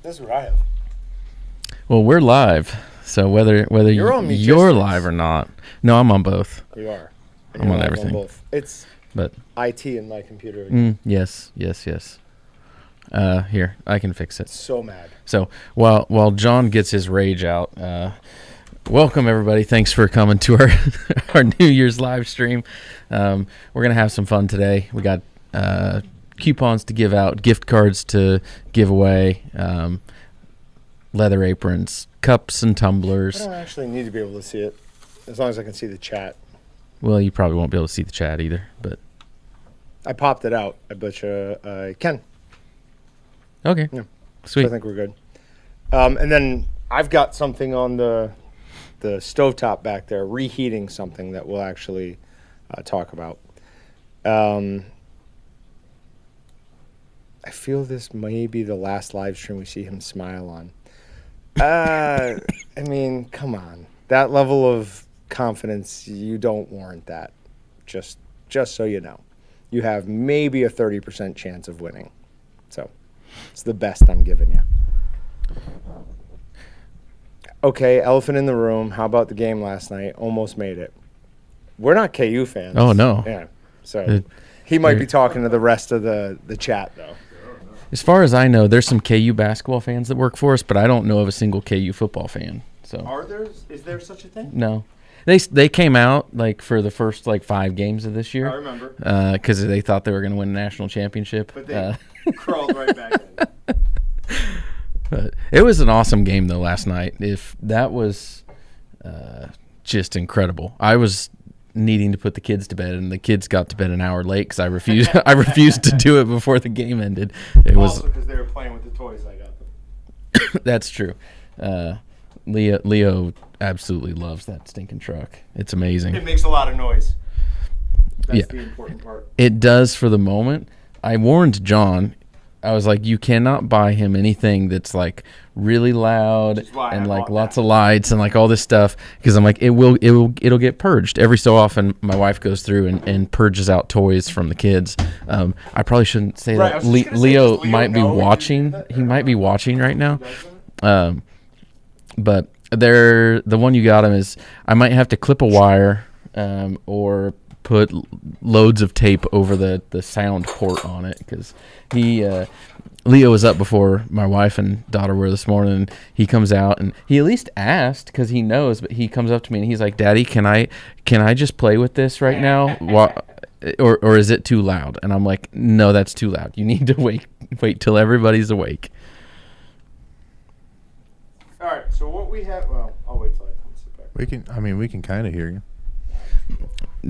That's what I have. Well, we're live, so whether you're live or not. No, I'm on both. You are. I'm on everything. On both. It's but IT in my computer. Yes. Here, I can fix it. So mad. So while John gets his rage out, welcome everybody. Thanks for coming to our New Year's live stream. We're gonna have some fun today. We got coupons to give out, gift cards to give away, leather aprons, cups and tumblers. I don't actually need to be able to see it, as long as I can see the chat. Well, you probably won't be able to see the chat either, but I popped it out. I bet you I can. Okay. Yeah. Sweet. So I think we're good. And then I've got something on the stovetop back there, reheating something that we'll actually talk about. I feel this may be the last live stream we see him smile on. I mean, come on. That level of confidence, you don't warrant that. Just so you know. You have maybe a 30% chance of winning. So it's the best I'm giving you. Okay, elephant in the room. How about the game last night? Almost made it. We're not KU fans. Oh, no. Yeah. So he might be talking to the rest of the chat, though. As far as I know, there's some KU basketball fans that work for us, but I don't know of a single KU football fan. So Is there such a thing? No. They came out like for the first 5 games of this year. I remember. Because they thought they were going to win a national championship. But they crawled right back in. But it was an awesome game though last night. If that was just incredible. I was needing to put the kids to bed, and the kids got to bed an hour late because I refused. I refused to do it before the game ended. It was also because they were playing with the toys I got them. That's true. Leo absolutely loves that stinking truck. It's amazing. It makes a lot of noise. That's the important part. It does for the moment. I warned John. I was like, you cannot buy him anything that's really loud and lots of lights and all this stuff, because I'm like, it'll get purged every so often. My wife goes through and purges out toys from the kids. I probably shouldn't say that. Leo might be watching. He might be watching right now. But the one you got him is, I might have to clip a wire or put loads of tape over the sound port on it, because Leo was up before my wife and daughter were this morning, and he comes out and he at least asked because he knows, but he comes up to me and he's like, Daddy, can I just play with this right now? Or is it too loud? And I'm like, no, that's too loud. You need to wait till everybody's awake. All right, so what we have, well, I'll wait till I can sit back. We can kind of hear you.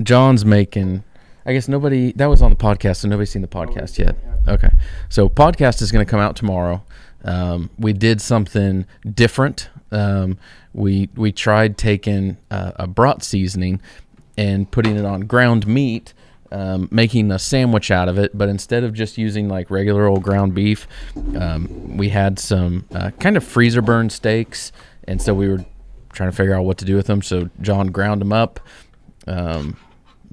John's making, I guess that was on the podcast, so nobody's seen the podcast yet. Yeah. Okay. So podcast is going to come out tomorrow. We did something different. We tried taking a brat seasoning and putting it on ground meat, making a sandwich out of it, but instead of just using regular old ground beef, we had some kind of freezer burn steaks, and so we were trying to figure out what to do with them. So John ground them up,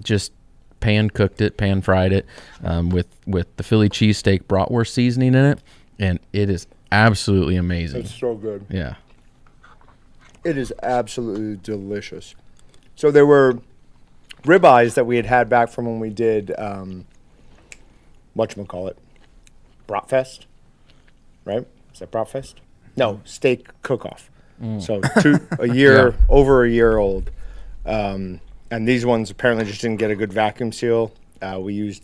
just pan fried it with the Philly cheesesteak bratwurst seasoning in it, and it is absolutely amazing. It's so good. Yeah. It is absolutely delicious. So there were ribeyes that we had back from when we did whatchamacallit, Bratfest, right? Is that Bratfest? No, steak cook-off. So over a year old. And these ones apparently just didn't get a good vacuum seal. We used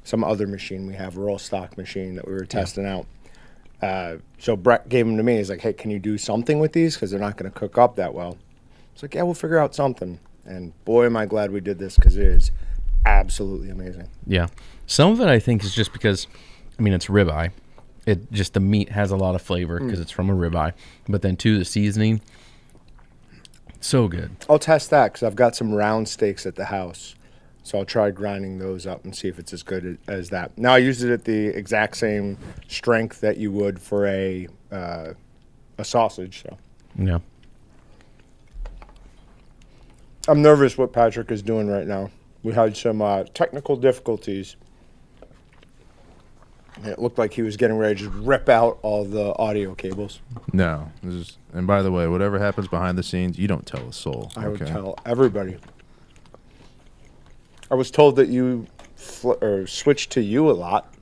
some other machine we have, a roll stock machine that we were testing out. So Brett gave them to me. He's like, hey, can you do something with these? Because they're not going to cook up that well. It's like, yeah, we'll figure out something. And boy, am I glad we did this, because it is absolutely amazing. Yeah. Some of it I think is just because, it's ribeye. The meat has a lot of flavor because it's from a ribeye. But then, too, the seasoning, so good. I'll test that because I've got some round steaks at the house. So I'll try grinding those up and see if it's as good as that. Now, I used it at the exact same strength that you would for a sausage. So yeah. I'm nervous what Patrick is doing right now. We had some technical difficulties It looked like he was getting ready to just rip out all the audio cables. No. And by the way, whatever happens behind the scenes, you don't tell a soul. I would tell everybody. I was told that you switched to you a lot.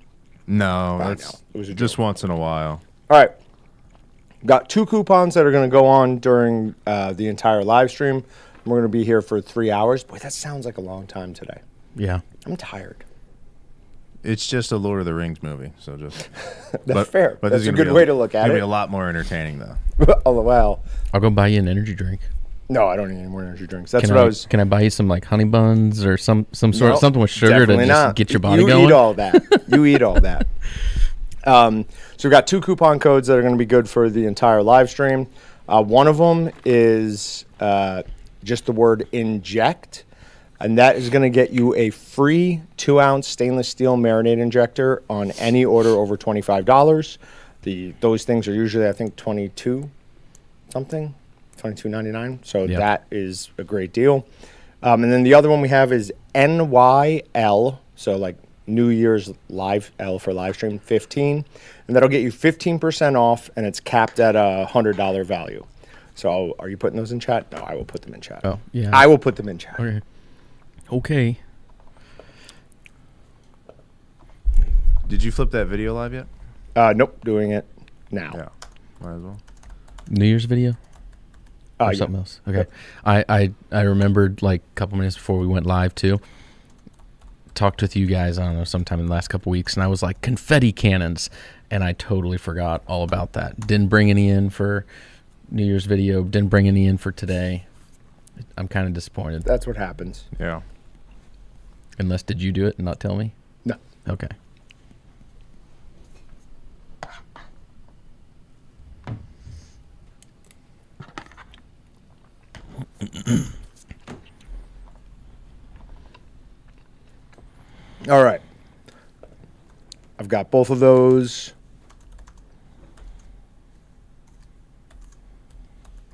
No, I that's know. It was a just joke. once in a while. All right. Got 2 coupons that are going to go on during the entire live stream. We're going to be here for 3 hours. Boy, that sounds like a long time today. Yeah. I'm tired. It's just a Lord of the Rings movie, so just. That's fair. But That's this is a gonna good be way to look at It's gonna it. be a lot more entertaining, though. Oh, wow. I'll go buy you an energy drink. No, I don't need any more energy drinks. That's Can what I was. Can I buy you some like honey buns or some sort No, of something with sugar to definitely just not. get your body you going? You eat all that. You eat all that. So we've got 2 coupon codes that are going to be good for the entire live stream. One of them is just the word inject, and that is going to get you a free 2-ounce stainless steel marinade injector on any order over $25. Those things are usually, I think, $22.99. So Yep. that is a great deal. And then the other one we have is NYL, so like New Year's live L for live stream 15, and that'll get you 15% off, and it's capped at a $100 value. So are you putting those in chat? No, I will put them in chat. Oh, yeah. I will put them in chat. Okay. Did you flip that video live yet? Nope, doing it now. Yeah, might as well. New Year's video? Or Yeah. something else? Okay. Yep. I remembered like a couple minutes before we went live too. Talked with you guys, I don't know, sometime in the last couple weeks, and I was like, confetti cannons, and I totally forgot all about that. Didn't bring any in for New Year's video, didn't bring any in for today. I'm kind of disappointed. That's what happens. Yeah. Unless, did you do it and not tell me? No. Okay. All right. I've got both of those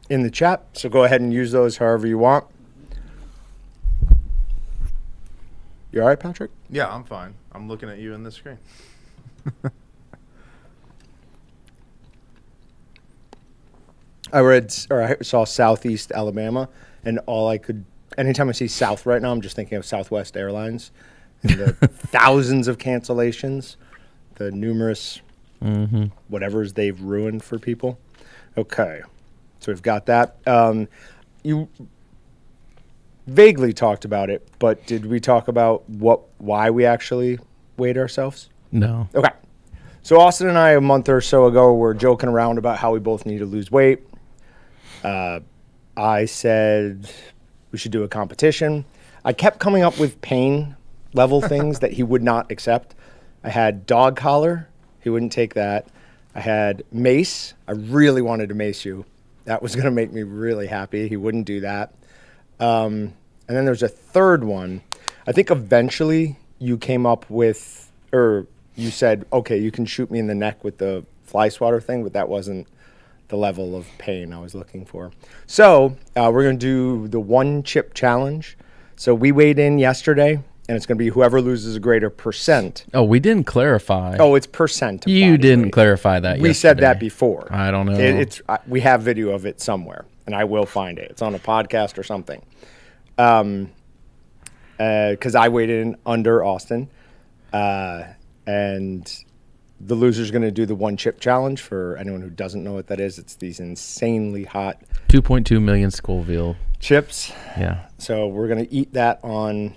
in the chat, so go ahead and use those however you want. You all right, Patrick? Yeah, I'm fine. I'm looking at you in the screen. I saw Southeast Alabama, and anytime I see South right now, I'm just thinking of Southwest Airlines and the thousands of cancellations, the numerous whatevers they've ruined for people. Okay, so we've got that. You vaguely talked about it, but did we talk about why we actually weighed ourselves? No. Okay. So Austin and I, a month or so ago, were joking around about how we both need to lose weight. I said we should do a competition. I kept coming up with pain level things that he would not accept. I had dog collar. He wouldn't take that. I had mace. I really wanted to mace you. That was going to make me really happy. He wouldn't do that. And then there's a third one. I think eventually you came up with, or you said, okay, you can shoot me in the neck with the fly swatter thing, but that wasn't the level of pain I was looking for. So we're going to do the 1 chip challenge. So we weighed in yesterday, and it's going to be whoever loses a greater percent. Oh, we didn't clarify. Oh, it's percent. Of You body didn't weight. clarify that We said that yesterday. before. I don't know. We have video of it somewhere, and I will find it. It's on a podcast or something. Because I weighed in under Austin, and the loser's going to do the 1 chip challenge. For anyone who doesn't know what that is, it's these insanely hot 2.2 million Scoville. chips. Yeah. So we're going to eat that on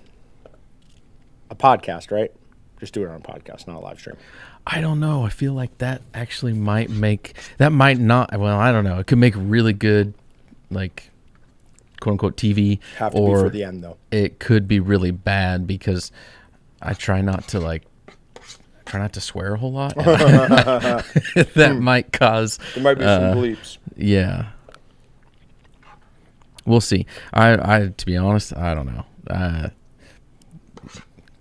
a podcast, right? Just do it on a podcast, not a live stream. I don't know. I feel like that actually might not. Well, I don't know. It could make really good, like, quote unquote TV. Have to or be for the end, though. it could be really bad because I try not to swear a whole lot. That might cause. There might be some bleeps. Yeah. We'll see. I to be honest, I don't know.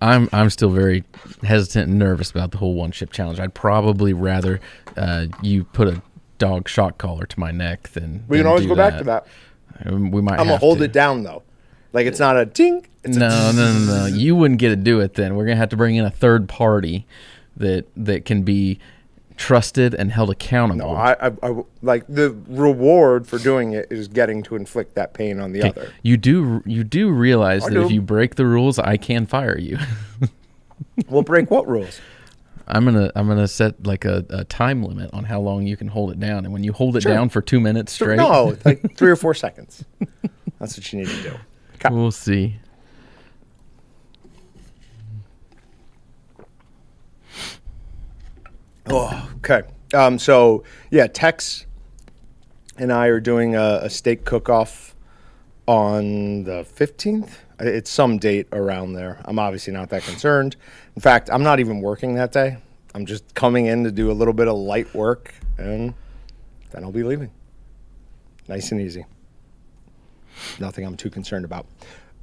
I'm still very hesitant and nervous about the whole 1 chip challenge. I'd probably rather you put a dog shock collar to my neck than We can always go back to that. We might. I'm going have to hold to. it down, though. Like, it's not a ding. It's No. You wouldn't get to do it then. We're gonna have to bring in a third party that can be trusted and held accountable. No, I like the reward for doing it is getting to inflict that pain on the other. You do realize that if do. you break the rules, I can fire you. We'll break what rules? I'm gonna set like a time limit on how long you can hold it down, and when you hold it down for 2 minutes straight, No, like 3 or 4 seconds. That's what you need to do. Okay. we'll see. Oh, okay. So yeah, Tex and I are doing a steak cook-off on the 15th. It's some date around there. I'm obviously not that concerned. In fact, I'm not even working that day. I'm just coming in to do a little bit of light work, and then I'll be leaving. Nice and easy. Nothing I'm too concerned about.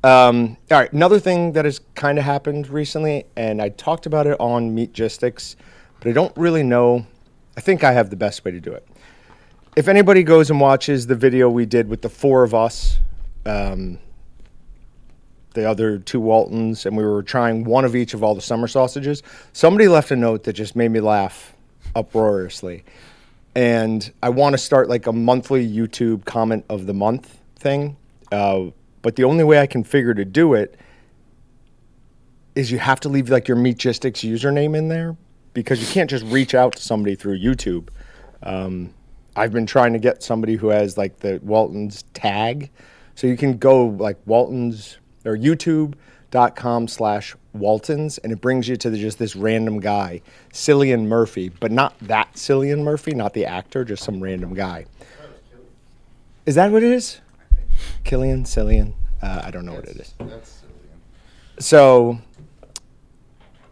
All right, another thing that has kind of happened recently, and I talked about it on Meatgistics, but I don't really know. I think I have the best way to do it. If anybody goes and watches the video we did with the 4 of us, the other 2 Waltons, and we were trying one of each of all the summer sausages, somebody left a note that just made me laugh uproariously. And I want to start like a monthly YouTube comment of the month thing. But the only way I can figure to do it is you have to leave like your Meatgistics username in there, because you can't just reach out to somebody through YouTube. I've been trying to get somebody who has like the Walton's tag. So you can go like Walton's or youtube.com/Waltons, and it brings you to just this random guy, Cillian Murphy, but not that Cillian Murphy, not the actor, just some random guy. Is that what it is? Cillian? I don't know what it is. That's So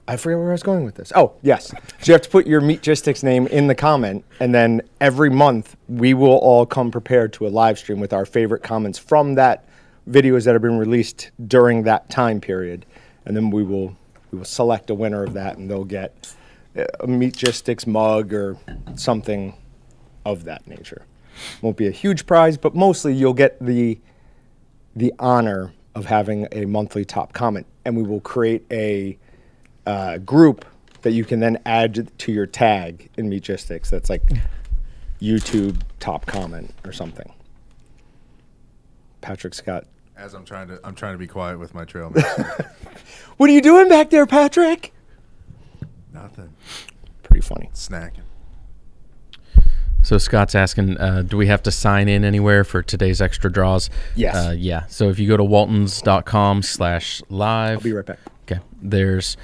I forget where I was going with this. Oh, yes. So you have to put your Meatgistics name in the comment, and then every month we will all come prepared to a live stream with our favorite comments from that videos that have been released during that time period, and then we will select a winner of that, and they'll get a Meatgistics mug or something of that nature. Won't be a huge prize, but mostly you'll get the honor of having a monthly top comment, and we will create a group that you can then add to your tag in Meatgistics. That's like YouTube top comment or something. Patrick Scott. As I'm trying to be quiet with my trail mix. What are you doing back there, Patrick? Nothing. Pretty funny. Snacking. So Scott's asking, do we have to sign in anywhere for today's extra draws? Yes. Yeah. So if you go to waltons.com/live. I'll be right back. Okay. There's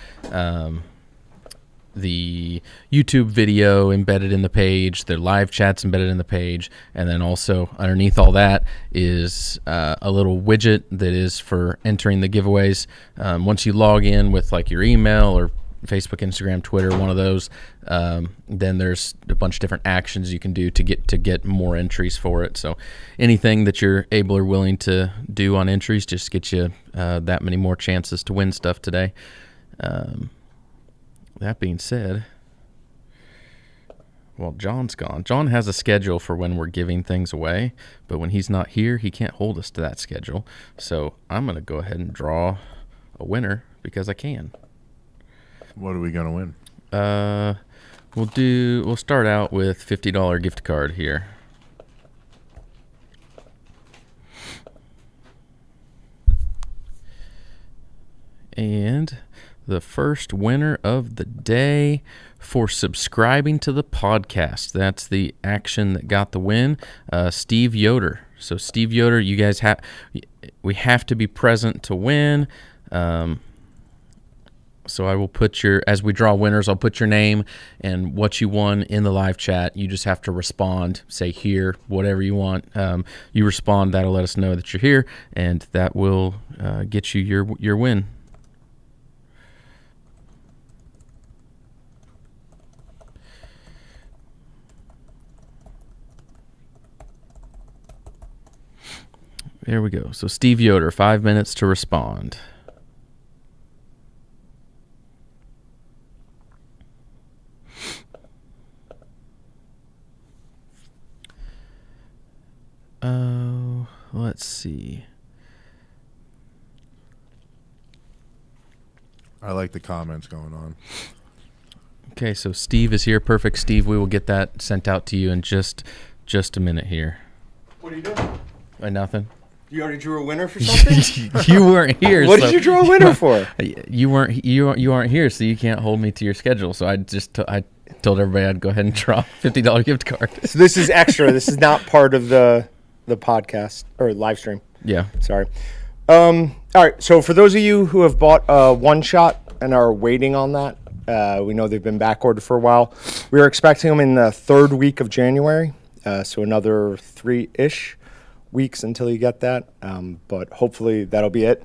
the YouTube video embedded in the page, the live chats embedded in the page, and then also underneath all that is a little widget that is for entering the giveaways. Once you log in with like your email or Facebook, Instagram, Twitter, one of those, then there's a bunch of different actions you can do to get more entries for it. So anything that you're able or willing to do on entries just gets you that many more chances to win stuff today. That being said, well, John's gone. John has a schedule for when we're giving things away, but when he's not here, he can't hold us to that schedule. So I'm going to go ahead and draw a winner because I can. What are we gonna win? We'll start out with $50 gift card here. And the first winner of the day for subscribing to the podcast. That's the action that got the win. Steve Yoder. So Steve Yoder, you guys we have to be present to win. So I will put as we draw winners, I'll put your name and what you won in the live chat. You just have to respond, say here, whatever you want. You respond, that'll let us know that you're here, and that will get you your win. There we go. So Steve Yoder, 5 minutes to respond. Let's see. I like the comments going on. Okay, so Steve is here. Perfect, Steve. We will get that sent out to you in just a minute here. What are you doing? Nothing. You already drew a winner for something? You weren't here. What did you draw a winner for? You aren't here, so you can't hold me to your schedule. So I told everybody I'd go ahead and draw a $50 gift card. So this is extra. This is not part of the podcast or live stream. Yeah. Sorry. All right. So for those of you who have bought a one shot and are waiting on that, we know they've been back ordered for a while. We are expecting them in the third week of January. So another 3-ish weeks until you get that. But hopefully that'll be it.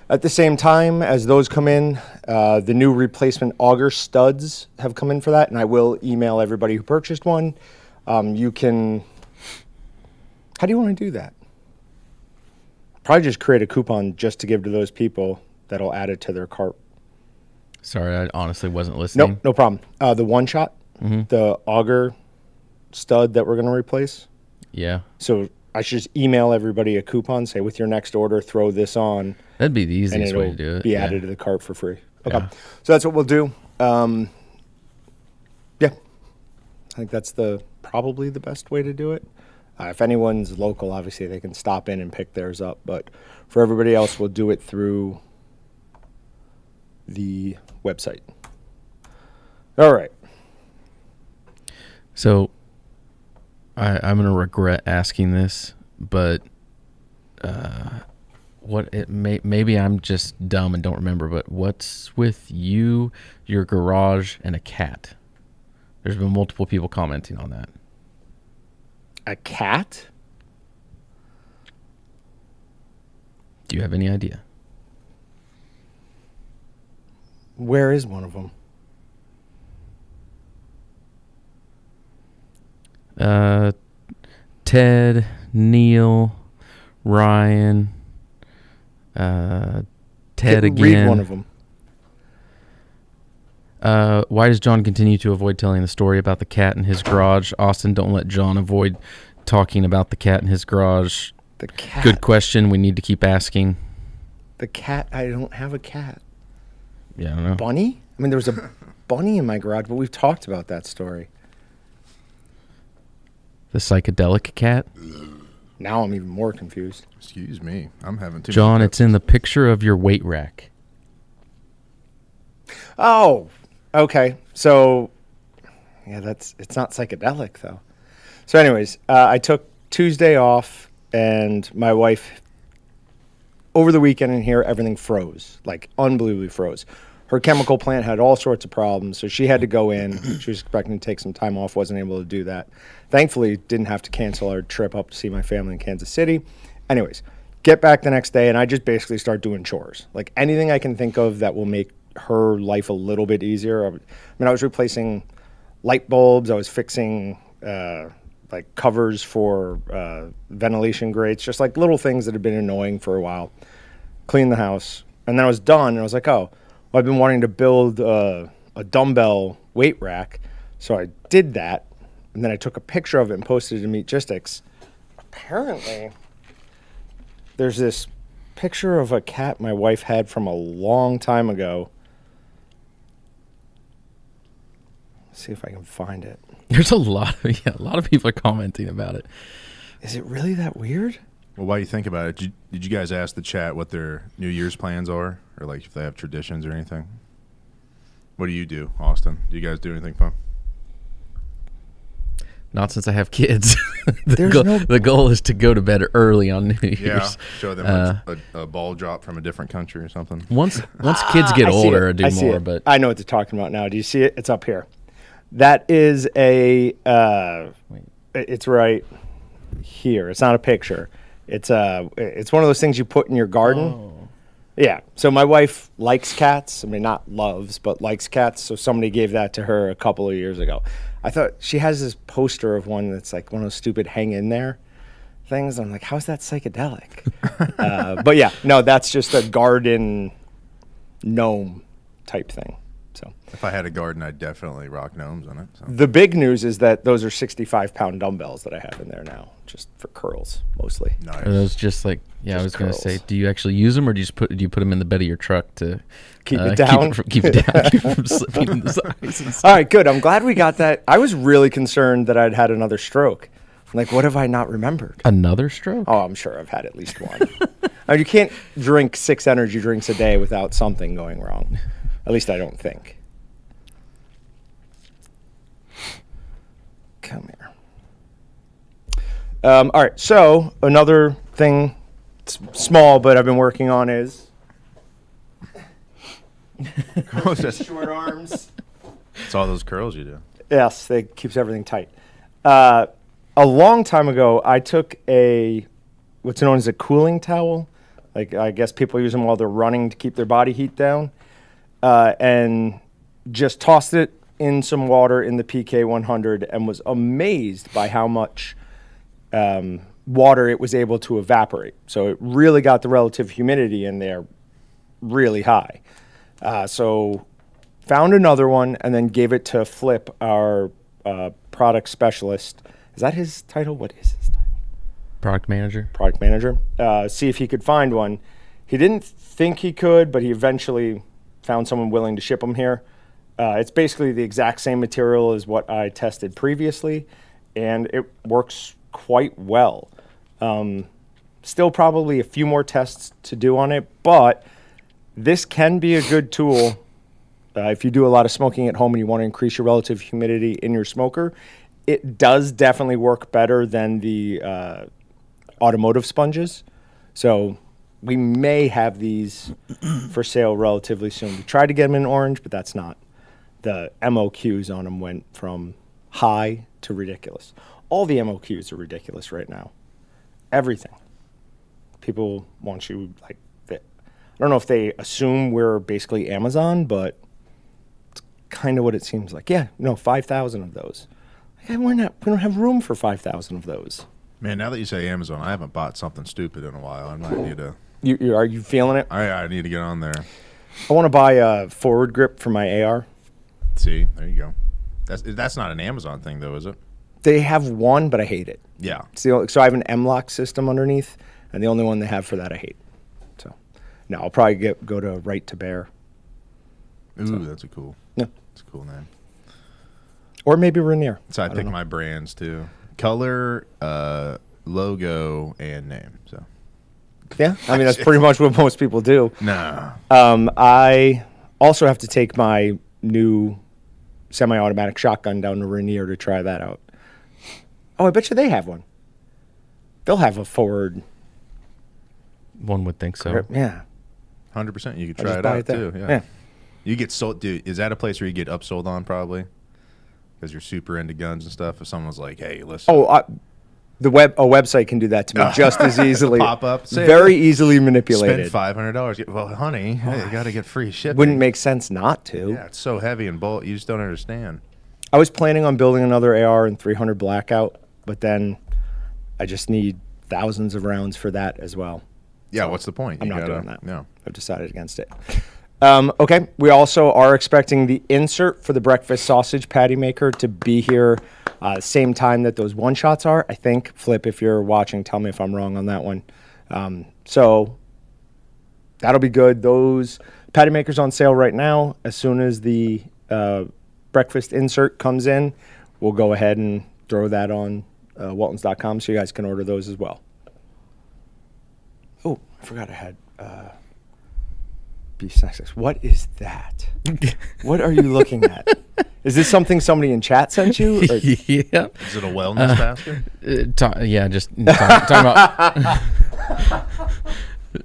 At the same time as those come in, the new replacement auger studs have come in for that. And I will email everybody who purchased one. You can, how do you want to do that? Probably just create a coupon just to give to those people that'll add it to their cart. Sorry, I honestly wasn't listening. Nope, no problem. The one shot, the auger stud that we're going to replace. Yeah. So I should just email everybody a coupon, say with your next order, throw this on. That'd be the easiest and way to do it. Be added to the cart for free. Okay. Yeah. So that's what we'll do. Yeah. I think that's probably the best way to do it. If anyone's local, obviously they can stop in and pick theirs up. But for everybody else, we'll do it through the website. All right. So I'm going to regret asking this, but maybe I'm just dumb and don't remember, but what's with you, your garage, and a cat? There's been multiple people commenting on that. A cat? Do you have any idea? Where is one of them? Ted, Neil, Ryan, Ted again. Read one of them. Why does John continue to avoid telling the story about the cat in his garage? Austin, don't let John avoid talking about the cat in his garage. The cat. Good question. We need to keep asking. The cat. I don't have a cat. Yeah, I don't know. Bunny? I mean, there was a bunny in my garage, but we've talked about that story. The psychedelic cat? Now I'm even more confused. Excuse me. I'm having too John, many it's in the picture of your weight rack. Oh, okay. So, yeah, it's not psychedelic, though. So anyways, I took Tuesday off, and my wife, over the weekend in here, everything froze, like unbelievably froze. Her chemical plant had all sorts of problems, so she had to go in. She was expecting to take some time off, wasn't able to do that. Thankfully, didn't have to cancel our trip up to see my family in Kansas City. Anyways, get back the next day, and I just basically start doing chores. Like anything I can think of that will make her life a little bit easier. I was replacing light bulbs. I was fixing like covers for ventilation grates, just like little things that had been annoying for a while. Cleaned the house, and then I was done, and I was like, oh, well, I've been wanting to build a dumbbell weight rack, so I did that, and then I took a picture of it and posted it to Meatgistics. Apparently, there's this picture of a cat my wife had from a long time ago. Let's see if I can find it. There's a lot of people are commenting about it. Is it really that weird? Well, while you think about it, did you guys ask the chat what their New Year's plans are? Or like if they have traditions or anything? What do you do, Austin? Do you guys do anything fun? Not since I have kids. The goal is to go to bed early on New Year's. Yeah, show them a ball drop from a different country or something. Once kids get older, I do more. But I know what they're talking about now. Do you see it? It's up here. That is it's right here. It's not a picture. It's one of those things you put in your garden. Oh. Yeah. So my wife likes cats. I mean, not loves, but likes cats. So somebody gave that to her a couple of years ago. I thought she has this poster of one that's like one of those stupid hang in there things. I'm like, how's that psychedelic? But yeah, no, that's just a garden gnome type thing. So If I had a garden, I'd definitely rock gnomes on it. So. The big news is that those are 65-pound dumbbells that I have in there now, just for curls mostly. Nice. Are those just like, yeah, Just I was going to say, curls. do you actually use them or do you put them in the bed of your truck to Keep it down? Keep it down, keep it from slipping in the sides and stuff? All right, good. I'm glad we got that. I was really concerned that I'd had another stroke. I'm like, what have I not remembered? Another stroke? Oh, I'm sure I've had at least one. I mean, you can't drink 6 energy drinks a day without something going wrong. At least I don't think. Come here. All right, so another thing, small, but I've been working on is short arms. It's all those curls you do. Yes, it keeps everything tight. A long time ago, I took what's known as a cooling towel. Like, I guess people use them while they're running to keep their body heat down, and just tossed it in some water in the PK 100 and was amazed by how much water it was able to evaporate. So it really got the relative humidity in there really high. So found another one and then gave it to Flip, our product specialist. Is that his title? What is his title? Product manager. Product manager. See if he could find one. He didn't think he could, but he eventually found someone willing to ship them here. It's basically the exact same material as what I tested previously, and it works quite well. Still probably a few more tests to do on it, but this can be a good tool if you do a lot of smoking at home and you want to increase your relative humidity in your smoker. It does definitely work better than the automotive sponges. So we may have these for sale relatively soon. We tried to get them in orange, but that's not. The MOQs on them went from high to ridiculous. All the MOQs are ridiculous right now. Everything. People want you like that. I don't know if they assume we're basically Amazon, but it's kind of what it seems like. Yeah, 5,000 of those. Like, we don't have room for 5,000 of those. Man, now that you say Amazon, I haven't bought something stupid in a while. I might need to. Are you feeling it? I need to get on there. I want to buy a forward grip for my AR. See, there you go. That's not an Amazon thing, though, is it? They have one, but I hate it. Yeah. So I have an M-lock system underneath, and the only one they have for that I hate. So, no, I'll probably go to Right to Bear. Ooh, that's a cool. Yeah. That's a cool name. Or maybe Rainier. So I pick my brands too: color, logo, and name. So. Yeah, I mean, that's pretty much what most people do. Nah. I also have to take my new semi-automatic shotgun down to Rainier to try that out. Oh, I bet you they have one. They'll have a forward. One would think so. Grip. Yeah. 100%. You could I'll try just it buy out there. too. Yeah. Yeah. You get sold, dude. Is that a place where you get upsold on probably? Because you're super into guns and stuff. If someone's like, "Hey, listen." Oh, a website can do that to me just as easily. Pop up. Very easily manipulated. Spend $500. Well, honey, hey, you got to get free shipping. Wouldn't make sense not to. Yeah, it's so heavy and bulk. You just don't understand. I was planning on building another AR and 300 blackout, but then I just need thousands of rounds for that as well. Yeah, what's the point? I'm not doing that. No. I've decided against it. Okay, we also are expecting the insert for the breakfast sausage patty maker to be here same time that those one-shots are. I think, Flip, if you're watching, tell me if I'm wrong on that one. So that'll be good. Those patty makers on sale right now. As soon as the breakfast insert comes in, we'll go ahead and throw that on waltons.com so you guys can order those as well. Oh, I forgot I had beef snacks. What is that? What are you looking at? Is this something somebody in chat sent you? Or? Yeah. Is it a wellness basket? Just talking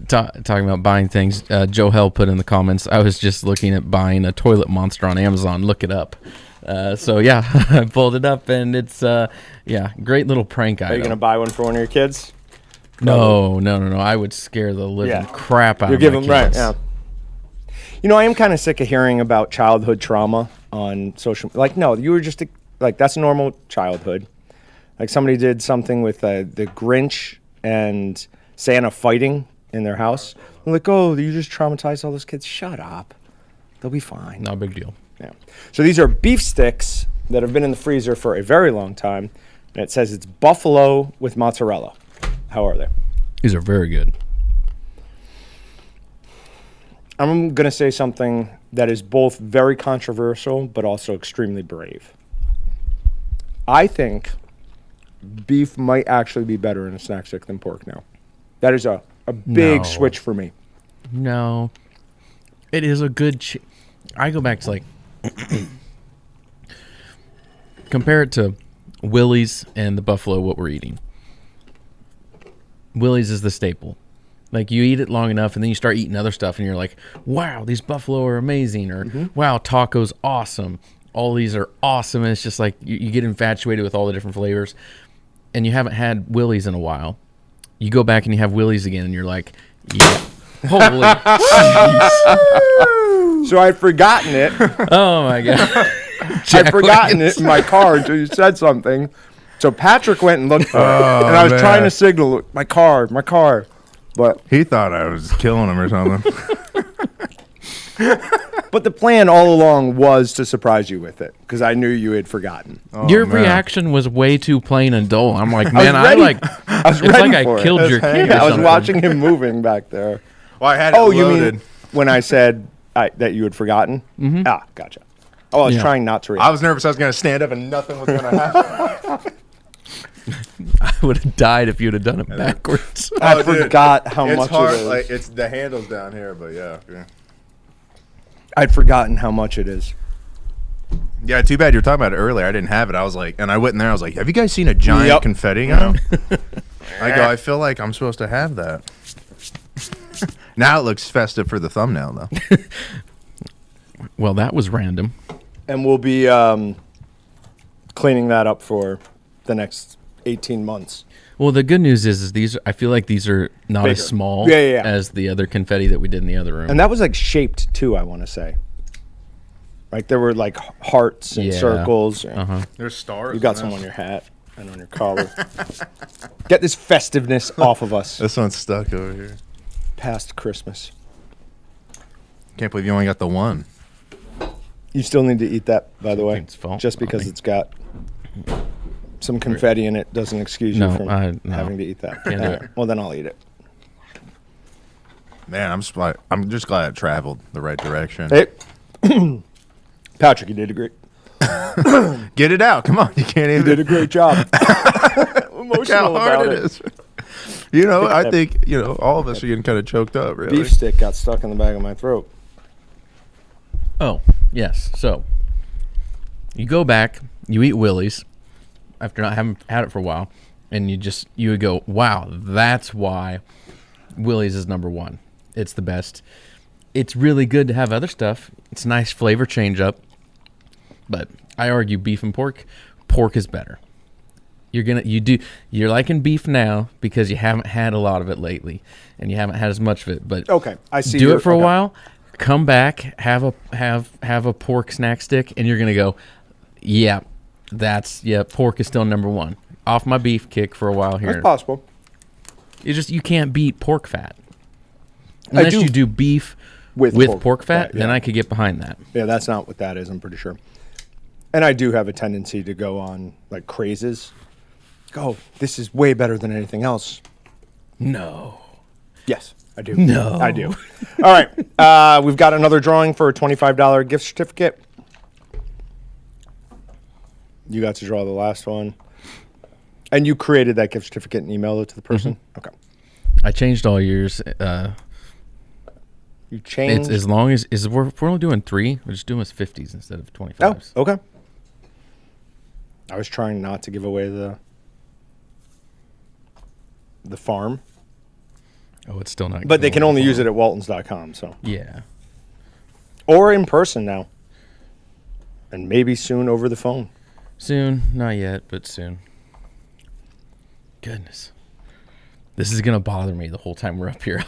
about talking about buying things. Joe Hell put in the comments, I was just looking at buying a toilet monster on Amazon. Look it up. So yeah, I pulled it up and it's great little prank item. Are you gonna buy one for one of your kids? No. I would scare the living crap out of my kids. Right, yeah. You know, I am kind of sick of hearing about childhood trauma on social. Like, no, you were just that's a normal childhood. Like somebody did something with the Grinch and Santa fighting in their house. I'm like, oh, you just traumatized all those kids. Shut up. They'll be fine. No big deal. Yeah. So these are beef sticks that have been in the freezer for a very long time, and it says it's buffalo with mozzarella. How are they? These are very good. I'm going to say something that is both very controversial but also extremely brave. I think beef might actually be better in a snack stick than pork now. That is a big No. switch for me. No. It is a good... I go back to, like... compare it to Willie's and the buffalo, what we're eating. Willie's is the staple. Like, you eat it long enough, and then you start eating other stuff, and you're like, wow, these buffalo are amazing, or wow, taco's awesome. All these are awesome, and it's just like you get infatuated with all the different flavors, and you haven't had Willie's in a while. You go back and you have Willie's again, and you're like, yeah. Holy jeez. So I'd forgotten it. Oh, my God. I'd forgotten it in my car until you said something. So Patrick went and looked for it, and I was trying to signal, my car. But He thought I was killing him or something. the plan all along was to surprise you with it because I knew you had forgotten. Oh, Your man. reaction was way too plain and dull. I'm like, man, ready. I was it's ready like for I it. killed I was your kid. hanging. or I was something. watching him moving back there. Well, I had it Oh, you loaded. mean when I said that you had forgotten? Mm-hmm. Ah, gotcha. Oh, I was Yeah. trying not to react. I was nervous I was going to stand up and nothing was going to happen. I would have died if you'd have done it backwards. I Oh, dude, forgot how it's much hard. it is. Like, it's the handle's down here, but yeah. I'd forgotten how much it is. Yeah, too bad you were talking about it earlier. I didn't have it. I was like, and I went in there. I was like, have you guys seen a giant Yep. confetti gun? I go, I feel like I'm supposed to have that. Now it looks festive for the thumbnail, though. Well, that was random. And we'll be cleaning that up for the next 18 months. Well, the good news is these. I feel like these are not Bigger. as small Yeah. as the other confetti that we did in the other room. And that was like shaped too, I want to say. Like there were like hearts and Yeah. circles. There's stars. You got some on your hat and on your collar. Get this festiveness off of us This one's stuck over here. past Christmas. Can't believe you only got the one. You still need to eat that, by the way. It's fault Just because on me. it's got some confetti in it doesn't excuse No, you from no. having to eat that. Can't do All right. it. Well, then I'll eat it. Man, I'm just glad it traveled the right direction. Hey, Patrick, you did a great. Get it out. Come on. You can't You even. did a great job. Look Emotional how hard about it is. You know, I think, all of us are getting kind of choked up, really. Beef stick got stuck in the back of my throat. Oh, yes. So you go back, you eat Willie's after not having had it for a while, and you would go, wow, that's why Willie's is number one. It's the best. It's really good to have other stuff. It's a nice flavor change up. But I argue beef and pork. Pork is better. You're liking beef now because you haven't had a lot of it lately, and you haven't had as much of it. But Okay, I see. do it for a while. Come back, have a pork snack stick, and you're gonna go, yeah, pork is still number one. Off my beef kick for a while here. That's possible. You can't beat pork fat unless do you do beef with pork fat. yeah. Then I could get behind that. Yeah, that's not what that is, I'm pretty sure. And I do have a tendency to go on like crazes. Go, this is way better than anything else. No. Yes, I do. No. I do. All right. We've got another drawing for a $25 gift certificate. You got to draw the last one. And you created that gift certificate and emailed it to the person? Okay. I changed all yours. You changed. It's as long as we're only doing 3, we're just doing as 50s instead of 25s. Oh, okay. I was trying not to give away the farm, Oh, it's still not. but they going can only far. use it at waltons.com, so. Yeah. Or in person now. And maybe soon over the phone. Soon, not yet, but soon. Goodness. This is going to bother me the whole time we're up here.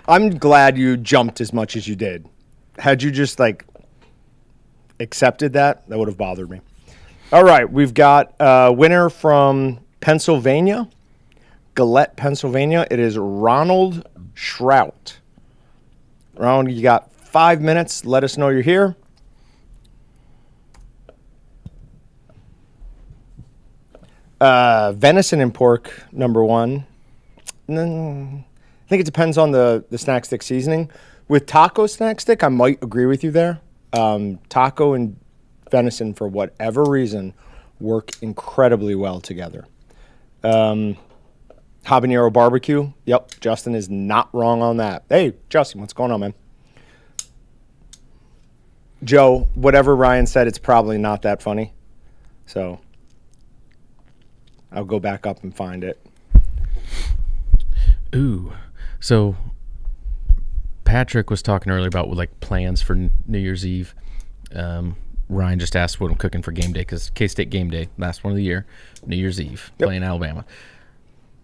I'm glad you jumped as much as you did. Had you just like accepted that would have bothered me. All right, we've got a winner from Pennsylvania, Gillette, Pennsylvania. It is Ronald Shrout. Ronald, you got 5 minutes. Let us know you're here. Venison and pork, number one. And then I think it depends on the snack stick seasoning. With taco snack stick, I might agree with you there. Taco and venison, for whatever reason, work incredibly well together. Habanero barbecue. Yep, Justin is not wrong on that. Hey, Justin, what's going on, man? Joe, whatever Ryan said, it's probably not that funny. So I'll go back up and find it. Ooh. So Patrick was talking earlier about like plans for New Year's Eve. Ryan just asked what I'm cooking for game day because K-State game day, last one of the year, New Year's Eve, playing Alabama.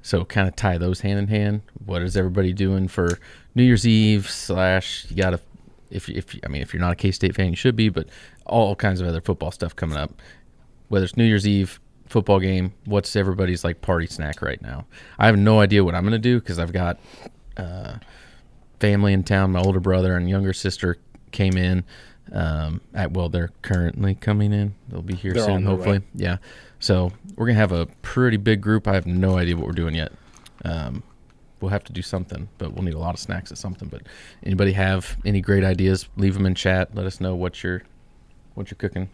So kind of tie those hand in hand. What is everybody doing for New Year's Eve / you got to, if you're not a K-State fan, you should be, but all kinds of other football stuff coming up. Whether it's New Year's Eve, football game, what's everybody's like party snack right now? I have no idea what I'm going to do because I've got family in town. My older brother and younger sister came in. They're currently coming in. They'll be here soon, hopefully. Yeah. So we're going to have a pretty big group. I have no idea what we're doing yet. We'll have to do something, but we'll need a lot of snacks or something. But anybody have any great ideas, leave them in chat. Let us know what you're cooking.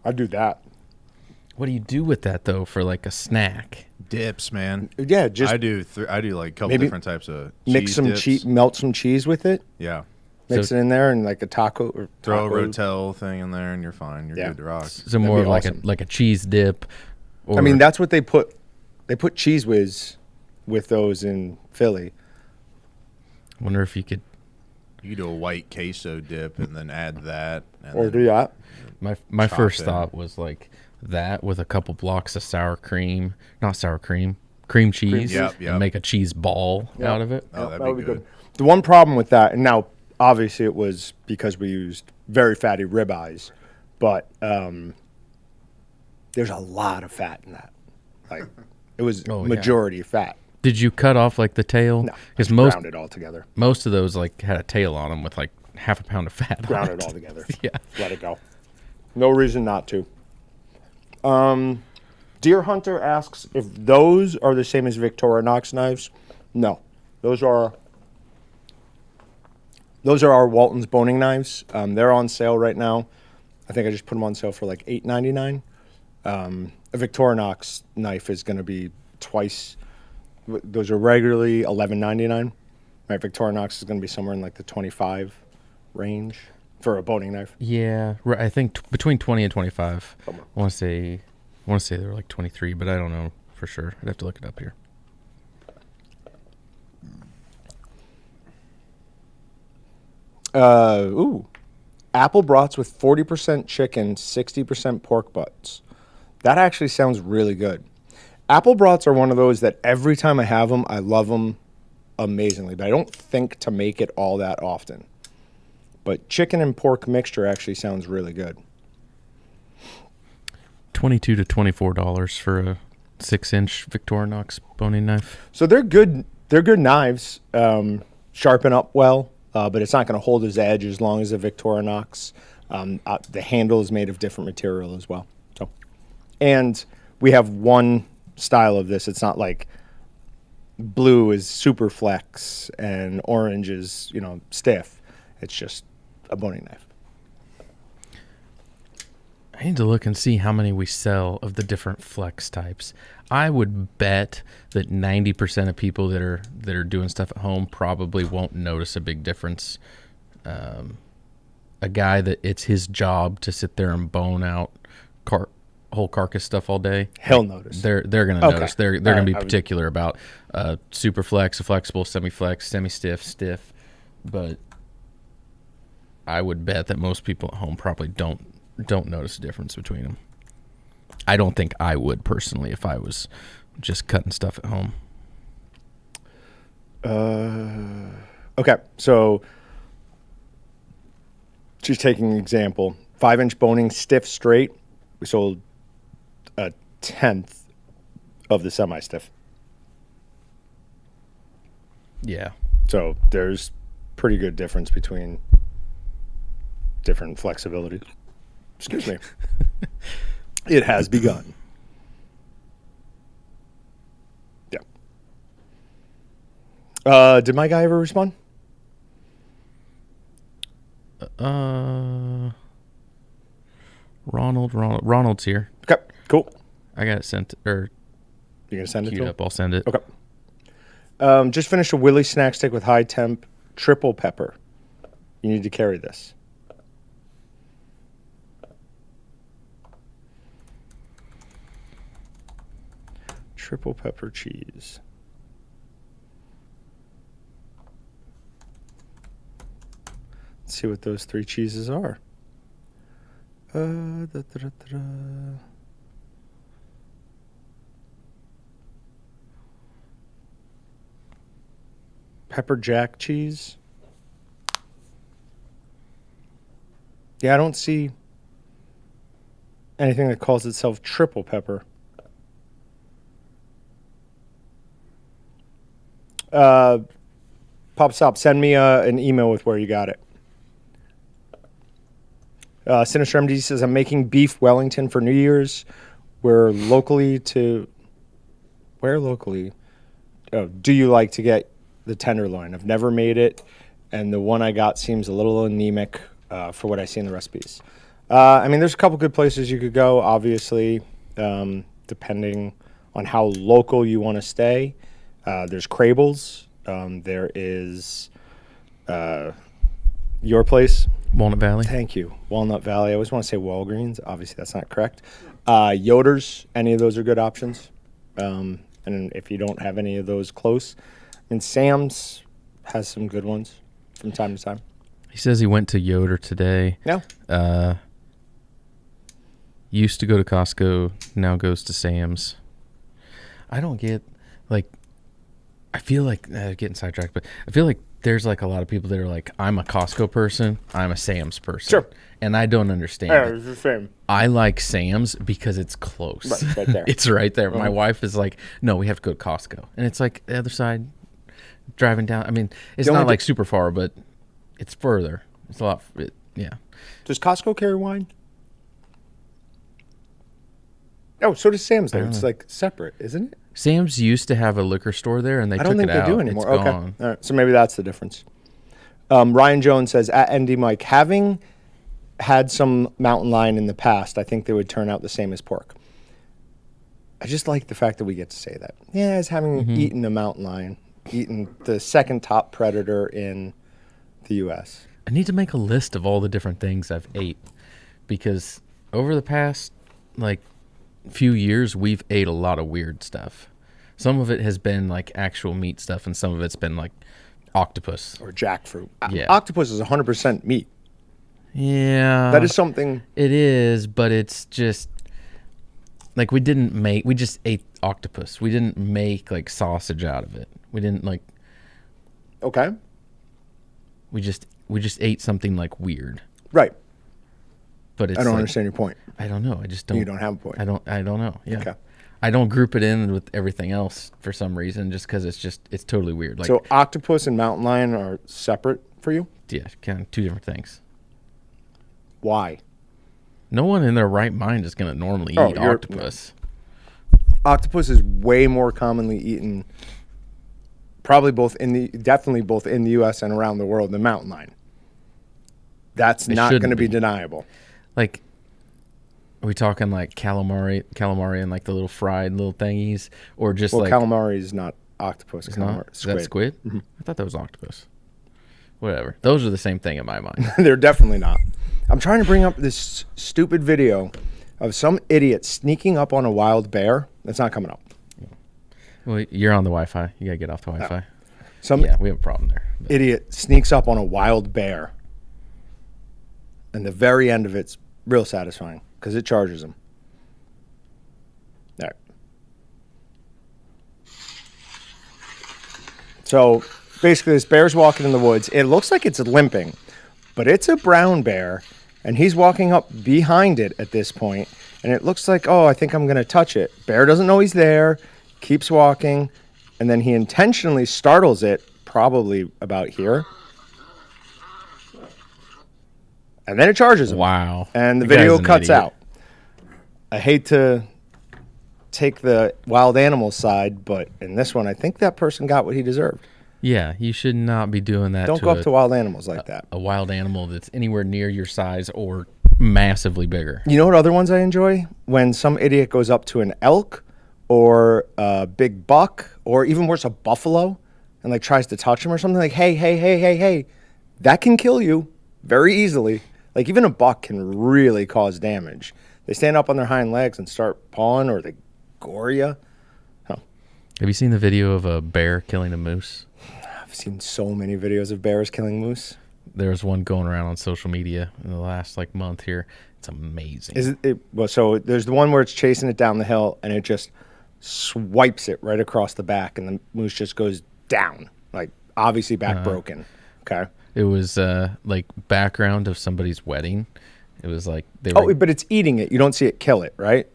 I'd do that. What do you do with that, though, for like a snack? Dips, man. Yeah, just I do like a couple different types of mix some cheese, melt some cheese with it. Yeah. Mix it in there and like a taco or throw a Rotel thing in there and you're fine. You're good to rock. So more of like a cheese dip. Or, I mean, that's what they put. They put Cheese Whiz with those in Philly. Wonder if you could do a white queso dip and then add that. Or do that. My first thought was like that with a couple blocks of cream cheese, and make a cheese ball out of it. Oh, that'd be good. The one problem with that, and now obviously it was because we used very fatty ribeyes, but there's a lot of fat in that. Like it was majority fat. Did you cut off like the tail? No, because ground it all together. Most of those like had a tail on them with like half a pound of fat. Ground it all together. Yeah, let it go. No reason not to. Deer Hunter asks if those are the same as Victorinox knives. No, those are our Walton's boning knives. They're on sale right now. I think I just put them on sale for like $8.99. A Victorinox knife is going to be twice. Those are regularly $11.99. Right, Victorinox is going to be somewhere in like the 25 range for a boning knife. Yeah, I think between 20 and 25. I want to say they were like 23, but I don't know for sure. I'd have to look it up here. Apple brats with 40% chicken, 60% pork butts. That actually sounds really good. Apple brats are one of those that every time I have them, I love them amazingly, but I don't think to make it all that often. But chicken and pork mixture actually sounds really good. $22 to $24 for a 6-inch Victorinox boning knife. So they're good. They're good knives. Sharpen up well, but it's not going to hold his edge as long as a Victorinox. The handle is made of different material as well. So, and we have one style of this. It's not like blue is super flex and orange is stiff. It's just a boning knife. I need to look and see how many we sell of the different flex types. I would bet that 90% of people that are doing stuff at home probably won't notice a big difference. A guy that it's his job to sit there and bone out whole carcass stuff all day, he'll notice. They're going to notice. They're going to be particular about super flex, a flexible, semi-flex, semi-stiff, stiff. But I would bet that most people at home probably don't notice a difference between them. I don't think I would personally if I was just cutting stuff at home. Okay, so just taking an example, 5-inch boning stiff straight, we sold a 1/10 of the semi-stiff. Yeah. So there's pretty good difference between different flexibilities. Excuse me. It has begun. Did my guy ever respond? Ronald's here. Okay, cool. I got it sent or You're gonna send it queued to him? up. I'll send it. Okay. Just finished a Willy snack stick with high temp triple pepper. You need to carry this. Triple pepper cheese. Let's see what those 3 cheeses are. Pepper jack cheese. Yeah, I don't see anything that calls itself triple pepper. Pop Stop, send me an email with where you got it. Sinister MD says, I'm making beef Wellington for New Year's. Where locally? Oh, do you like to get the tenderloin? I've never made it, and the one I got seems a little anemic for what I see in the recipes. I mean, there's a couple good places you could go, obviously, depending on how local you want to stay. There's Crable's. There is your place. Walnut Valley. Thank you. Walnut Valley. I always want to say Walgreens. Obviously, that's not correct. Yoder's. Any of those are good options. And if you don't have any of those close, and Sam's has some good ones from time to time. He says he went to Yoder today. Yeah. Used to go to Costco, now goes to Sam's. I don't get, like, I feel like, getting sidetracked, but I feel like there's like a lot of people that are like, I'm a Costco person, I'm a Sam's person. Sure. And I don't understand Yeah, it. it's the same. I like Sam's because it's close. Right there. It's right there. Uh-huh. My wife is like, no, we have to go to Costco. And it's like the other side, driving down. I mean, it's The only not like super far, but it's further. It's a lot. Yeah. Does Costco carry wine? Oh, so does Sam's though. It's like separate, isn't it? Sam's used to have a liquor store there, and they I took don't think it they out. do anymore. It's Okay. gone. All right. So maybe that's the difference. Ryan Jones says, at ND Mike, having had some mountain lion in the past, I think they would turn out the same as pork. I just like the fact that we get to say that. Yeah, as having eaten a mountain lion, eaten the second top predator in the U.S. I need to make a list of all the different things I've ate, because over the past like few years we've ate a lot of weird stuff. Some of it has been like actual meat stuff, and some of it's been like octopus Or jackfruit. Yeah. Octopus is 100% meat. Yeah, That is something. it is, but it's just like we just ate octopus. We didn't make like sausage out of it. We didn't like Okay. we just ate something like weird. Right. But it's I don't like, understand your point. I don't know. I just don't. You don't have a point. I don't know. Yeah. Okay. I don't group it in with everything else for some reason, just because it's totally weird. Like, So octopus and mountain lion are separate for you? yeah, kind of two different things. Why? No one in their right mind is going to normally Oh, eat you're- octopus. Octopus is way more commonly eaten, probably definitely both in the U.S. and around the world than mountain lion. That's It not shouldn't going to be be. deniable. Like, are we talking like calamari and like the little fried little thingies, or just Well, like calamari is not octopus. it's Calamari, not? Is that squid? Mm-hmm. I thought that was octopus. Whatever. Those are the same thing in my mind. They're definitely not. I'm trying to bring up this stupid video of some idiot sneaking up on a wild bear. That's not coming up. Well, you're on the Wi-Fi. You gotta get off the Wi-Fi. Some Yeah, we have a problem there. But idiot sneaks up on a wild bear. And the very end of it's real satisfying because it charges him. All right. So basically, this bear's walking in the woods. It looks like it's limping, but it's a brown bear, and he's walking up behind it at this point, and it looks like, oh, I think I'm going to touch it. Bear doesn't know he's there, keeps walking, and then he intentionally startles it, probably about here. And then it charges him. wow. And the That guy's video an cuts idiot. out. I hate to take the wild animal side, but in this one, I think that person got what he deserved. Yeah, you should not be doing that. Don't go up to wild animals like that. A wild animal that's anywhere near your size or massively bigger. You know what other ones I enjoy? When some idiot goes up to an elk or a big buck or even worse, a buffalo and like tries to touch him or something like, hey, that can kill you very easily. Like even a buck can really cause damage. They stand up on their hind legs and start pawing or they gore you. Oh. Have you seen the video of a bear killing a moose? I've seen so many videos of bears killing moose. There's one going around on social media in the last like month here. It's amazing. Is it well, so there's the one where it's chasing it down the hill and it just swipes it right across the back and the moose just goes down, like obviously back broken. Okay. It was like background of somebody's wedding. It was like they were. Oh, but it's eating it. You don't see it kill it, right?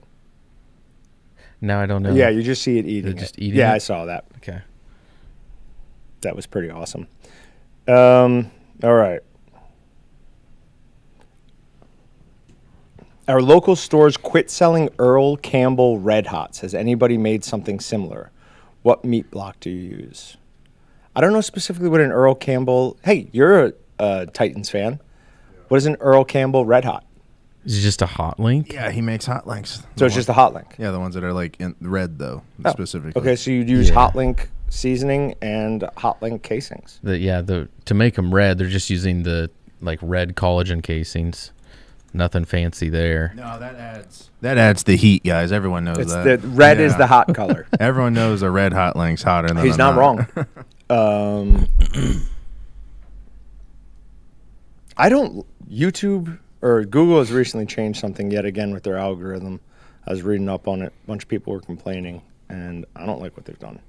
Now I don't know. Yeah, you just see it eating Just it. eating Yeah, it? I saw that. Okay. That was pretty awesome. All right. Our local stores quit selling Earl Campbell Red Hots. Has anybody made something similar? What meat block do you use? I don't know specifically what an Earl Campbell... Hey, you're a Titans fan. What is an Earl Campbell Red Hot? Is it just a hot link? Yeah, he makes hot links. So it's just a hot link? Yeah, the ones that are like in red though, Oh, specifically. okay, so you'd use Yeah. hot link seasoning and hot link casings. To make them red, they're just using the like red collagen casings. Nothing fancy there. No, that adds the heat, guys. Everyone knows It's that. the red is Yeah. the hot color. Everyone knows a red hot link's hotter than He's a not wrong. I don't. YouTube or Google has recently changed something yet again with their algorithm. I was reading up on it. A bunch of people were complaining, and I don't like what they've done.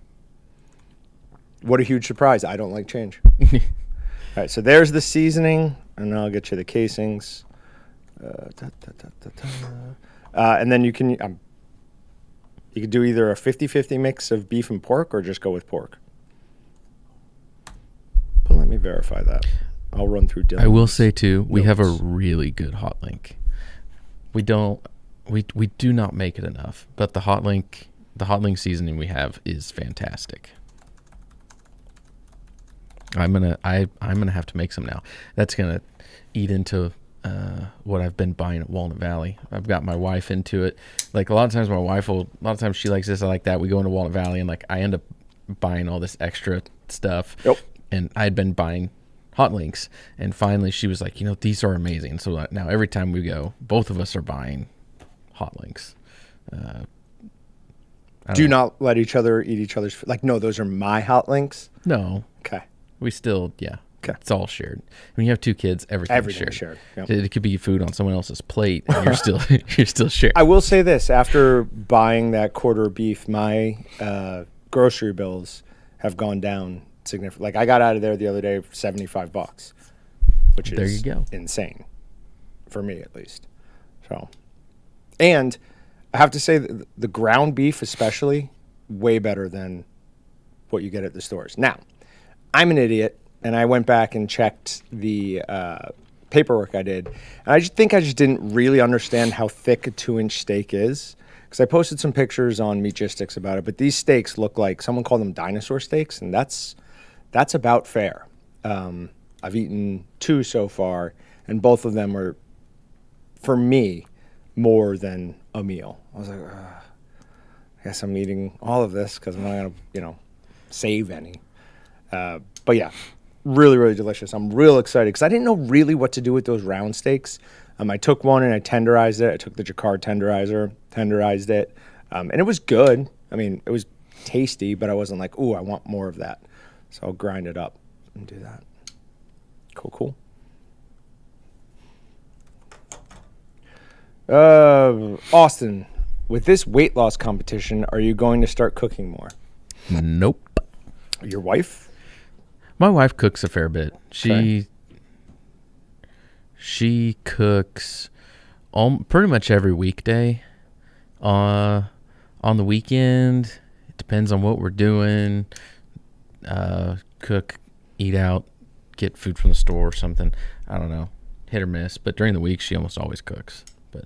What a huge surprise! I don't like change. All right, so there's the seasoning, and I'll get you the casings. And then you can do either a 50-50 mix of beef and pork or just go with pork. But let me verify that. I'll run through Dylan's. I will say too, we have a notes. really good hot link. We do not make it enough, but the hot link seasoning we have is fantastic. I'm gonna have to make some now. That's gonna eat into what I've been buying at Walnut Valley. I've got my wife into it. Like a lot of times she likes this, I like that. We go into Walnut Valley and like I end up buying all this extra stuff. Yep. And I'd been buying hot links, and finally she was like, these are amazing. So now every time we go, both of us are buying hot links. Do you not let each other eat each other's food? Like, no, those are my hot links. No, Okay. we still, yeah. Okay. It's all shared. When you have two kids, everything's shared. shared. Yep. It could be food on someone else's plate, and you're still sharing. I will say this: after buying that quarter of beef, my grocery bills have gone down significantly. Like I got out of there the other day for $75, which There is you go. insane for me at least. So, and I have to say that the ground beef, especially, way better than what you get at the stores. Now, I'm an idiot, and I went back and checked the paperwork I did, and I just didn't really understand how thick a 2-inch steak is. Because I posted some pictures on Meatgistics about it, but these steaks look like someone called them dinosaur steaks, and that's about fair. I've eaten 2 so far, and both of them were, for me, more than a meal. I was like, I guess I'm eating all of this because I'm not gonna, save any. But yeah, really, really delicious. I'm real excited because I didn't know really what to do with those round steaks. I took one and I tenderized it. I took the Jacquard tenderizer, tenderized it, and it was good. I mean, it was tasty, but I wasn't like, ooh, I want more of that. So I'll grind it up and do that. Cool. Austin, with this weight loss competition, are you going to start cooking more? Nope. Your wife? My wife cooks a fair bit. Okay. She cooks pretty much every weekday. On the weekend, it depends on what we're doing. Cook, eat out, get food from the store or something. I don't know, hit or miss. But during the week, she almost always cooks. But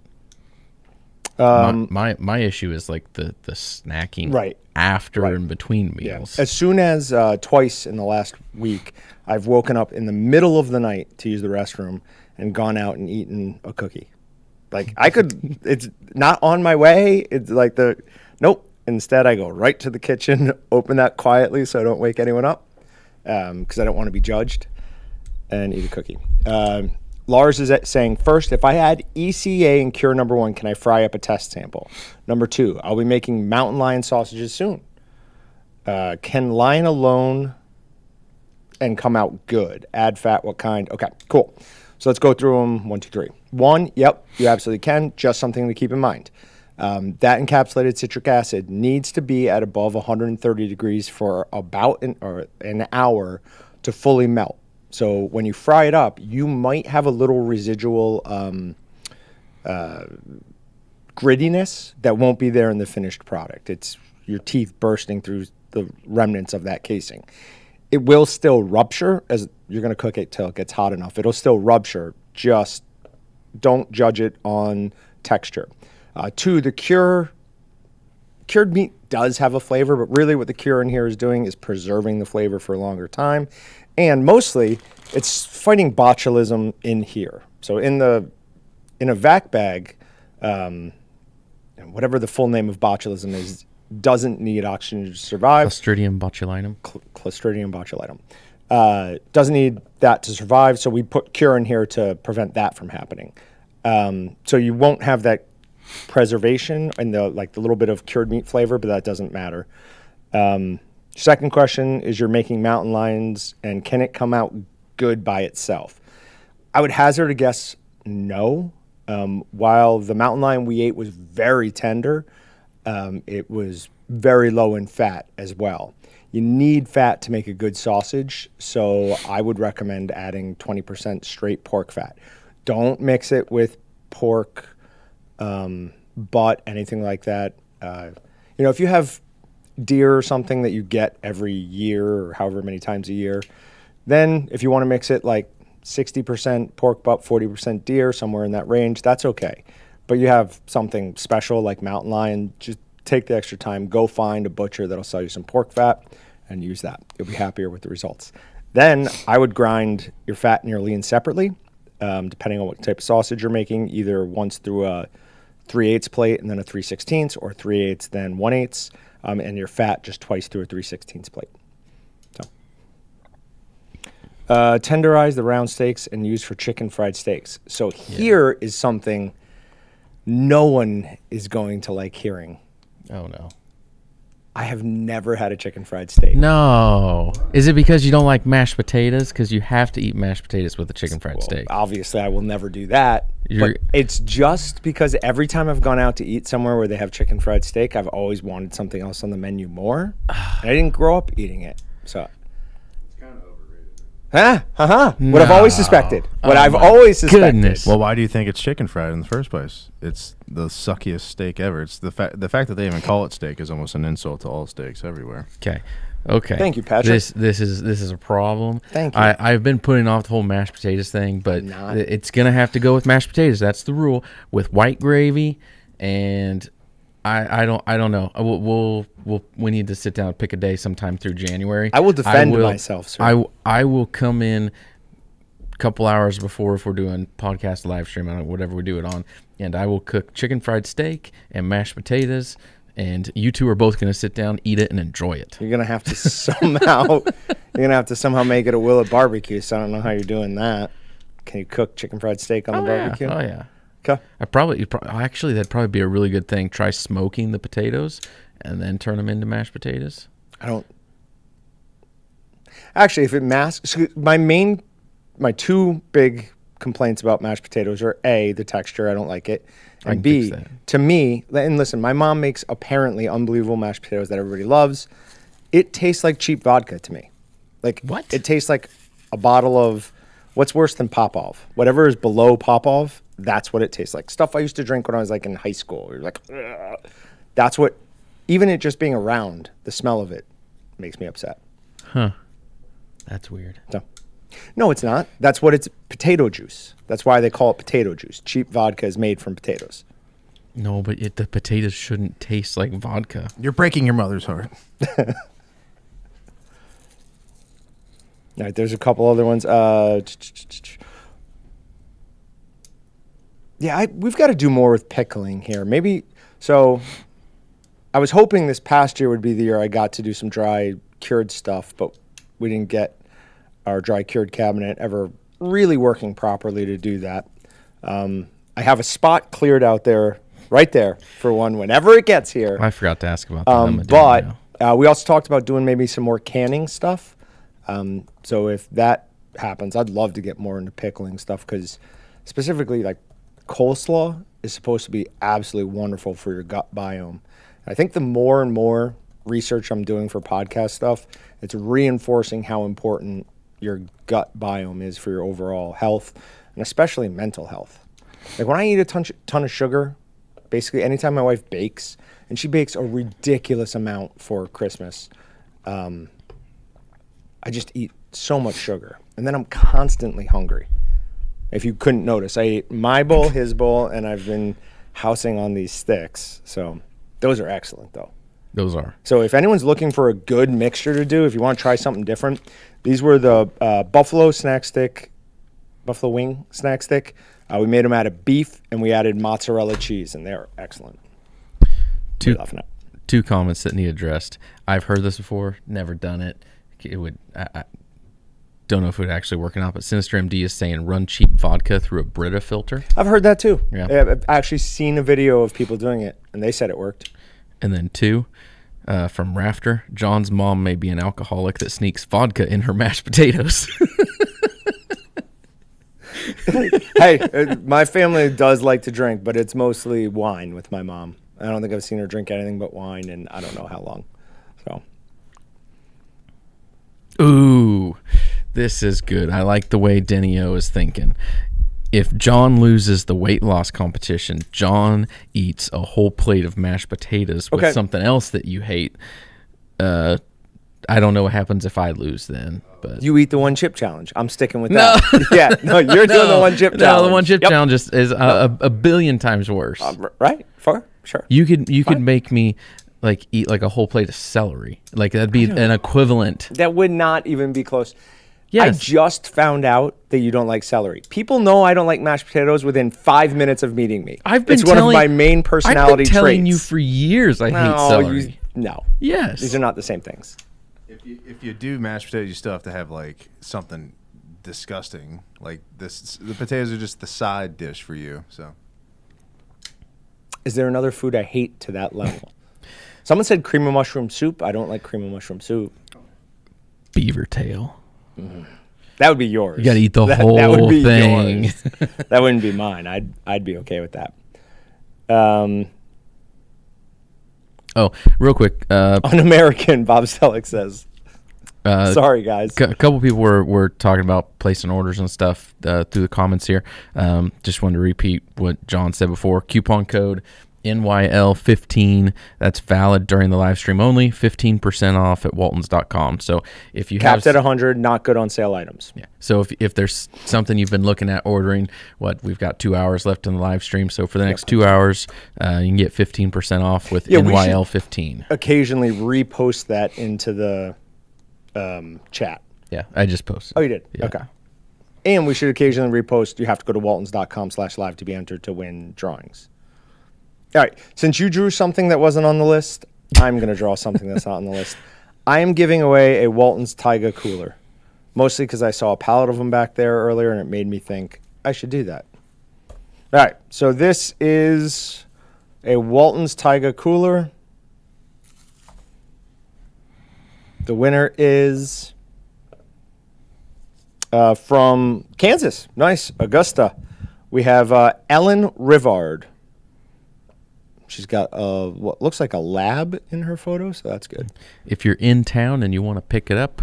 My issue is like the snacking Right. after and between meals. As soon as twice in the last week, I've woken up in the middle of the night to use the restroom and gone out and eaten a cookie. Like I could, it's not on my way. It's like nope. Instead, I go right to the kitchen, open that quietly so I don't wake anyone up because I don't want to be judged, and eat a cookie. Lars is saying, first, if I had ECA in cure number 1, can I fry up a test sample? Number 2, I'll be making mountain lion sausages soon. Can lion alone and come out good? Add fat, what kind? Okay, cool. So let's go through them 1, 2, 3. 1, yep, you absolutely can. Just something to keep in mind. That encapsulated citric acid needs to be at above 130 degrees for about an hour to fully melt. So when you fry it up, you might have a little residual grittiness that won't be there in the finished product. It's your teeth bursting through the remnants of that casing. It will still rupture as you're going to cook it till it gets hot enough. It'll still rupture. Just don't judge it on texture. 2, the cured meat does have a flavor, but really what the cure in here is doing is preserving the flavor for a longer time. And mostly, it's fighting botulism in here. So in a vac bag, whatever the full name of botulism is, doesn't need oxygen to survive. Clostridium botulinum. Clostridium botulinum. Doesn't need that to survive, so we put cure in here to prevent that from happening. So you won't have that preservation and the little bit of cured meat flavor, but that doesn't matter. Second question is, you're making mountain lions, and can it come out good by itself? I would hazard a guess no. While the mountain lion we ate was very tender, it was very low in fat as well. You need fat to make a good sausage, so I would recommend adding 20% straight pork fat. Don't mix it with pork, butt, anything like that. If you have deer or something that you get every year or however many times a year, then if you want to mix it like 60% pork butt, 40% deer, somewhere in that range, that's okay. But you have something special like mountain lion, just take the extra time, go find a butcher that'll sell you some pork fat and use that. You'll be happier with the results. Then I would grind your fat and your lean separately, depending on what type of sausage you're making, either once through a 3/8 plate and then a 3/16, or 3/8 then 1/8, and your fat just twice through a 3/16 plate. So, tenderize the round steaks and use for chicken fried steaks. So here is something no one is going to like hearing. Oh no. I have never had a chicken fried steak. No. Is it because you don't like mashed potatoes? Because you have to eat mashed potatoes with a chicken fried steak. Obviously, I will never do that. But it's just because every time I've gone out to eat somewhere where they have chicken fried steak, I've always wanted something else on the menu more. And I didn't grow up eating it. So. It's kind of overrated. What I've always suspected. Goodness. Well, why do you think it's chicken fried in the first place? It's the suckiest steak ever. It's the fact that they even call it steak is almost an insult to all steaks everywhere. Okay. Thank you, Patrick. This is a problem. Thank you. I've been putting off the whole mashed potatoes thing, but it's gonna have to go with mashed potatoes. That's the rule. With white gravy, and I don't know. We need to sit down and pick a day sometime through January. I will defend myself, sir. I will come in a couple hours before, if we're doing podcast live stream on whatever we do it on, and I will cook chicken fried steak and mashed potatoes, and you two are both going to sit down, eat it, and enjoy it. You're gonna have to somehow make it a Willet barbecue. So I don't know how you're doing that. Can you cook chicken fried steak on the barbecue? Oh yeah. Okay. Actually, that'd probably be a really good thing. Try smoking the potatoes and then turn them into mashed potatoes. Actually, if it masks, my two big complaints about mashed potatoes are A, the texture, I don't like it, and B, to me, and listen, my mom makes apparently unbelievable mashed potatoes that everybody loves. It tastes like cheap vodka to me. Like, what? It tastes like a bottle of, what's worse than Popov? Whatever is below Popov, that's what it tastes like. Stuff I used to drink when I was like in high school. You're like, ugh. That's what, even it just being around, the smell of it makes me upset. Huh. That's weird. No, it's not. That's what it's, potato juice. That's why they call it potato juice. Cheap vodka is made from potatoes. No, but the potatoes shouldn't taste like vodka. You're breaking your mother's heart. All right, there's a couple other ones. Yeah, we've got to do more with pickling here. Maybe, so I was hoping this past year would be the year I got to do some dry cured stuff, but we didn't get our dry cured cabinet ever really working properly to do that. I have a spot cleared out there, right there, for one whenever it gets here. I forgot to ask about that. I'm gonna do it now. But we also talked about doing maybe some more canning stuff. So if that happens, I'd love to get more into pickling stuff, because specifically like coleslaw is supposed to be absolutely wonderful for your gut biome. I think the more and more research I'm doing for podcast stuff, it's reinforcing how important your gut biome is for your overall health, and especially mental health. Like when I eat a ton of sugar, basically anytime my wife bakes, and she bakes a ridiculous amount for Christmas, I just eat so much sugar, and then I'm constantly hungry. If you couldn't notice, I ate my bowl, his bowl, and I've been housing on these sticks. So those are excellent, though. Those are. So if anyone's looking for a good mixture to do, if you want to try something different, these were the buffalo wing snack stick. We made them out of beef, and we added mozzarella cheese, and they're excellent. Two comments that need addressed. I've heard this before, never done it. It would. I don't know if it would actually work or not, but Sinister MD is saying run cheap vodka through a Brita filter. I've heard that too. Yeah. I've actually seen a video of people doing it, and they said it worked. And then two, from Rafter, John's mom may be an alcoholic that sneaks vodka in her mashed potatoes. Hey, my family does like to drink, but it's mostly wine with my mom. I don't think I've seen her drink anything but wine, and I don't know how long. So. Ooh, this is good. I like the way Denio is thinking. If John loses the weight loss competition, John eats a whole plate of mashed potatoes with something else that you hate. I don't know what happens if I lose then. But you eat the one chip challenge. I'm sticking with that. Yeah, no, you're doing the one chip challenge. No, the one chip challenge is a billion times worse. Right? Sure. You could make me like eat like a whole plate of celery. Like that'd be an equivalent. That would not even be close. Yes. I just found out that you don't like celery. People know I don't like mashed potatoes within 5 minutes of meeting me. It's one of my main personality traits. I've been telling you for years I hate celery. No. Yes. These are not the same things. If you do mashed potatoes, you still have to have like something disgusting. Like this, the potatoes are just the side dish for you. So, is there another food I hate to that level? Someone said cream of mushroom soup. I don't like cream of mushroom soup. Beaver tail. Mm-hmm. That would be yours. You got to eat the whole that would be thing. Yours. That wouldn't be mine. I'd be okay with that. Oh, real quick. Un-American, Bob Selleck says. Sorry, guys. A couple people were talking about placing orders and stuff through the comments here. Just wanted to repeat what John said before. Coupon code NYL15. That's valid during the live stream only. 15% off at waltons.com. So if you capped at 100, not good on sale items. Yeah. So if there's something you've been looking at ordering, we've got 2 hours left in the live stream. So for the next 2 hours, you can get 15% off with NYL15. Occasionally repost that into the chat. Yeah, I just posted. Oh, you did? Yeah. Okay. And we should occasionally repost. You have to go to waltons.com/live to be entered to win drawings. All right. Since you drew something that wasn't on the list, I'm going to draw something that's not on the list. I am giving away a Walton's Taiga cooler, mostly because I saw a pallet of them back there earlier, and it made me think I should do that. All right. So this is a Walton's Taiga cooler. The winner is from Kansas. Nice. Augusta. We have Ellen Rivard. She's got what looks like a lab in her photo, so that's good. If you're in town and you want to pick it up.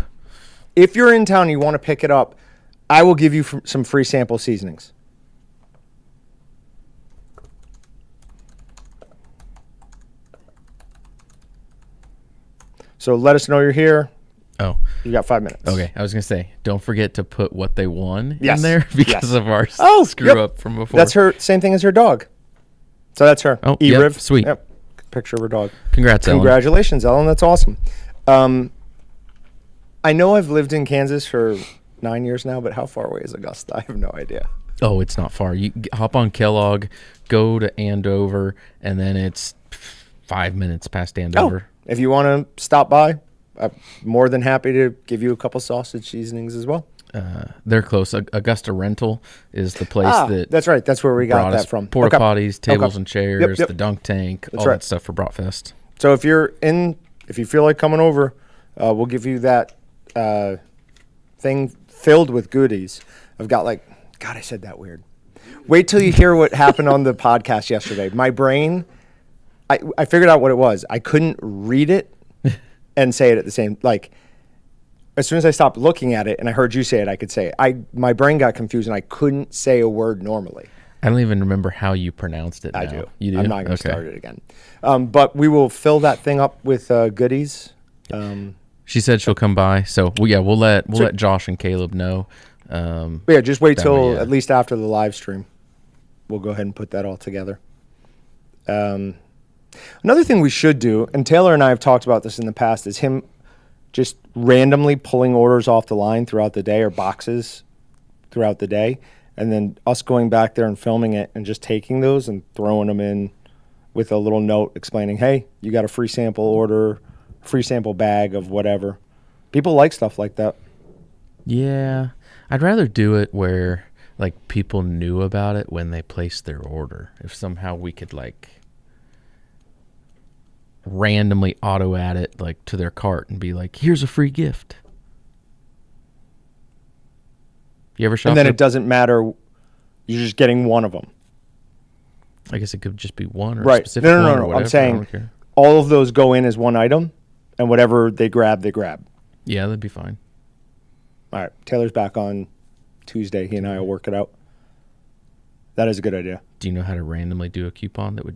If you're in town and you want to pick it up, I will give you some free sample seasonings. So let us know you're here. Oh. You got 5 minutes. Okay. I was going to say, don't forget to put what they won in there because of our screw up from before. That's her, same thing as her dog. So that's her. Oh, E-Riv. yep, sweet. Yep. Picture of her dog. Congrats, Ellen. Congratulations, Ellen. That's awesome. I know I've lived in Kansas for 9 years now, but how far away is Augusta? I have no idea. Oh, it's not far. You hop on Kellogg, go to Andover, and then it's 5 minutes past Andover. If you want to stop by, I'm more than happy to give you a couple sausage seasonings as well. They're close. Augusta Rental is the place that's right. That's where we got brought us that from. porta Okay. potties, tables and chairs, Yep. the dunk tank, all right. that stuff for Bratfest. So if you feel like coming over, we'll give you that thing filled with goodies. I've got God, I said that weird. Wait till you hear what happened on the podcast yesterday. My brain, I figured out what it was. I couldn't read it and say it at the same, as soon as I stopped looking at it and I heard you say it, I could say it. My brain got confused and I couldn't say a word normally. I don't even remember how you pronounced it now. I do. You do? I'm not going to start it again. But we will fill that thing up with goodies. She said she'll come by, so we'll let Josh and Caleb know. Yeah, just wait till way, yeah. at least after the live stream. We'll go ahead and put that all together. Another thing we should do, and Taylor and I have talked about this in the past, is him just randomly pulling orders off the line throughout the day or boxes throughout the day, and then us going back there and filming it and just taking those and throwing them in with a little note explaining, hey, you got a free sample order, free sample bag of whatever. People like stuff like that. Yeah, I'd rather do it where people knew about it when they placed their order. If somehow we could randomly auto add it to their cart and be like, here's a free gift. You ever shop? And then it doesn't matter. You're just getting one of them. I guess it could just be one or a Right. specific one or No. whatever. I'm I saying don't care. all of those go in as one item, and whatever they grab, they grab. Yeah, that'd be fine. All right. Taylor's back on Tuesday. He and I will work it out. That is a good idea. Do you know how to randomly do a coupon that would...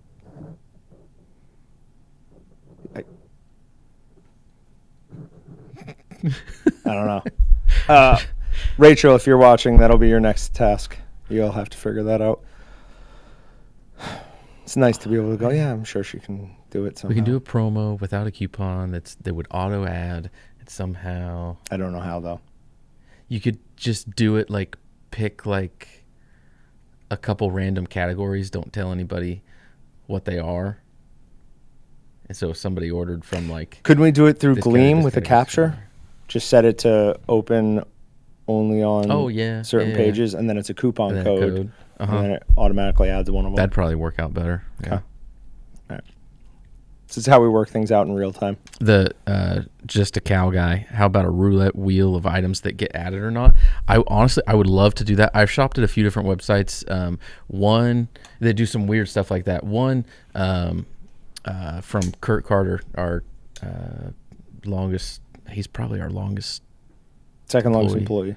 I don't know. Rachel, if you're watching, that'll be your next task. You'll have to figure that out. It's nice to be able to go, yeah, I'm sure she can do it somehow. We can do a promo without a coupon that would auto add it somehow. I don't know how, though. You could just do it pick a couple random categories. Don't tell anybody what they are. And so if somebody ordered from Couldn't we do it through this Gleam category, with a this category, capture? Just set it to open only on certain pages, and then it's a coupon and then code. Uh-huh. And then it automatically adds one of them. That'd probably work out better. Yeah. Okay. All right. This is how we work things out in real time. The just a cow guy. How about a roulette wheel of items that get added or not? I would love to do that. I've shopped at a few different websites. One, they do some weird stuff like that. One from Kurt Carter, our longest. He's probably our longest. Second longest employee.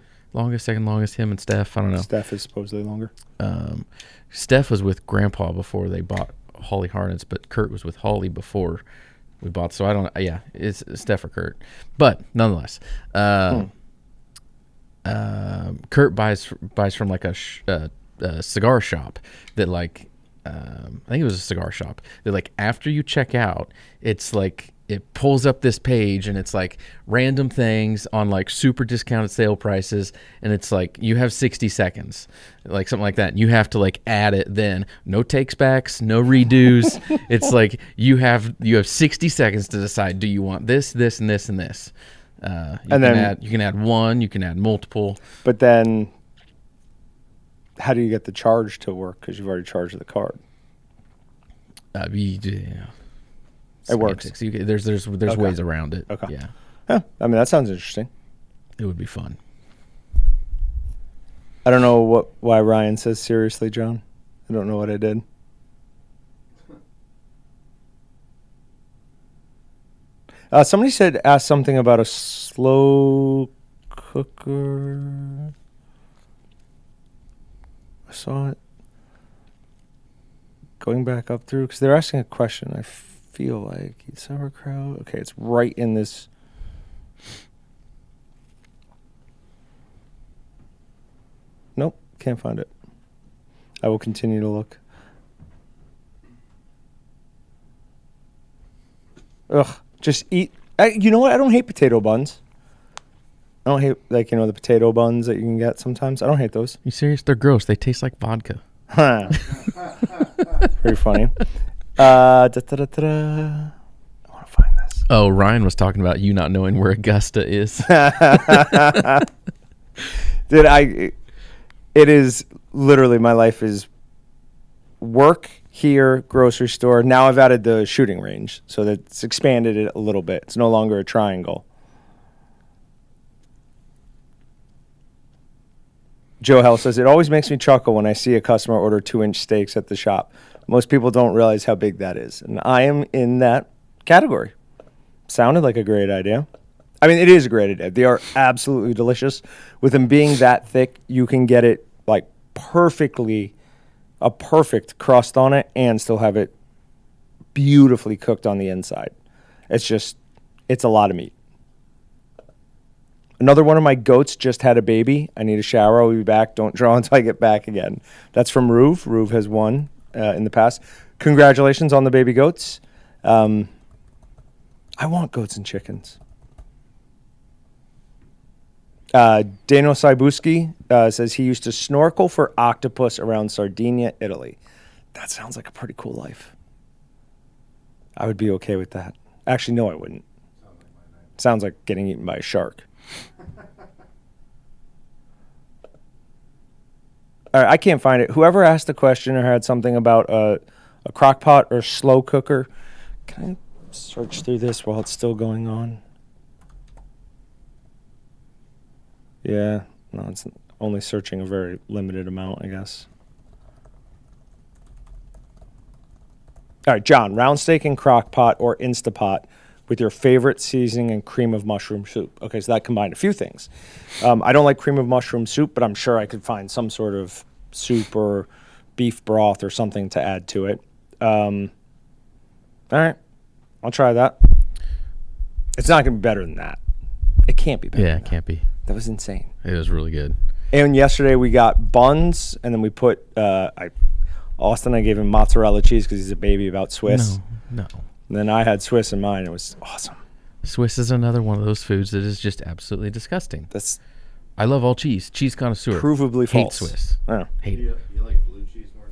Second longest, him and Steph. I don't know. Steph is supposedly longer. Steph was with Grandpa before they bought Holly Harness, but Kurt was with Holly before we bought. So I don't know. Yeah, it's Steph or Kurt. But nonetheless, Kurt buys from a cigar shop that I think it was a cigar shop that after you check out, it's it pulls up this page and it's random things on super discounted sale prices, and it's you have 60 seconds, something like that. And you have to add it then. No takes backs, no redos. It's you have 60 seconds to decide, do you want this, this, and this, and this. You can add one, you can add multiple. But then how do you get the charge to work? Because you've already charged the card. It works. There's ways around it. Okay. Yeah. Huh. I mean, that sounds interesting. It would be fun. I don't know why Ryan says seriously, John. I don't know what I did. Somebody asked something about a slow cooker. I saw it. Going back up through, because they're asking a question. I feel like sauerkraut. Okay, it's right in this. Nope, can't find it. I will continue to look. Ugh. Just eat. You know what? I don't hate potato buns. I don't hate, like, the potato buns that you can get sometimes. I don't hate those. You serious? They're gross. They taste like vodka. Huh. Very funny. I want to find this. Oh, Ryan was talking about you not knowing where Augusta is. Dude, it is literally, my life is work here, grocery store. Now I've added the shooting range, so that's expanded it a little bit. It's no longer a triangle. Joe Hell says, it always makes me chuckle when I see a customer order 2-inch steaks at the shop. Most people don't realize how big that is. And I am in that category. Sounded like a great idea. I mean, it is a great idea. They are absolutely delicious. With them being that thick, you can get it like perfectly, a perfect crust on it, and still have it beautifully cooked on the inside. It's a lot of meat. Another one of my goats just had a baby. I need a shower. I'll be back. Don't draw until I get back again. That's from Ruve. Ruve has won in the past. Congratulations on the baby goats. I want goats and chickens. Daniel Saibuski says he used to snorkel for octopus around Sardinia, Italy. That sounds like a pretty cool life. I would be okay with that. Actually, no, I wouldn't. Sounds like getting eaten by a shark. All right, I can't find it. Whoever asked the question or had something about a crock pot or slow cooker, can I search through this while it's still going on? Yeah, no, it's only searching a very limited amount, I guess. All right, John, round steak in crock pot or Instapot with your favorite seasoning and cream of mushroom soup. Okay, so that combined a few things. I don't like cream of mushroom soup, but I'm sure I could find some sort of soup or beef broth or something to add to it. All right, I'll try that. It's not going to be better than that. It can't be better than It can't be. That was insane. It was really good. And yesterday we got buns, and then we put, Austin, I gave him mozzarella cheese because he's a baby about Swiss. No. And then I had Swiss in mine. It was awesome. Swiss is another one of those foods that is just absolutely disgusting. That's I love all cheese. Cheese connoisseur. provably Hate false. Swiss. Oh. Hate it. You like blue cheese more?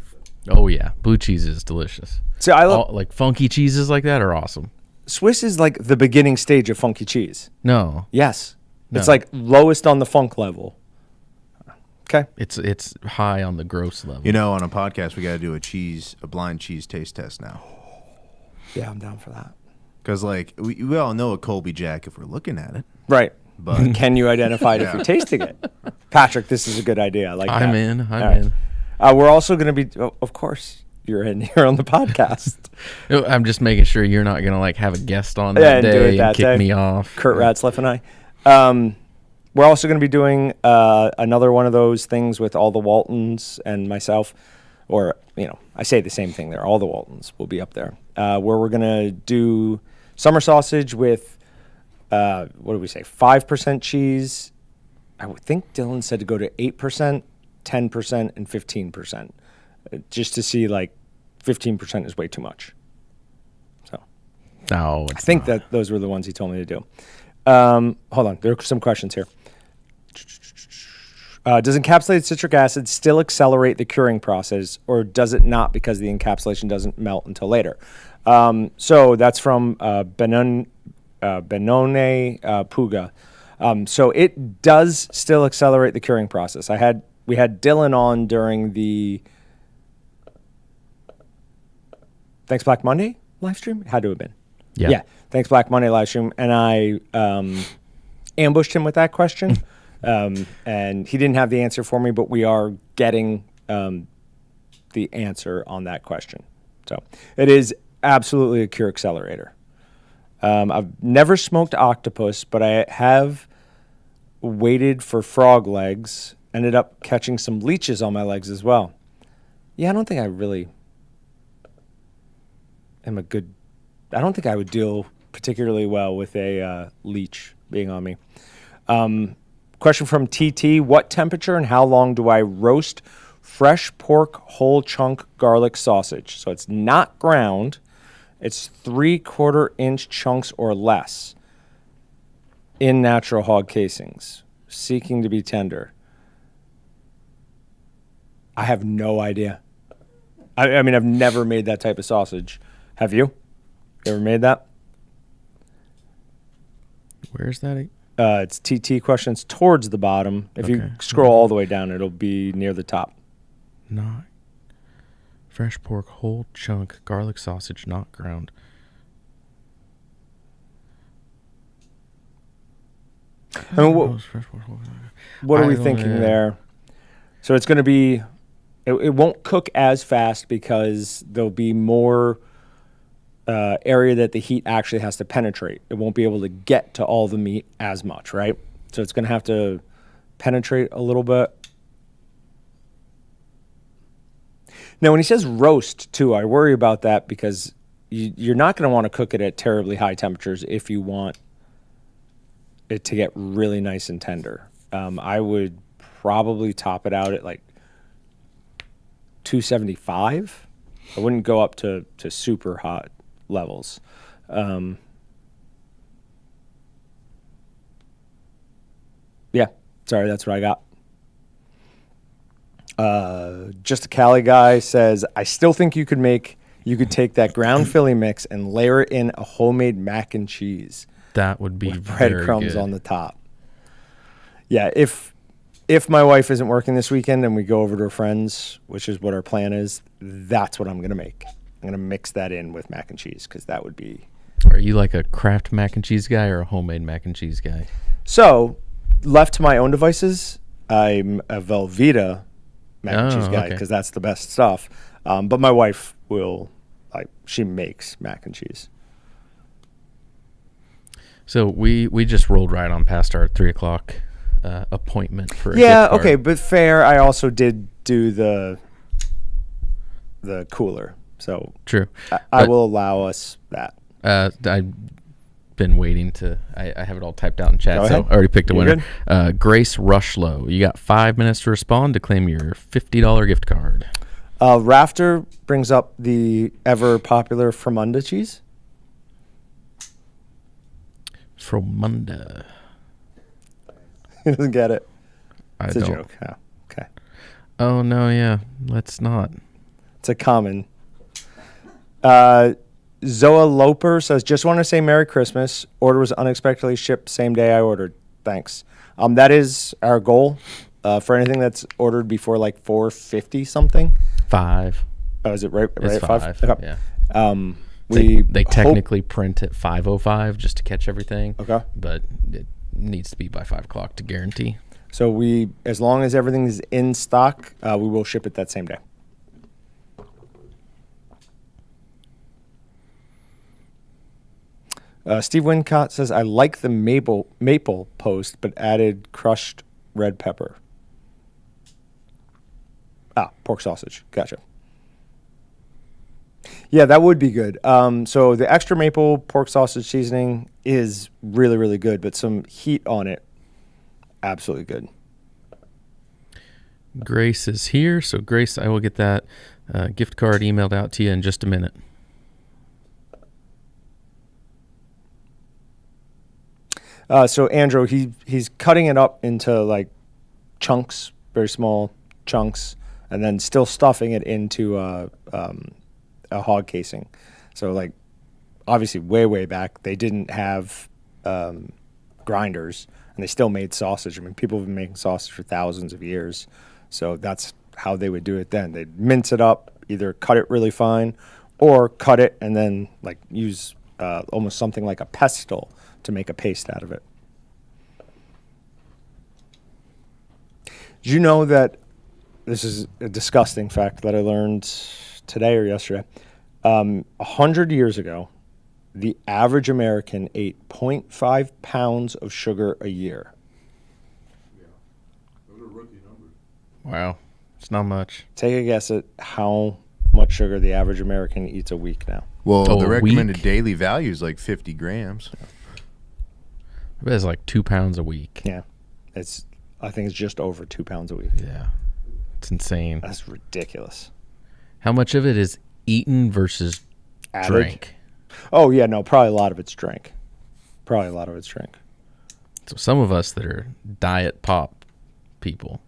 Oh, yeah. Blue cheese is delicious. See, I love Like funky cheeses like that are awesome. Swiss is like the beginning stage of funky cheese. No. Yes. No. It's like lowest on the funk level. Okay. It's high on the gross level. You know, on a podcast, we got to do a blind cheese taste test now. Yeah, I'm down for that. Because, like, we all know a Colby Jack if we're looking at it. Right. But Can you identify it if you're tasting it? Patrick, this is a good idea. I like that. I'm in. All right. in. We're also going to be, of course, you're in here on the podcast. I'm just making sure you're not going to, like, have a guest on Yeah, that and do day it that and kick day. me off. Kurt Ratzliff and I. We're also going to be doing another one of those things with all the Waltons and myself. Or, I say the same thing there. All the Waltons will be up there. Where we're going to do summer sausage with, what did we say, 5% cheese. I would think Dylan said to go to 8%, 10%, and 15%. Just to see, like, 15% is way too much. So No, I think that those were the ones he told me to do. Hold on. There are some questions here. Does encapsulated citric acid still accelerate the curing process, or does it not because the encapsulation doesn't melt until later? So that's from Benone Puga. So it does still accelerate the curing process. We had Dylan on during the Thanks Black Monday live stream. It had to have been. Yeah. Thanks Black Monday live stream, and I ambushed him with that question. And he didn't have the answer for me, but we are getting the answer on that question. So it is absolutely a cure accelerator. I've never smoked octopus, but I have waited for frog legs. Ended up catching some leeches on my legs as well. Yeah, I don't think I really am I don't think I would deal particularly well with a leech being on me. Question from TT, what temperature and how long do I roast fresh pork whole chunk garlic sausage? So it's not ground, It's 3/4 inch chunks or less in natural hog casings, seeking to be tender. I have no idea. I mean, I've never made that type of sausage. Have you? You ever made that? Where's that? It's TT questions towards the bottom. If you scroll all the way down, it'll be near the top. Not fresh pork, whole chunk, garlic sausage, not ground. I mean, what are we thinking there? So it's going to be, it won't cook as fast because there'll be more area that the heat actually has to penetrate. It won't be able to get to all the meat as much, right? So it's going to have to penetrate a little bit. Now, when he says roast, too, I worry about that because you're not going to want to cook it at terribly high temperatures if you want it to get really nice and tender. I would probably top it out at like 275. I wouldn't go up to super hot levels. Yeah, sorry, that's what I got. Just a Cali guy says, I still think you could take that ground Philly mix and layer it in a homemade mac and cheese. That would be with very breadcrumbs good on the top. Yeah, if my wife isn't working this weekend and we go over to her friends, which is what our plan is, that's what I'm going to make. I'm going to mix that in with mac and cheese because that would be... Are you like a Kraft mac and cheese guy or a homemade mac and cheese guy? So, left to my own devices, I'm a Velveeta mac and cheese guy because that's the best stuff. But my wife she makes mac and cheese. So we just rolled right on past our 3 o'clock appointment for a Yeah, gift card. okay, but fair. I also did do the cooler, so True. I will allow us that. I've been waiting to. I have it all typed out in chat, Go so ahead. I already picked a You're winner. Grace Rushlow. You got 5 minutes to respond to claim your $50 gift card. Rafter brings up the ever popular Fromunda cheese. Fromunda. He doesn't get it. I It's a don't. joke. Oh, okay. Oh no, yeah. Let's not. It's a common. Zoa Loper says, just want to say Merry Christmas. Order was unexpectedly shipped same day I ordered. Thanks. That is our goal for anything that's ordered before like 450 something. 5. Oh, is it right It's at 5? 5. Okay. Yeah. They technically print at 5:05 just to catch everything. Okay. But it needs to be by 5 o'clock to guarantee. So as long as everything is in stock, we will ship it that same day. Steve Wincott says, I like the maple post, but added crushed red pepper. Pork sausage. Gotcha. Yeah, that would be good. So the extra maple pork sausage seasoning is really, really good, but some heat on it, absolutely good. Grace is here, so Grace, I will get that gift card emailed out to you in just a minute. So Andrew, he's cutting it up into like chunks, very small chunks, and then still stuffing it into a hog casing. So like, obviously, way back, they didn't have grinders, and they still made sausage. I mean, people have been making sausage for thousands of years, so that's how they would do it then. They'd mince it up, either cut it really fine, or cut it and then like use almost something like a pestle to make a paste out of it. Did you know that this is a disgusting fact that I learned today or yesterday? 100 years ago, the average American ate 0.5 pounds of sugar a year. Yeah. Those are rookie numbers. Wow. It's not much. Take a guess at how much sugar the average American eats a week now. Well, Oh, the a recommended week? daily value is like 50 grams. I bet it's like 2 pounds a week. Yeah. I think it's just over 2 pounds a week. Yeah. It's insane. That's ridiculous. How much of it is eaten versus Added? drank? Oh, yeah, no, probably a lot of it's drink. So some of us that are diet pop people,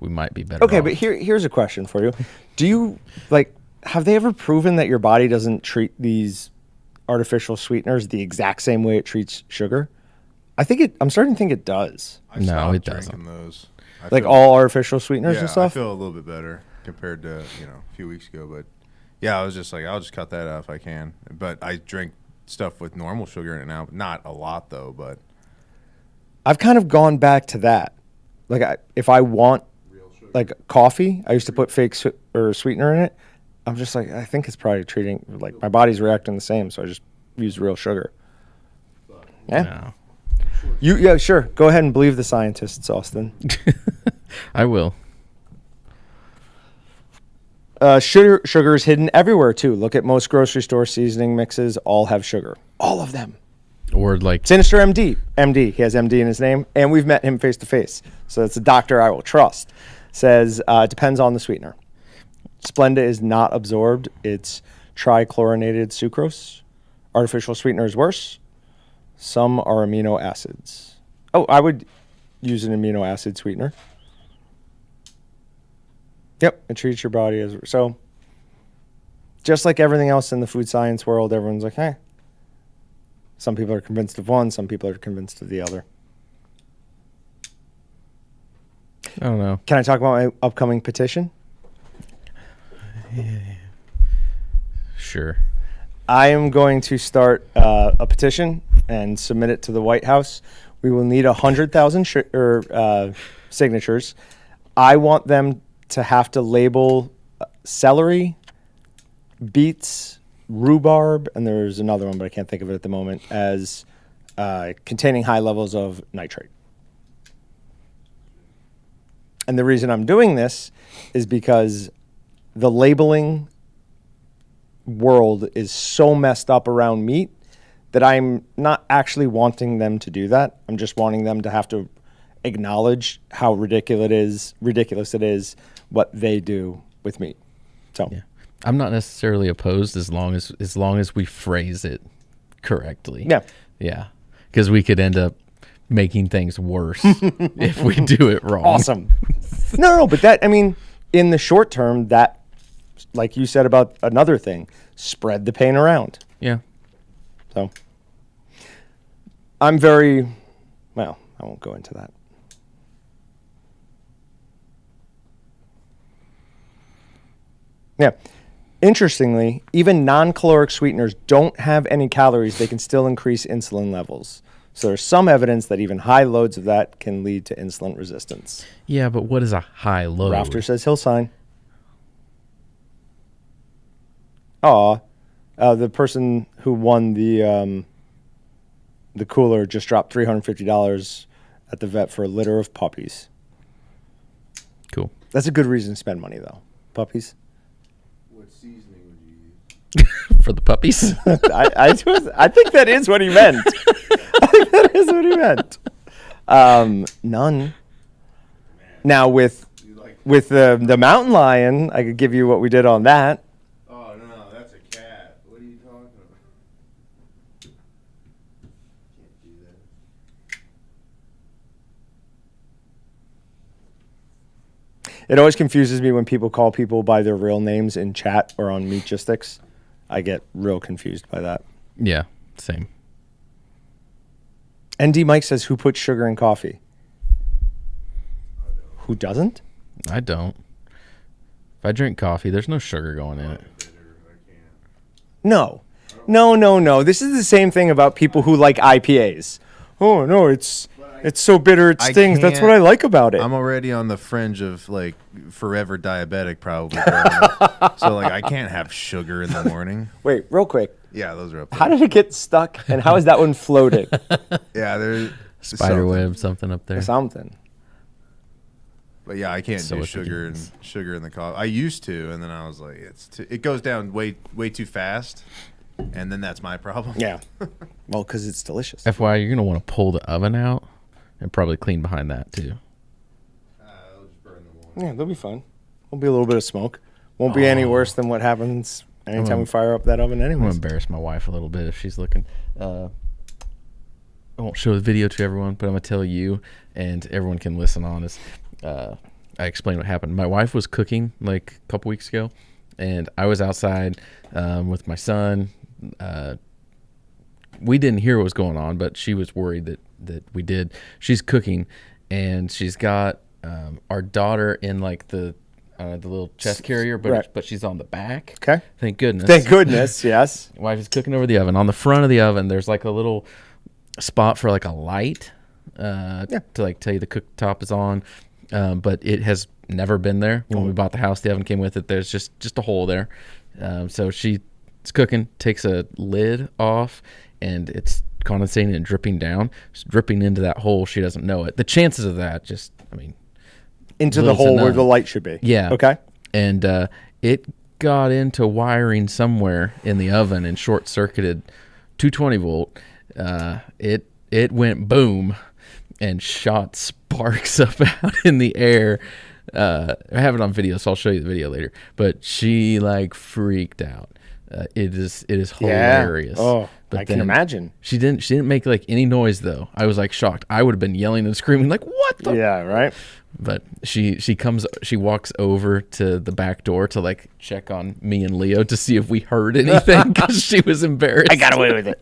we might be better Okay, off. but here's a question for you. Do you, have they ever proven that your body doesn't treat these artificial sweeteners the exact same way it treats sugar? I'm starting to think it does. I No, stopped it doesn't. drinking those. I Like feel- all artificial sweeteners yeah, and stuff? I feel a little bit better compared to, a few weeks ago. But, yeah, I was just like, I'll just cut that out if I can. But I drink stuff with normal sugar in it now. Not a lot, though, but. I've kind of gone back to that. If I want, coffee, I used to put fake sweetener in it. I'm just like, I think it's probably treating, my body's reacting the same, so I just use real sugar. Yeah. No. Yeah, sure. Go ahead and believe the scientists, Austin. I will. Sugar is hidden everywhere, too. Look at most grocery store seasoning mixes. All have sugar. All of them. Or like Sinister MD. MD. He has MD in his name, and we've met him face to face. So it's a doctor I will trust. Says, it depends on the sweetener. Splenda is not absorbed. It's trichlorinated sucrose. Artificial sweetener is worse. Some are amino acids. Oh, I would use an amino acid sweetener. Yep, it treats your body as so. Just like everything else in the food science world, everyone's like, hey. Some people are convinced of one, some people are convinced of the other. I don't know. Can I talk about my upcoming petition? Sure. I am going to start a petition and submit it to the White House. We will need 100,000 signatures. I want them to have to label celery, beets, rhubarb, and there's another one, but I can't think of it at the moment, as containing high levels of nitrate. And the reason I'm doing this is because the labeling world is so messed up around meat that I'm not actually wanting them to do that. I'm just wanting them to have to acknowledge how ridiculous it is what they do with meat. So Yeah. I'm not necessarily opposed as long as we phrase it correctly. Yeah. Yeah. Because we could end up making things worse if we do it wrong. Awesome. No, but in the short term, that, like you said about another thing, spread the pain around. Yeah. So I'm I won't go into that. Yeah. Interestingly, even non-caloric sweeteners don't have any calories. They can still increase insulin levels. So there's some evidence that even high loads of that can lead to insulin resistance. Yeah, but what is a high load? Rafter says he'll sign. The person who won the cooler just dropped $350 at the vet for a litter of puppies. Cool. That's a good reason to spend money, though. Puppies. What seasoning would you use? For the puppies? I think that is what he meant. I think that is what he meant. None. Now with the mountain lion, I could give you what we did on that. Oh, no, that's a cat. What are you talking about? Can't do that. It always confuses me when people call people by their real names in chat or on Meatgistics. I get real confused by that. Yeah, same. ND Mike says, who puts sugar in coffee? Who doesn't? I don't. If I drink coffee, there's no sugar going in it. No. This is the same thing about people who like IPAs. Oh, no, it's so bitter it I stings. That's can't- what I like about it. I'm already on the fringe of forever diabetic probably. So I can't have sugar in the morning. Wait, real quick. Yeah, those are up there. How did it get stuck, and how is that one floating? Yeah, there's Spiderweb, something up there. Something. But yeah, I can't So do what the sugar in the coffee. I used to, and then I was like, it goes down way too fast, and then that's my problem. Yeah. Well, because it's delicious. FYI, you're going to want to pull the oven out and probably clean behind that too. It'll just burn the morning. Yeah, they'll be fun. There'll be a little bit of smoke. Won't be any worse than what happens anytime we fire up that oven I'm going to anyways. embarrass my wife a little bit if she's looking. I won't show the video to everyone, but I'm going to tell you, and everyone can listen on this. I explained what happened. My wife was cooking like a couple weeks ago, and I was outside with my son. We didn't hear what was going on, but she was worried that we did. She's cooking, and she's got our daughter in like the little chest carrier, but she's on the back. Okay. Thank goodness. Thank goodness, yes. Wife is cooking over the oven. On the front of the oven, there's like a little spot for like a light to like tell you the cooktop is on. But it has never been there. When we bought the house, the oven came with it. There's just a hole there. So she's cooking, takes a lid off, and it's condensating and dripping down. It's dripping into that hole. She doesn't know it. The chances of that into the hole where the light should be. Yeah. Okay. And it got into wiring somewhere in the oven and short-circuited 220 volt. It went boom and shot sparks up out in the air. I have it on video, so I'll show you the video later. But she like freaked out. It is hilarious. Oh, but I can imagine. She didn't make like any noise though. I was like shocked. I would have been yelling and screaming like, "What the?" Yeah, right. But she walks over to the back door to like check on me and Leo to see if we heard anything because she was embarrassed. I got away with it.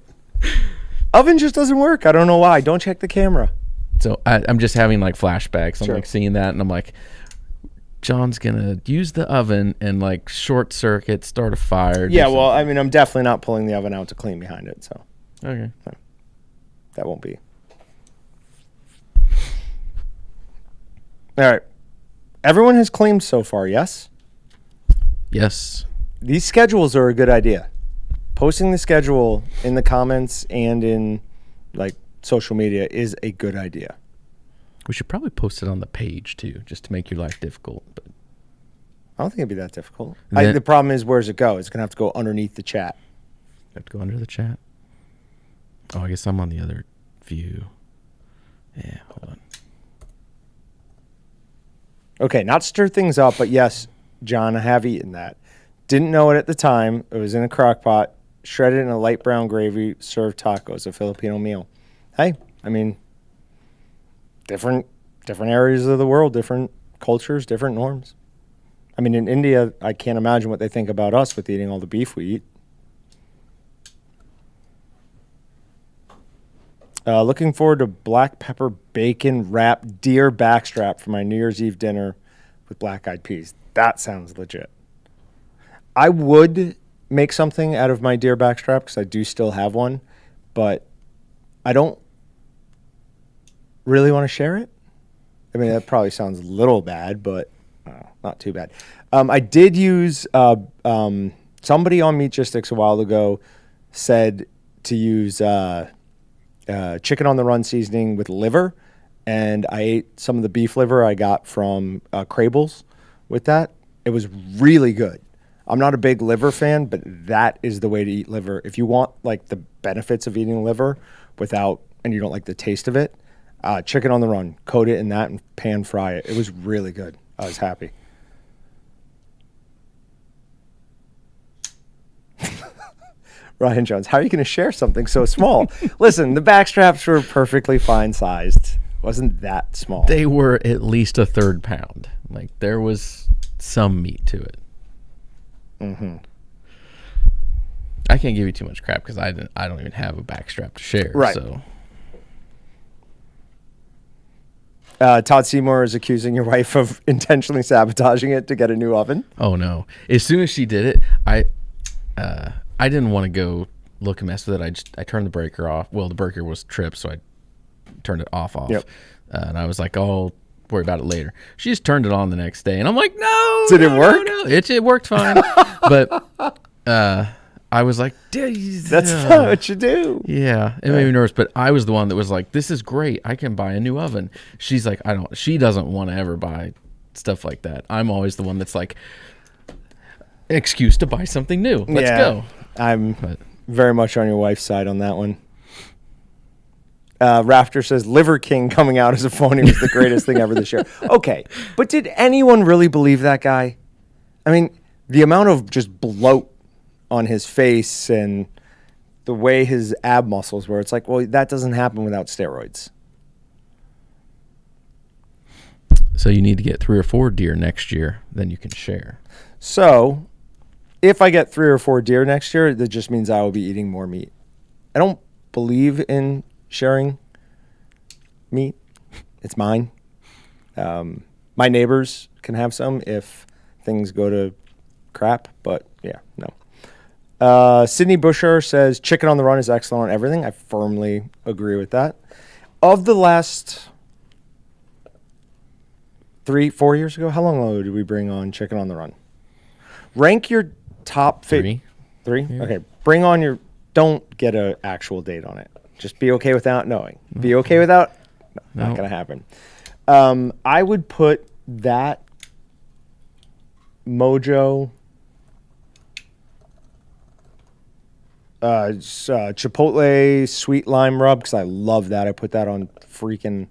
Oven just doesn't work. I don't know why. Don't check the camera. So I'm just having like flashbacks. I'm Sure. like seeing that, and I'm like, John's gonna use the oven and like short circuit, start a fire. Yeah, well, I mean, I'm definitely not pulling the oven out to clean behind it, so Okay. that won't be. All right. Everyone has claimed so far, yes? Yes. These schedules are a good idea. Posting the schedule in the comments and in like social media is a good idea. We should probably post it on the page too, just to make your life difficult. But I don't think it'd be that difficult. Then- The problem is, where's it go? It's going to have to go underneath the chat. have to go under the chat. Oh, I guess I'm on the other view. Yeah, hold on. Okay, not stir things up, but yes, John, I have eaten that. Didn't know it at the time. It was in a crock pot, shredded in a light brown gravy, served tacos, a Filipino meal. Hey, I mean, different areas of the world, different cultures, different norms. I mean, in India, I can't imagine what they think about us with eating all the beef we eat. Looking forward to black pepper bacon wrapped deer backstrap for my New Year's Eve dinner with black eyed peas. That sounds legit. I would make something out of my deer backstrap because I do still have one, but I don't really want to share it. I mean, that probably sounds a little bad, but not too bad. I did use somebody on Meatgistics a while ago said to use chicken on the run seasoning with liver, and I ate some of the beef liver I got from Crable's with that. It was really good. I'm not a big liver fan, but that is the way to eat liver. If you want like the benefits of eating liver and you don't like the taste of it, chicken on the run, coat it in that and pan fry it. It was really good. I was happy. Ryan Jones, how are you going to share something so small? Listen, the backstraps were perfectly fine sized. Wasn't that small. They were at least a third pound. Like there was some meat to it. Mm-hmm. I can't give you too much crap because I don't even have a backstrap to share. Right. So Todd Seymour is accusing your wife of intentionally sabotaging it to get a new oven. Oh no! As soon as she did it, I didn't want to go look and mess with it. I turned the breaker off. Well, the breaker was tripped, so I turned it off. Yep. And I was like, I'll worry about it later. She just turned it on the next day, and I'm like, no. Did it work? No. It worked fine, but I was like, that's not what you do. Yeah, it made me nervous, but I was the one that was like, this is great. I can buy a new oven. She's like, she doesn't want to ever buy stuff like that. I'm always the one that's like, excuse to buy something new. Let's go. I'm very much on your wife's side on that one. Rafter says Liver King coming out as a phony was the greatest thing ever this year. Okay, but did anyone really believe that guy? I mean, the amount of just bloat on his face and the way his ab muscles were. It's like, well, that doesn't happen without steroids. So you need to get 3 or 4 deer next year, then you can share. So if I get 3 or 4 deer next year, that just means I will be eating more meat. I don't believe in sharing meat. It's mine. My neighbors can have some if things go to crap, but yeah, no. Sydney Busher says chicken on the run is excellent on everything. I firmly agree with that. Of the last 3-4 years ago, how long ago did we bring on chicken on the run? Rank your top 3. 3? Yeah. Okay. Bring on your, don't get an actual date on it. Just be okay without knowing. Be okay without, not going to happen. I would put that Mojo Chipotle sweet lime rub, because I love that. I put that on freaking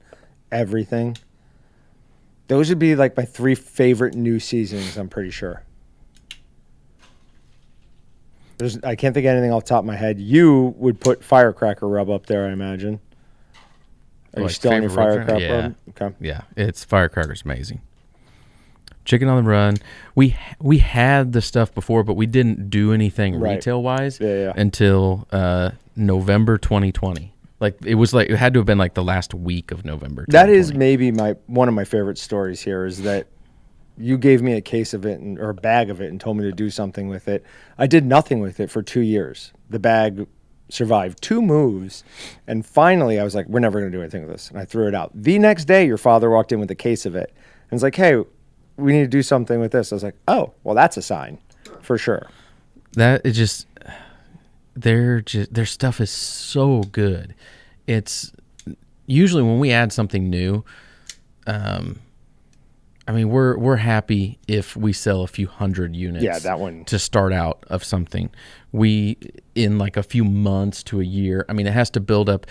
everything. Those would be like my 3 favorite new seasonings, I'm pretty sure. I can't think of anything off the top of my head. You would put firecracker rub up there, I imagine. Are you Like still on your favorite firecracker rub? rub? Okay. Yeah, it's firecracker's amazing. Chicken on the run. We had the stuff before, but we didn't do anything Right. retail wise Yeah. until November 2020. Like it had to have been like the last week of November. That is 2020. maybe one of my favorite stories here is that you gave me a case of it or a bag of it and told me to do something with it. I did nothing with it for 2 years. The bag survived 2 moves, and finally I was like, we're never going to do anything with this, and I threw it out. The next day, your father walked in with a case of it and was like, hey, we need to do something with this. I was like, oh, well, that's a sign for sure. That is just their stuff is so good. It's usually when we add something new, I mean, we're happy if we sell a few hundred units. Yeah, that one. To start out of something. We, in like a few months to a year, I mean, it has to build up.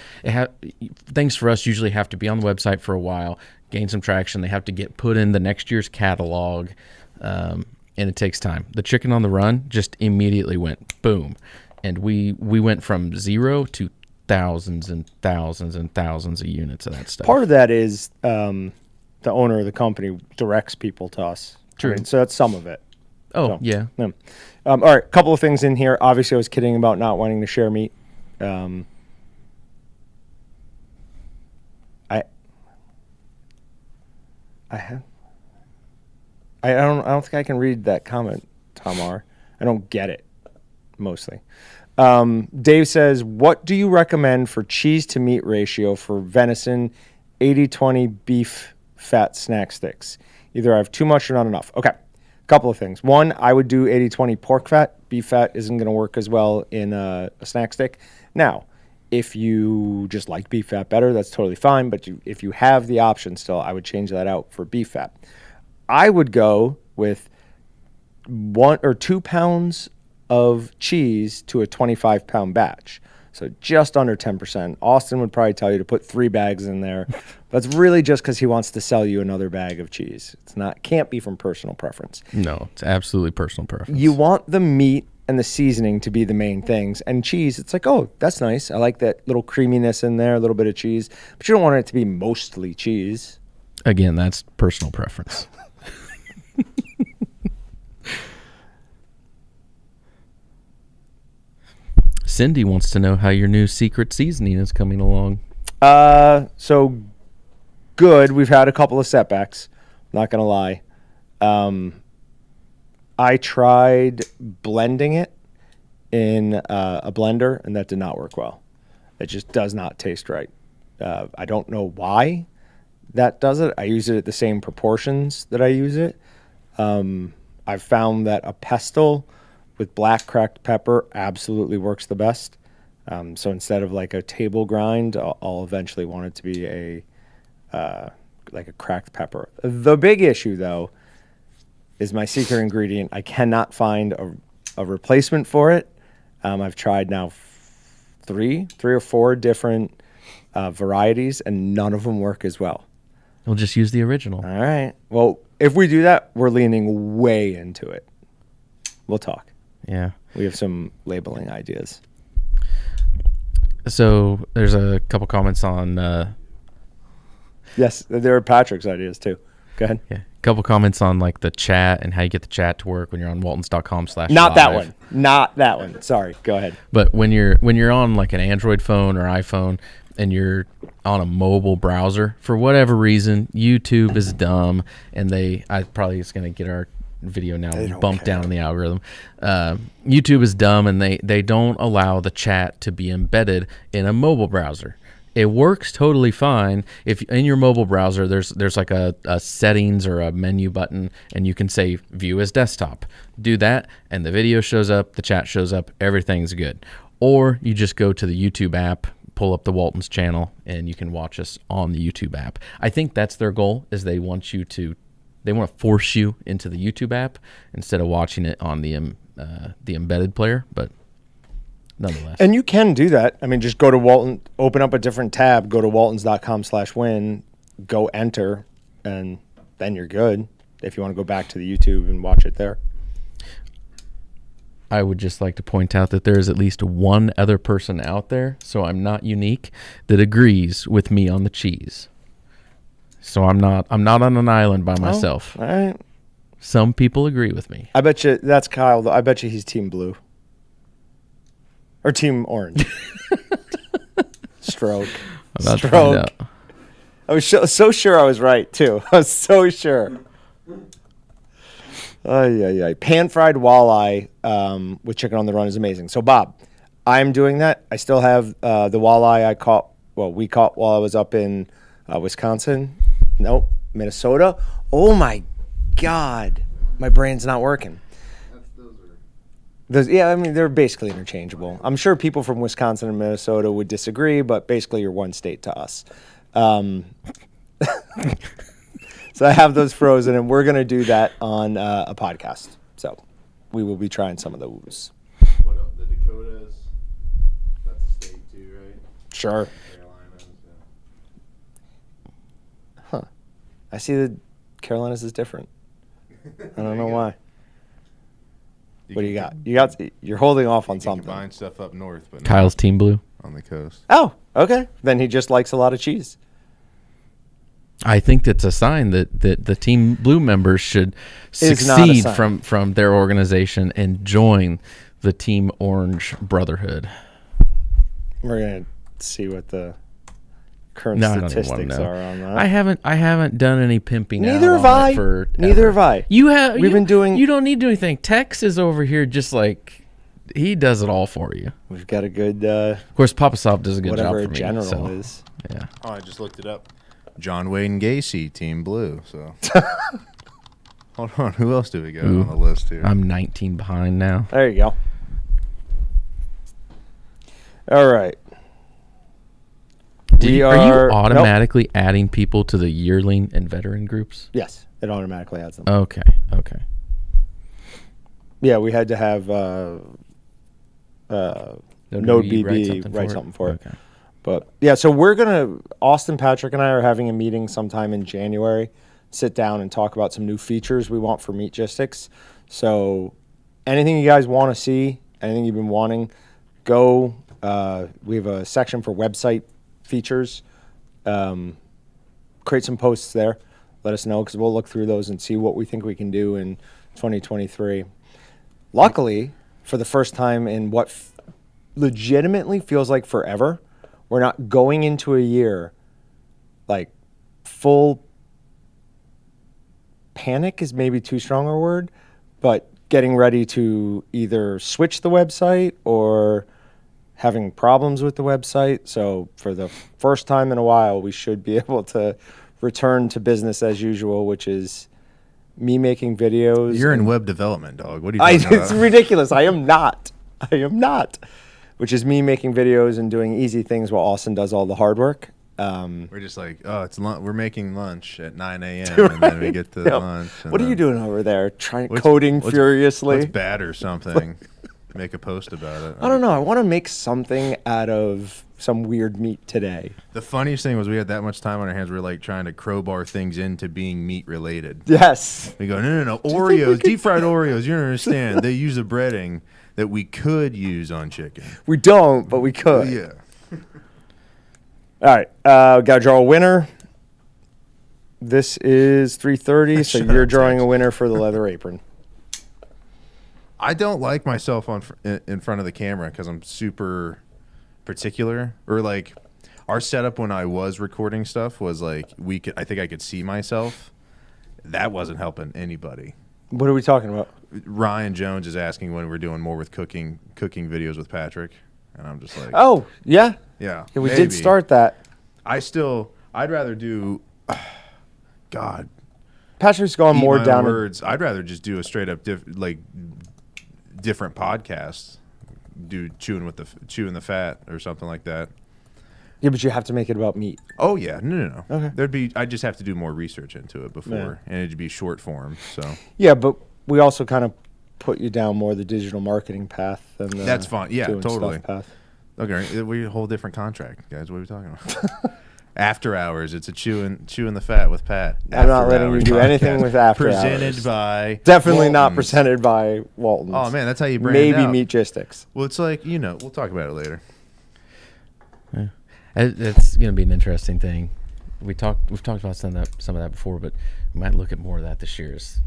Things for us usually have to be on the website for a while, gain some traction. They have to get put in the next year's catalog, and it takes time. The chicken on the run just immediately went boom. And we went from 0 to thousands and thousands and thousands of units of that stuff. Part of that is the owner of the company directs people to us. True. I mean, so that's some of it. Oh, So, yeah. All right, a couple of things in here. Obviously, I was kidding about not wanting to share meat. I don't think I can read that comment, Tamar. I don't get it, mostly. Dave says, what do you recommend for cheese to meat ratio for venison 80-20 beef fat snack sticks? Either I have too much or not enough. Okay, a couple of things. One, I would do 80-20 pork fat. Beef fat isn't going to work as well in a snack stick. Now, if you just like beef fat better, that's totally fine. But if you have the option still, I would change that out for beef fat. I would go with 1 or 2 pounds of cheese to a 25-pound batch. So just under 10%. Austin would probably tell you to put 3 bags in there. That's really just because he wants to sell you another bag of cheese. Can't be from personal preference. No, it's absolutely personal preference. You want the meat and the seasoning to be the main things. And cheese, it's like, oh, that's nice. I like that little creaminess in there, a little bit of cheese. But you don't want it to be mostly cheese. Again, that's personal preference. Cindy wants to know how your new secret seasoning is coming along. So good. We've had a couple of setbacks. Not going to lie. I tried blending it in a blender, and that did not work well. It just does not taste right. I don't know why that does it. I use it at the same proportions that I use it. I've found that a pestle with black cracked pepper absolutely works the best. So instead of like a table grind, I'll eventually want it to be like a cracked pepper. The big issue, though, is my secret ingredient. I cannot find a replacement for it. I've tried now 3 or 4 different varieties, and none of them work as well. We'll just use the original. All right. Well, if we do that, we're leaning way into it. We'll talk. Yeah. We have some labeling ideas. So there's a couple comments on. Yes, there are Patrick's ideas too. Go ahead. Yeah, a couple comments on like the chat and how you get the chat to work when you're on waltons.com/live. Not that one. Not that one. Sorry. Go ahead. But when you're on like an Android phone or iPhone and you're on a mobile browser, for whatever reason, YouTube is dumb, and I probably is going to get our video now bumped down in the algorithm. YouTube is dumb, and they don't allow the chat to be embedded in a mobile browser. It works totally fine if in your mobile browser there's like a settings or a menu button, and you can say view as desktop. Do that, and the video shows up, the chat shows up, everything's good. Or you just go to the YouTube app, pull up the Walton's channel, and you can watch us on the YouTube app. I think that's their goal, is they want to force you into the YouTube app instead of watching it on the embedded player, but nonetheless. And you can do that. I mean, just go to Walton, open up a different tab, go to waltons.com/win, go enter, and then you're good if you want to go back to the YouTube and watch it there. I would just like to point out that there is at least one other person out there, so I'm not unique, that agrees with me on the cheese. So I'm not on an island by myself. All right. Some people agree with me. I bet you that's Kyle. I bet you he's team blue. Or team orange. Stroke. I'm about to find out. I was so sure I was right, too. I was so sure. Pan-fried walleye with chicken on the run is amazing. So, Bob, I'm doing that. I still have the walleye we caught while I was up in Wisconsin. Nope, Minnesota. Oh, my God. My brain's not working. I mean, they're basically interchangeable. I'm sure people from Wisconsin and Minnesota would disagree, but basically you're one state to us. So I have those frozen, and we're going to do that on a podcast. So we will be trying some of those. What else? The Dakotas, that's a state too, right? Sure. Carolinas, yeah. Huh. I see the Carolinas is different. I don't know why. What do you got? You're holding off on something. Combine stuff up north, but Kyle's team blue. on the coast. Oh, okay. Then he just likes a lot of cheese. I think that's a sign that the Team Blue members should succeed from their organization and join the Team Orange Brotherhood. We're gonna see what the current statistics are on that. I haven't done any pimping. Neither have I. Neither have I. You have. We've been doing. You don't need to do anything. Tex is over here just like he does it all for you. We've got a good. Of course, Papa Sop does a good job for me. Whatever a general is. Yeah. Oh, I just looked it up. John Wayne Gacy, Team Blue. So, hold on. Who else do we got on the list here? I'm 19 behind now. There you go. All right. Are you automatically adding people to the yearling and veteran groups? Yes, it automatically adds them. Okay. Yeah, we had to have NodeBB write something for it. Okay. But yeah, so we're Austin, Patrick, and I are having a meeting sometime in January. Sit down and talk about some new features we want for Meatgistics. So anything you guys want to see, anything you've been wanting, go. We have a section for website features. Create some posts there. Let us know because we'll look through those and see what we think we can do in 2023. Luckily, for the first time in what legitimately feels like forever, we're not going into a year like full panic is maybe too strong a word, but getting ready to either switch the website or having problems with the website. So for the first time in a while, we should be able to return to business as usual, which is me making videos. You're in web development, dog. What are you talking about? It's ridiculous. I am not. Which is me making videos and doing easy things while Austin does all the hard work. We're just like, we're making lunch at 9 a.m. and then we get to lunch. What are you doing over there? Coding furiously? What's bad or something? Make a post about it. I don't know. I want to make something out of some weird meat today. The funniest thing was we had that much time on our hands. We were like trying to crowbar things into being meat related. Yes. We go, no. Oreos, deep fried Oreos. You don't understand. They use a breading that we could use on chicken. We don't, but we could. Yeah. All right. Got to draw a winner. This is 3:30, so you're drawing a winner for the Leather Apron. I don't like myself in front of the camera because I'm super particular. Or like our setup when I was recording stuff was like I think I could see myself. That wasn't helping anybody. What are we talking about? Ryan Jones is asking when we're doing more with cooking videos with Patrick, and I'm just like, Oh, yeah. yeah, We maybe. did start that. I'd rather do. God, Patrick's going eat more my own down. words. I'd rather just do a straight up different podcast. Do chewing the fat or something like that. Yeah, but you have to make it about meat. Oh yeah, no. Okay. I'd just have to do more research into it before, and it'd be short form. So Yeah, but we also kind of put you down more the digital marketing path than the that's fine. Yeah, doing totally. stuff path. Okay, we're a whole different contract, guys. What are we talking about? After Hours. It's a chewing the fat with Pat. I'm not letting you Hours do anything podcast. with After Presented Hours. by Definitely not Waltons. presented by Walton. Oh man, that's how you brand Maybe out. Meatgistics. Well, it's like we'll talk about it later. It's going to be an interesting thing. We've talked about some of that before, but we might look at more of that this year's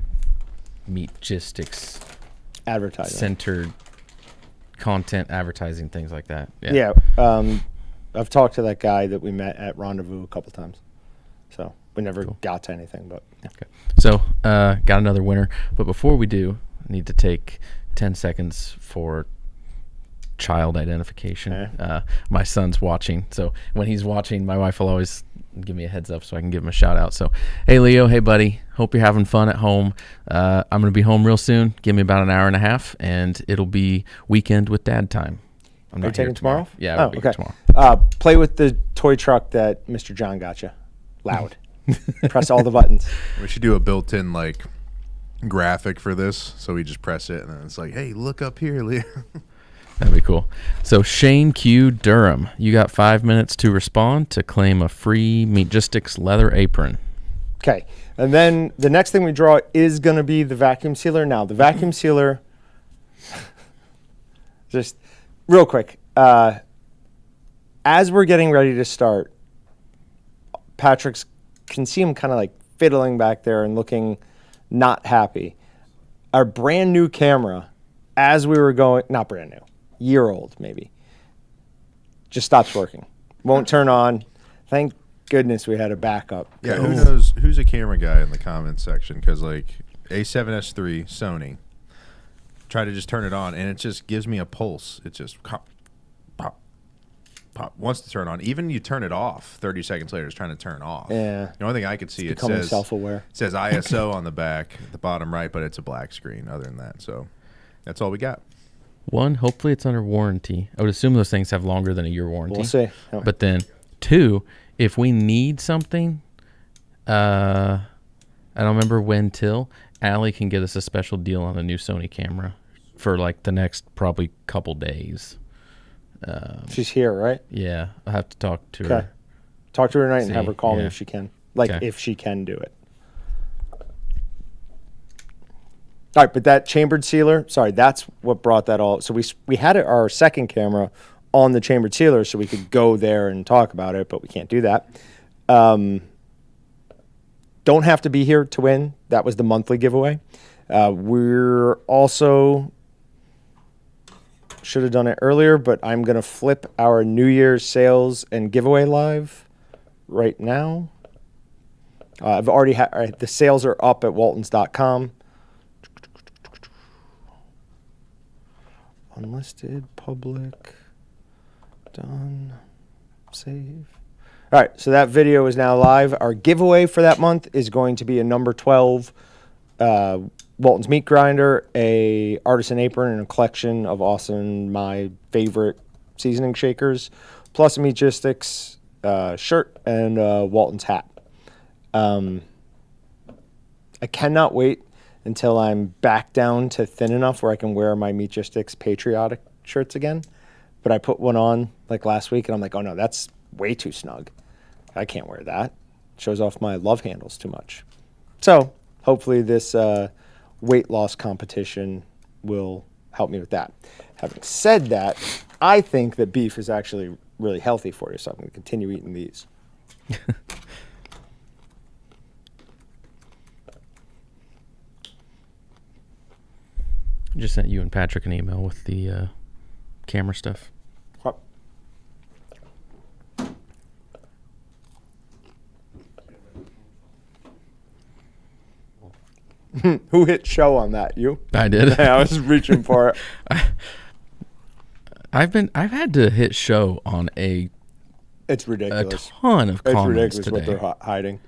Meatgistics Advertising. centered content, advertising, things like that. Yeah. I've talked to that guy that we met at Rendezvous a couple times. So we never got to anything, but Okay. So, got another winner. But before we do, I need to take 10 seconds for child identification. Okay. My son's watching. So when he's watching, my wife will always give me a heads up so I can give him a shout out. So, hey, Leo. Hey, buddy. Hope you're having fun at home. I'm going to be home real soon. Give me about an hour and a half, and it'll be weekend with dad time. I'm are you not here taking tomorrow off? Yeah, Oh, I'll be here okay. tomorrow. Play with the toy truck that Mr. Jon got you. Loud. Press all the buttons. We should do a built-in like graphic for this, so we just press it and then it's like, hey, look up here, Leo. That'd be cool. So Shane Q. Durham, you got 5 minutes to respond to claim a free Meatgistics leather apron. Okay. And then the next thing we draw is going to be the vacuum sealer. Now, the vacuum sealer, just real quick, as we're getting ready to start, Patrick's can see him kind of like fiddling back there and looking not happy. Our brand new camera, as we were going, not brand new, year old maybe, just stops working. Won't turn on. Thank goodness we had a backup. Yeah, who knows? Who's a camera guy in the comments section? Because like A7S3 Sony, try to just turn it on and it just gives me a pulse. It just pop, pop, pop. Wants to turn on. Even you turn it off, 30 seconds later, it's trying to turn off. Yeah. The only thing I could see, it Becoming says self-aware. It says ISO on the back, the bottom right, but it's a black screen. Other than that, so that's all we got. One, hopefully it's under warranty. I would assume those things have longer than a year warranty. We'll see. Yeah. But then, two, if we need something, I don't remember when till, Allie can get us a special deal on a new Sony camera for like the next probably couple days. She's here, right? Yeah, I'll have to talk to Okay. her. Talk to her tonight and have See, her call me yeah. if she can. Like, Okay. if she can do it. All right, but that chambered sealer, sorry, that's what brought that all. So we had our second camera on the chambered sealer so we could go there and talk about it, but we can't do that. Don't have to be here to win. That was the monthly giveaway. We're also, should have done it earlier, but I'm going to flip our New Year's sales and giveaway live right now. I've already had, the sales are up at waltons.com. Unlisted, public, done, save. All right, so that video is now live. Our giveaway for that month is going to be a number 12 Walton's Meat Grinder, a artisan apron, and a collection of Austin, my favorite seasoning shakers, plus a Meatgistics shirt and Walton's hat. I cannot wait until I'm back down to thin enough where I can wear my Meatgistics patriotic shirts again. but I put one on like last week, and I'm like, oh no, that's way too snug. I can't wear that. It shows off my love handles too much. So hopefully this weight loss competition will help me with that. Having said that, I think that beef is actually really healthy for you, so I'm going to continue eating these. Just sent you and Patrick an email with the camera stuff. What? Who hit show on that? You? I did. I was reaching for it. I've had to hit show on a Ridiculous. ton of It's comments ridiculous today. what they're hiding.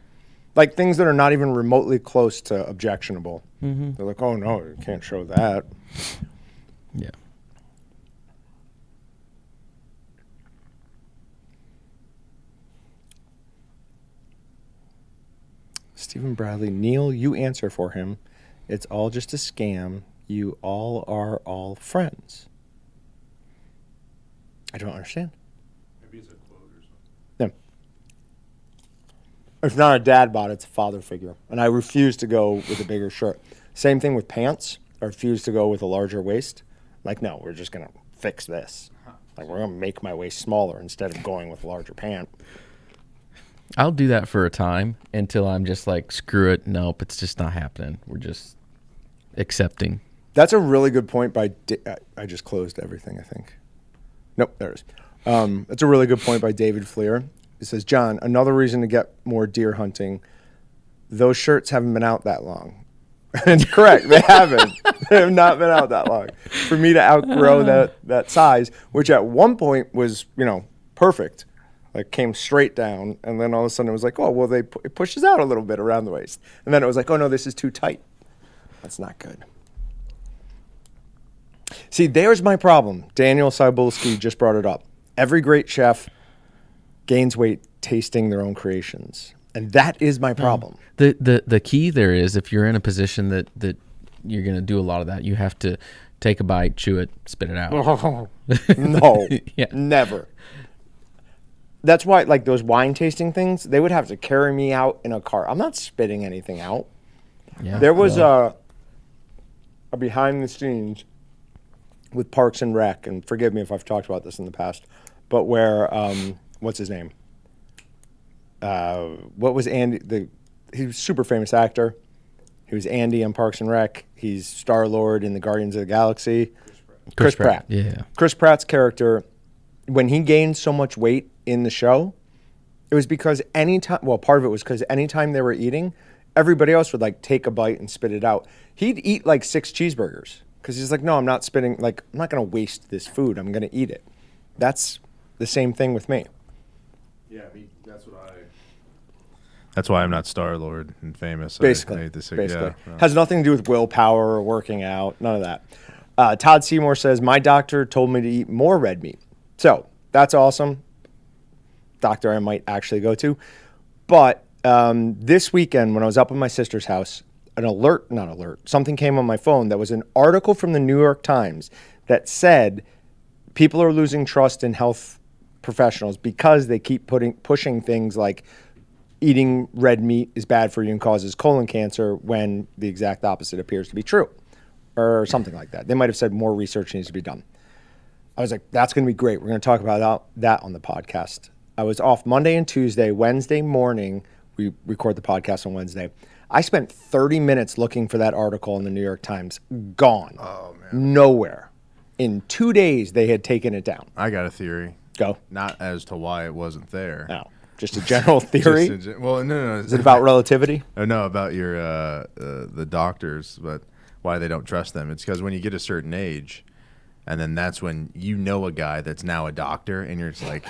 Like things that are not even remotely close to objectionable. Mm-hmm. They're like, oh no, you can't show that. Yeah. Stephen Bradley, Neil, you answer for him. It's all just a scam. You all are all friends. I don't understand. Maybe it's a quote or something. No. It's not a dad bod, it's a father figure. And I refuse to go with a bigger shirt. Same thing with pants. I refuse to go with a larger waist. Like, no, we're just going to fix this. Like, we're going to make my waist smaller instead of going with a larger pant. I'll do that for a time until I'm just like, screw it. Nope, it's just not happening. We're just accepting. That's a really good point by... I just closed everything, I think. Nope, there it is. That's a really good point by David Fleer. It says, John, another reason to get more deer hunting, those shirts haven't been out that long. And correct, they haven't. They have not been out that long. For me to outgrow that size, which at one point was, perfect. Like came straight down, and then all of a sudden it was like, oh, well, it pushes out a little bit around the waist. And then it was like, oh, no, this is too tight. That's not good. See, there's my problem. Daniel Cybulski just brought it up. Every great chef gains weight tasting their own creations. And that is my problem. The key there is if you're in a position that you're going to do a lot of that, you have to take a bite, chew it, spit it out. No, Yeah. Never. That's why, like those wine tasting things, they would have to carry me out in a car. I'm not spitting anything out. Yeah, There was a behind the scenes with Parks and Rec, and forgive me if I've talked about this in the past, but where, what's his name? What was Andy? He was a super famous actor. He was Andy on Parks and Rec. He's Star-Lord in the Guardians of the Galaxy. Chris Pratt. Yeah. Chris Pratt's character, when he gained so much weight in the show, it was because part of it was because anytime they were eating, everybody else would like take a bite and spit it out. He'd eat like 6 cheeseburgers because he's like, no, I'm not spitting, like, I'm not going to waste this food. I'm going to eat it. That's the same thing with me. Yeah, that's why I'm not Star-Lord and famous. Basically. Yeah, no. Has nothing to do with willpower or working out. None of that. Todd Seymour says, my doctor told me to eat more red meat. So that's awesome. Doctor I might actually go to. But this weekend when I was up at my sister's house, something came on my phone that was an article from the New York Times that said people are losing trust in health professionals because they keep pushing things like eating red meat is bad for you and causes colon cancer when the exact opposite appears to be true or something like that. They might have said more research needs to be done. I was like, that's going to be great. We're going to talk about that on the podcast. I was off Monday and Tuesday. Wednesday morning, we record the podcast on Wednesday. I spent 30 minutes looking for that article in the New York Times. Gone. Oh, man. Nowhere. In 2 days, they had taken it down. I got a theory. Go. Not as to why it wasn't there. No. Just a general theory? No. Is it about relativity? No, about your the doctors, but why they don't trust them. It's because when you get a certain age, and then that's when you know a guy that's now a doctor, and you're just like,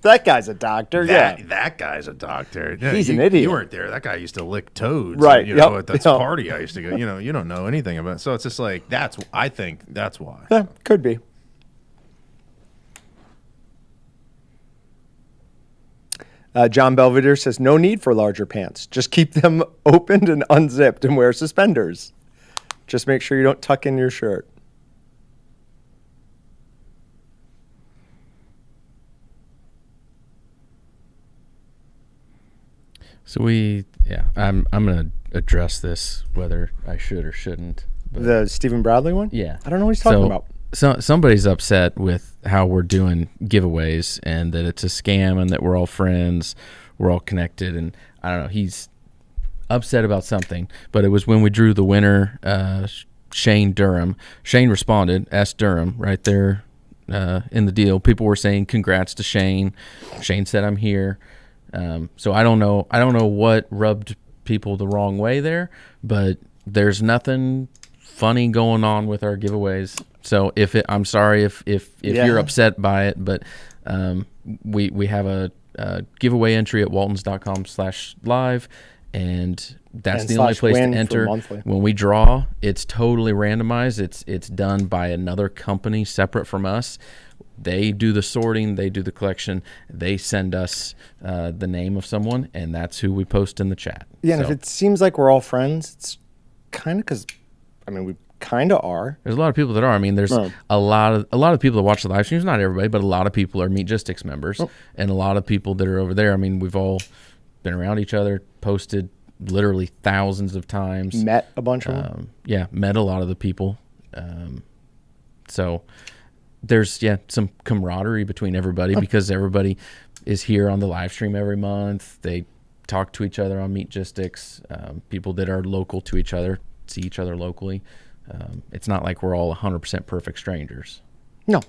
that guy's a doctor, that guy's a doctor. Yeah, He's an idiot. You weren't there. That guy used to lick toads. Right, At that yep. party I used to go. You don't know anything about it. So it's just like, I think that's why. Yeah, could be. John Belvedere says, no need for larger pants. Just keep them opened and unzipped and wear suspenders. Just make sure you don't tuck in your shirt. So I'm gonna address this whether I should or shouldn't. But The Stephen Bradley one? yeah, I don't know what he's talking about. So somebody's upset with how we're doing giveaways and that it's a scam and that we're all friends, we're all connected, and I don't know. He's upset about something, but it was when we drew the winner, Shane Durham. Shane responded, asked Durham right there in the deal. People were saying congrats to Shane. Shane said I'm here. So I don't know what rubbed people the wrong way there, but there's nothing funny going on with our giveaways. So I'm sorry if you're upset by it, but we have a giveaway entry at waltons.com/live, and that's the only place to enter. When we draw, it's totally randomized. It's done by another company separate from us. They do the sorting, they do the collection, they send us the name of someone, and that's who we post in the chat. Yeah, and if it seems like we're all friends, it's kind of because, we kind of are. There's a lot of people that are. There's a lot of people that watch the live streams. Not everybody, but a lot of people are Meatgistics members, and a lot of people that are over there. We've all been around each other, posted literally thousands of times. Met a bunch of them. Yeah, met a lot of the people. So there's some camaraderie between everybody because everybody is here on the live stream every month. They talk to each other on Meatgistics. People that are local to each other see each other locally. It's not like we're all 100% perfect strangers. No,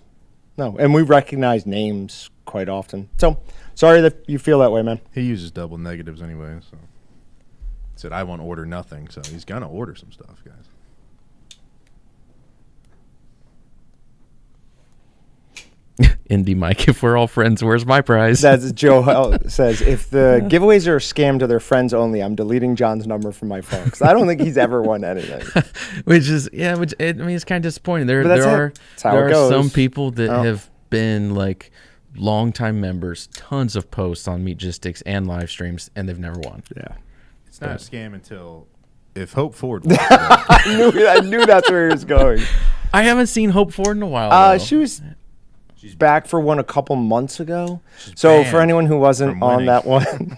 and we recognize names quite often. So sorry that you feel that way, man. He uses double negatives anyway, so said I won't order nothing, so he's gonna order some stuff, guys. Indie Mike, if we're all friends, where's my prize? That's Joe says, if the giveaways are a scam to their friends only, I'm deleting John's number from my phone because I don't think he's ever won anything. It's kind of disappointing. There are some people that have been like longtime members, tons of posts on Meatgistics and live streams, and they've never won. Yeah, it's not a scam until if Hope Ford won. I knew that's where he was going. I haven't seen Hope Ford in a while. She's back for one a couple months ago. So for anyone who wasn't on that one,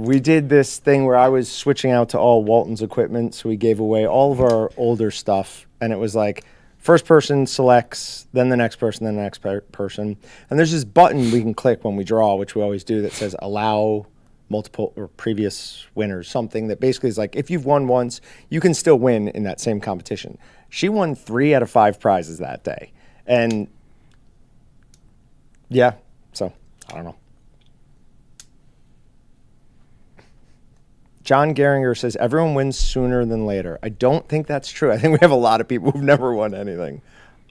we did this thing where I was switching out to all Walton's equipment. So we gave away all of our older stuff. And it was like first person selects, then the next person, then the next person. And there's this button we can click when we draw, which we always do, that says allow multiple or previous winners, something that basically is like if you've won once, you can still win in that same competition. She won 3 out of 5 prizes that day. And yeah, so I don't know. John Geringer says everyone wins sooner than later. I don't think that's true. I think we have a lot of people who've never won anything,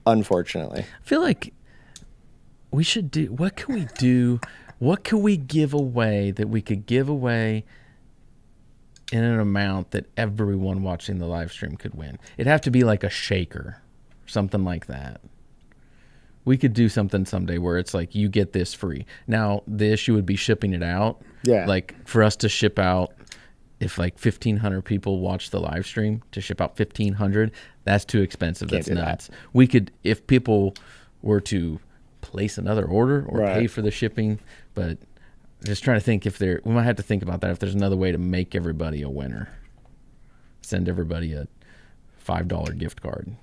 unfortunately. I feel like we should do, what can we do? What can we give away that we could give away in an amount that everyone watching the live stream could win? It'd have to be like a shaker, something like that. We could do something someday where it's like you get this free. Now, the issue would be shipping it out. Yeah. Like for us to ship out, if like 1,500 people watch the live stream, to ship out 1,500, that's too expensive. That's nuts. We could, if people were to place another order or pay for the shipping, but just trying to think we might have to think about that if there's another way to make everybody a winner. Send everybody a $5 gift card.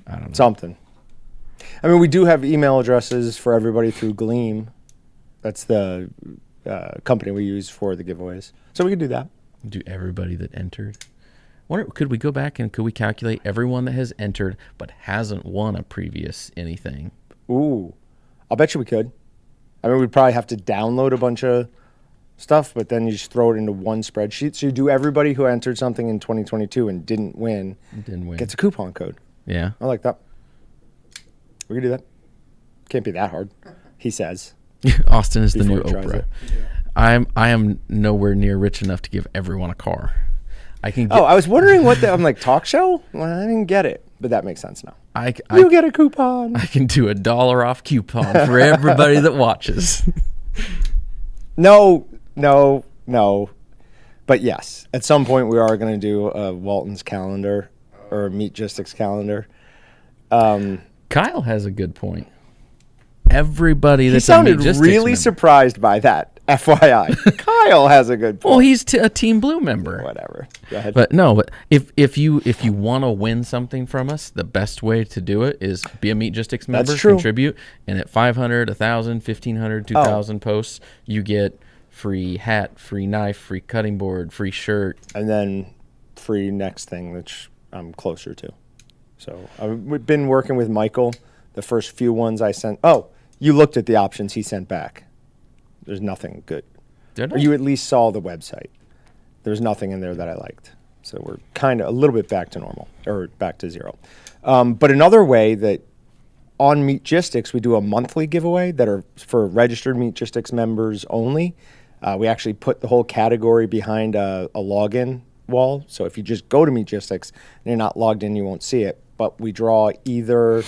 I don't know. Something. We do have email addresses for everybody through Gleam. That's the company we use for the giveaways. So we could do that. Do everybody that entered. Could we go back and could we calculate everyone that has entered but hasn't won a previous anything? Ooh, I'll bet you we could. We'd probably have to download a bunch of stuff, but then you just throw it into one spreadsheet. So you do everybody who entered something in 2022 and didn't win gets a coupon code. Yeah. I like that. We can do that. Can't be that hard, he says. Austin is the new Oprah. Yeah. I am nowhere near rich enough to give everyone a car. I was wondering what I'm like, talk show? Well, I didn't get it, but that makes sense now. You get a coupon. I can do $1 off coupon for everybody that watches. No. But yes, at some point we are going to do a Walton's calendar or a Meatgistics calendar. Kyle has a good point. Everybody that's he sounded really surprised by that. FYI. Kyle has a good point. Well, he's a Team Blue member. Whatever. Go ahead. But no, but if you want to win something from us, the best way to do it is be a Meatgistics member, That's true. contribute, and at 500, 1,000, 1,500, 2,000 posts, you get free hat, free knife, free cutting board, free shirt. And then free next thing, which I'm closer to. So I've been working with Michael. The first few ones I sent. Oh, you looked at the options he sent back. There's nothing good. Did I? Or you at least saw the website. There's nothing in there that I liked. So we're kind of a little bit back to normal, or back to zero. But another way that on Meatgistics, we do a monthly giveaway that are for registered Meatgistics members only. We actually put the whole category behind a login wall. So if you just go to Meatgistics and you're not logged in, you won't see it. But we draw either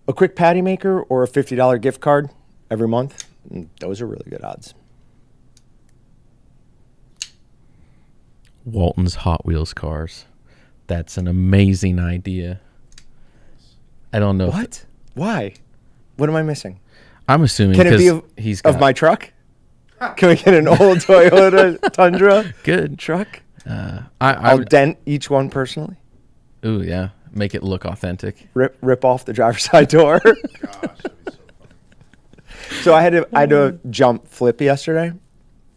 a quick patty maker or a $50 gift card every month. And those are really good odds. Walton's Hot Wheels cars. That's an amazing idea. I don't know. What? Why? What am I missing? I'm assuming Can it be he's of got, my truck? Can we get an old Toyota Tundra good truck? I I'll dent each one personally. ooh yeah, make it look authentic. Rip off the driver's side door. Gosh, that'd be so fun. So I had to jump flip yesterday.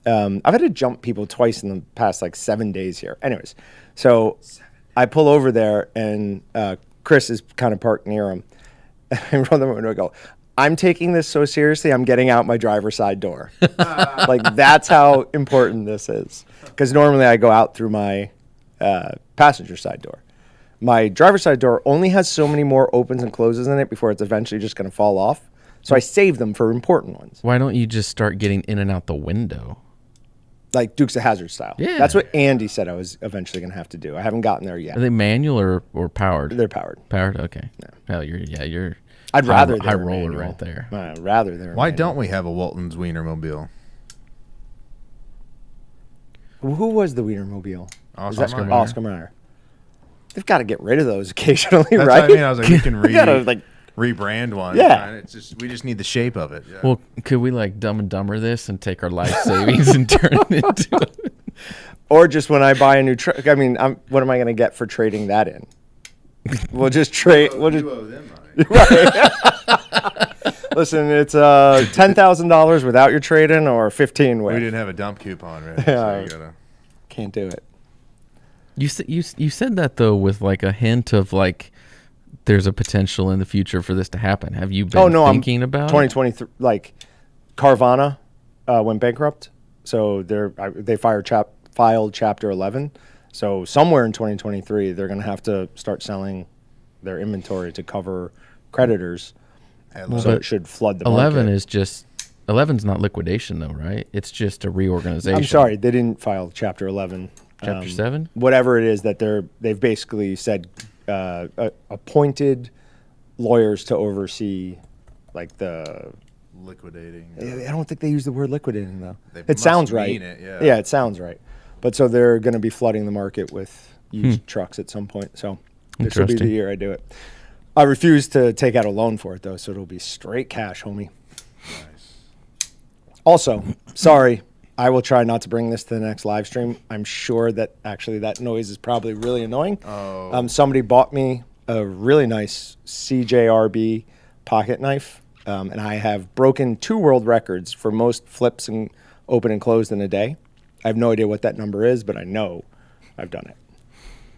I've had to jump people twice in the past like 7 days here. Anyways, so I pull over there and Chris is kind of parked near him. I run the window and go, I'm taking this so seriously, I'm getting out my driver's side door. Like, that's how important this is. Because normally I go out through my passenger side door. My driver's side door only has so many more opens and closes in it before it's eventually just going to fall off. So I save them for important ones. Why don't you just start getting in and out the window? Like Dukes of Hazzard style. Yeah. That's what Andy said I was eventually going to have to do. I haven't gotten there yet. Are they manual or powered? They're powered. Powered? Okay. Hell, you're I'd rather high they were roller manual. right there. Rather they were Why manual. don't we have a Walton's Wienermobile? Who was the Wienermobile? Oscar Was that Mayer. Oscar Mayer. They've got to get rid of those occasionally, That's right? what I mean. I was like, we can We gotta, like, rebrand one. Yeah. It's just, we just need the shape of it. Yeah. Well, could we like Dumb and Dumber this and take our life savings and turn it into or just when I buy a new truck. I mean, what am I going to get for trading that in? We'll just trade. We'll just. You owe them money. Listen, it's $10,000 without your trade-in or 15 with. We didn't have a dump coupon, right? Yeah. So you gotta, Can't do it. You said that though with like a hint of like there's a potential in the future for this to happen. Have you been thinking about 2023? Like Carvana went bankrupt, so they filed Chapter 11. So somewhere in 2023, they're going to have to start selling their inventory to cover creditors. Well, So but it should flood the 11 market. is just 11's not liquidation though, right? It's just a reorganization. I'm sorry, they didn't file Chapter 11. Chapter 7? Whatever it is that they've basically said appointed lawyers to oversee like the. liquidating. I don't think they use the word liquidating though. They It must sounds right. mean it, yeah. Yeah, it sounds right. But so they're going to be flooding the market with used trucks at some point. So this will be the Interesting. year I do it. I refuse to take out a loan for it though, so it'll be straight cash, homie. Nice. Also, sorry, I will try not to bring this to the next live stream. I'm sure that actually that noise is probably really annoying. Oh. Somebody bought me a really nice CJRB pocket knife, and I have broken 2 world records for most flips and open and closed in a day. I have no idea what that number is, but I know I've done it.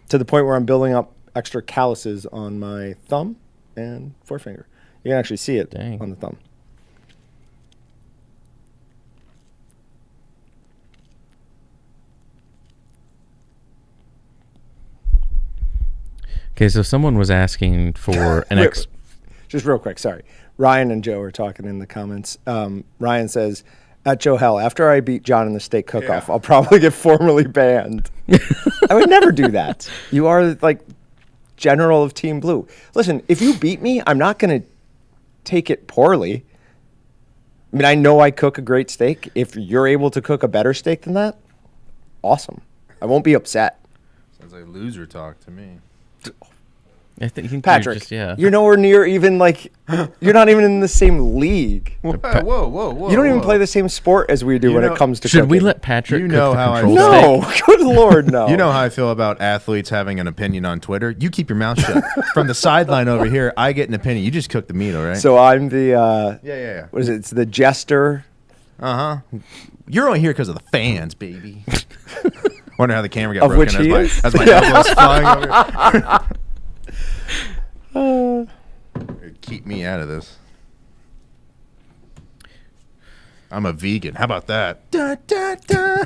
To the point where I'm building up extra calluses on my thumb and forefinger. You can actually see it Dang. on the thumb. Okay, so someone was asking for an Just real quick, sorry. Ryan and Joe are talking in the comments. Ryan says, at Joe Hell, after I beat John in the steak cook-off, Yeah. I'll probably get formally banned. I would never do that. You are like general of Team Blue. Listen, if you beat me, I'm not going to take it poorly. I mean, I know I cook a great steak. If you're able to cook a better steak than that, awesome. I won't be upset. Sounds like loser talk to me. I think Patrick, you're just, you're nowhere near even like, you're not even in the same league. Whoa. You don't even play the same sport as we do when it comes to Should cooking. we let Patrick You cook know the how I control feel. steak? No, good Lord, no. You know how I feel about athletes having an opinion on Twitter? You keep your mouth shut. From the sideline over here, I get an opinion. You just cook the meat, all right? So I'm the, Yeah. what is it? It's the jester. You're only here because of the fans, baby. Wonder how the camera got Of which broken he is? as my elbows flying over here. Keep me out of this. I'm a vegan. How about that? Da, da, da.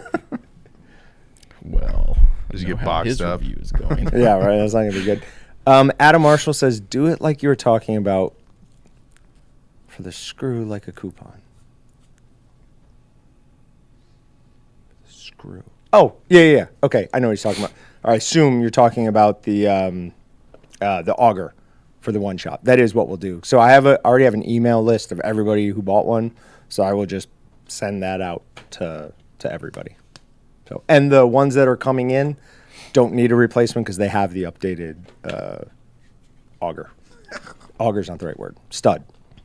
Well, Does you he know get how boxed his up? review is going. Yeah, right. That's not going to be good. Adam Marshall says, do it like you were talking about for the screw like a coupon. Screw. Oh, yeah. Okay, I know what he's talking about. I assume you're talking about the auger for the one shot. That is what we'll do. So I already have an email list of everybody who bought one. So I will just send that out to everybody. So, and the ones that are coming in don't need a replacement because they have the updated auger. Auger's not the right word. Stud.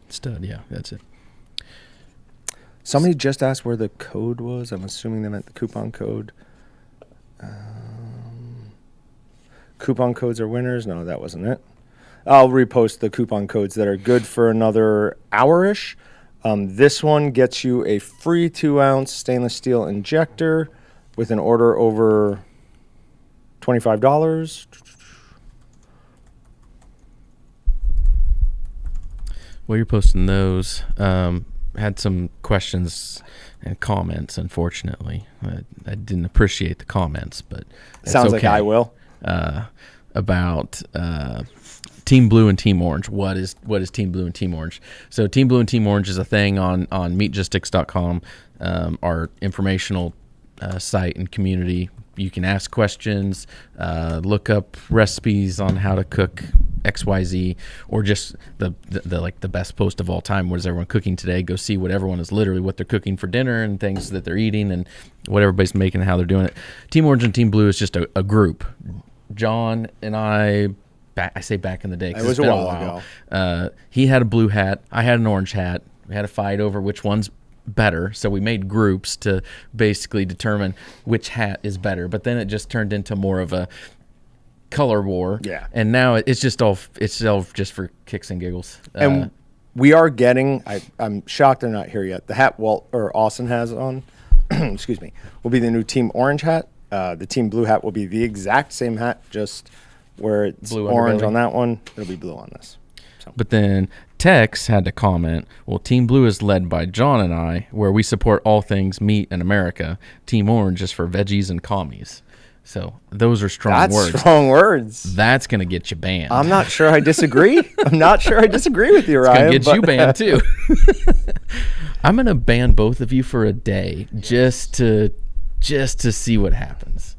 Stud, yeah, that's it. Somebody just asked where the code was. I'm assuming they meant the coupon code. Coupon codes are winners. No, that wasn't it. I'll repost the coupon codes that are good for another hour-ish. This one gets you a free 2-ounce stainless steel injector with an order over $25. While you're posting those, had some questions and comments, unfortunately. I didn't appreciate the comments, but it's Sounds like okay. I will. About Team Blue and Team Orange. What is Team Blue and Team Orange? So Team Blue and Team Orange is a thing on meatgistics.com, our informational site and community. You can ask questions, look up recipes on how to cook XYZ, or just the best post of all time. What is everyone cooking today? Go see what everyone is literally what they're cooking for dinner and things that they're eating and what everybody's making and how they're doing it. Team Orange and Team Blue is just a group. John and I say back in the day. 'Cause It was it's been a while ago. He had a blue hat. I had an orange hat. We had a fight over which one's better, so we made groups to basically determine which hat is better, but then it just turned into more of a color war. Yeah. And now it's all just for kicks and giggles. And we are getting, I'm shocked they're not here yet. The hat Austin has on, excuse me, will be the new Team Orange hat. The Team Blue hat will be the exact same hat, just where it's Blue orange underbelly. on that one, it'll be blue on this. So. But then Tex had to comment, well, Team Blue is led by John and I, where we support all things meat in America. Team Orange is for veggies and commies. So those are strong words. That's strong words. That's going to get you banned. I'm not sure I disagree. I'm not sure I disagree with you, Ryan. It's going to get you banned, too. I'm going to ban both of you for a day just to see what happens.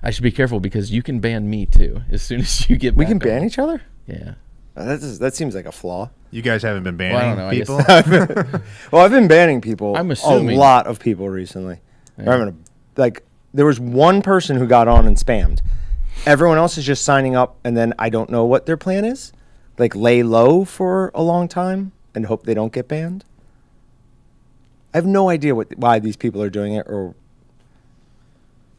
I should be careful because you can ban me, too, as soon as you get We back can ban on. each other? Yeah. That seems like a flaw. You guys haven't been Well, I banning don't know, I people? guess- Well, I've been banning people. I'm assuming- a lot of people recently. Yeah. There was one person who got on and spammed. Everyone else is just signing up, and then I don't know what their plan is. Like, lay low for a long time and hope they don't get banned. I have no idea why these people are doing it, or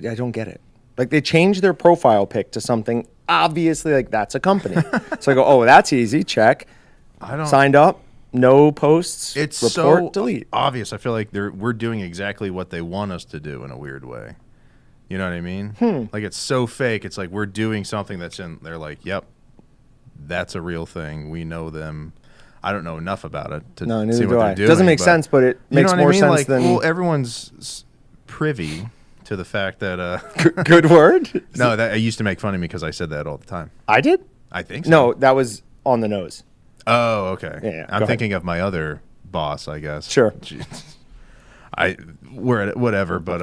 I don't get it. Like, they changed their profile pic to something obviously like that's a company. So I go, oh, that's easy. Check. Signed up. No posts. It's report. so delete. obvious. I feel like we're doing exactly what they want us to do in a weird way. You know what I mean? Like, it's so fake. It's like we're doing something that's in. They're like, yep, that's a real thing. We know them. I don't know enough about it to No, neither see what do they're I. doing. Doesn't make sense, but it you know makes what more I mean? sense Like, than. well, everyone's privy to the fact that. Good word. No, that it used to make fun of me because I said that all the time. I did. I think so. No, that was on the nose. Oh, okay. Yeah, go I'm ahead. thinking of my other boss, I guess. Sure. Whatever, but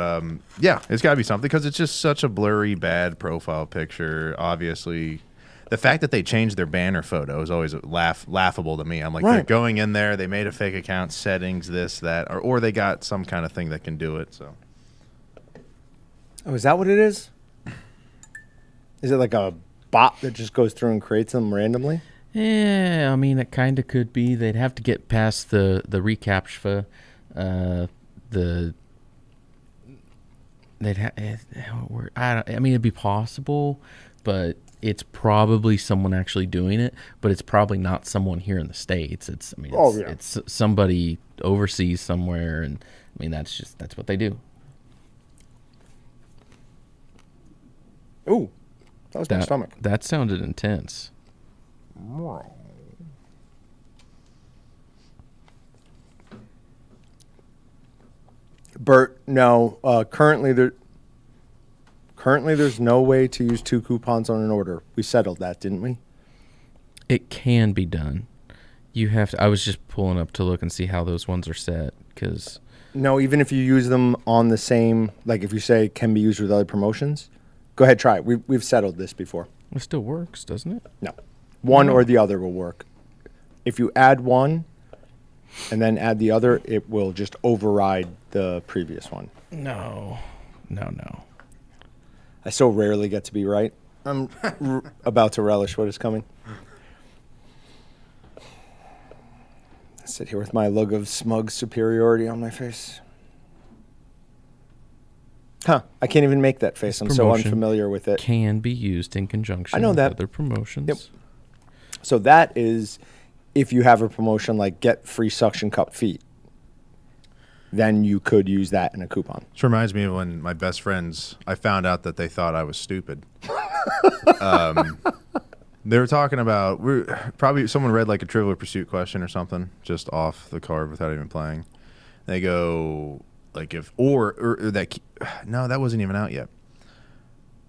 yeah, it's got to be something because it's just such a blurry, bad profile picture. Obviously, the fact that they changed their banner photo is always laughable to me. I'm like, they're Right. going in there, they made a fake account, settings, this, that, or they got some kind of thing that can do it. So, Oh, is that what it is? Is it like a bot that just goes through and creates them randomly? Yeah, I mean, it kind of could be. They'd have to get past the reCAPTCHA, they'd have. I mean, it'd be possible, but it's probably someone actually doing it. But it's probably not someone here in the States. It's somebody overseas somewhere, and I mean that's what they do. Ooh, that was my stomach. That sounded intense. Bert, no. Currently there's no way to use 2 coupons on an order. We settled that, didn't we? It can be done. You have to. I was just pulling up to look and see how those ones are set, because no, even if you use them on the same, like if you say can be used with other promotions, go ahead, try it. We've settled this before. it still works, doesn't it? No, one or the other will work. If you add one and then add the other, it will just override the previous one. No. I so rarely get to be right. I'm about to relish what is coming. I sit here with my look of smug superiority on my face. I can't even make that face. I'm so unfamiliar with it. Can be used in conjunction with other promotions. Yep. So that is if you have a promotion like get free suction cup feet, then you could use that in a coupon. This reminds me of when my best friends, I found out that they thought I was stupid. They were talking about, probably someone read like a Trivial Pursuit question or something, just off the card without even playing. They go, like if, or that, no, that wasn't even out yet.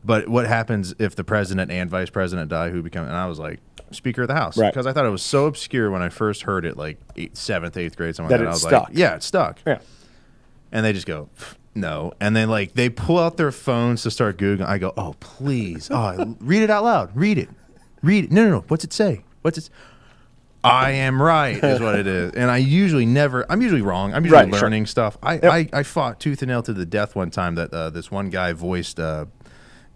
But what happens if the president and vice president die, who become, and I was like, Speaker of the House. Right. Because I thought it was so obscure when I first heard it, like 7th, 8th grade, something like that. I was stuck. like, yeah, it's stuck. Yeah. And they just go, no. And then like they pull out their phones to start Googling. I go, oh, please. Oh, read it out loud. Read it. No. What's it say? I am right is what it is. And I'm usually wrong. I'm usually learning stuff. I fought tooth and nail to the death one time that this one guy voiced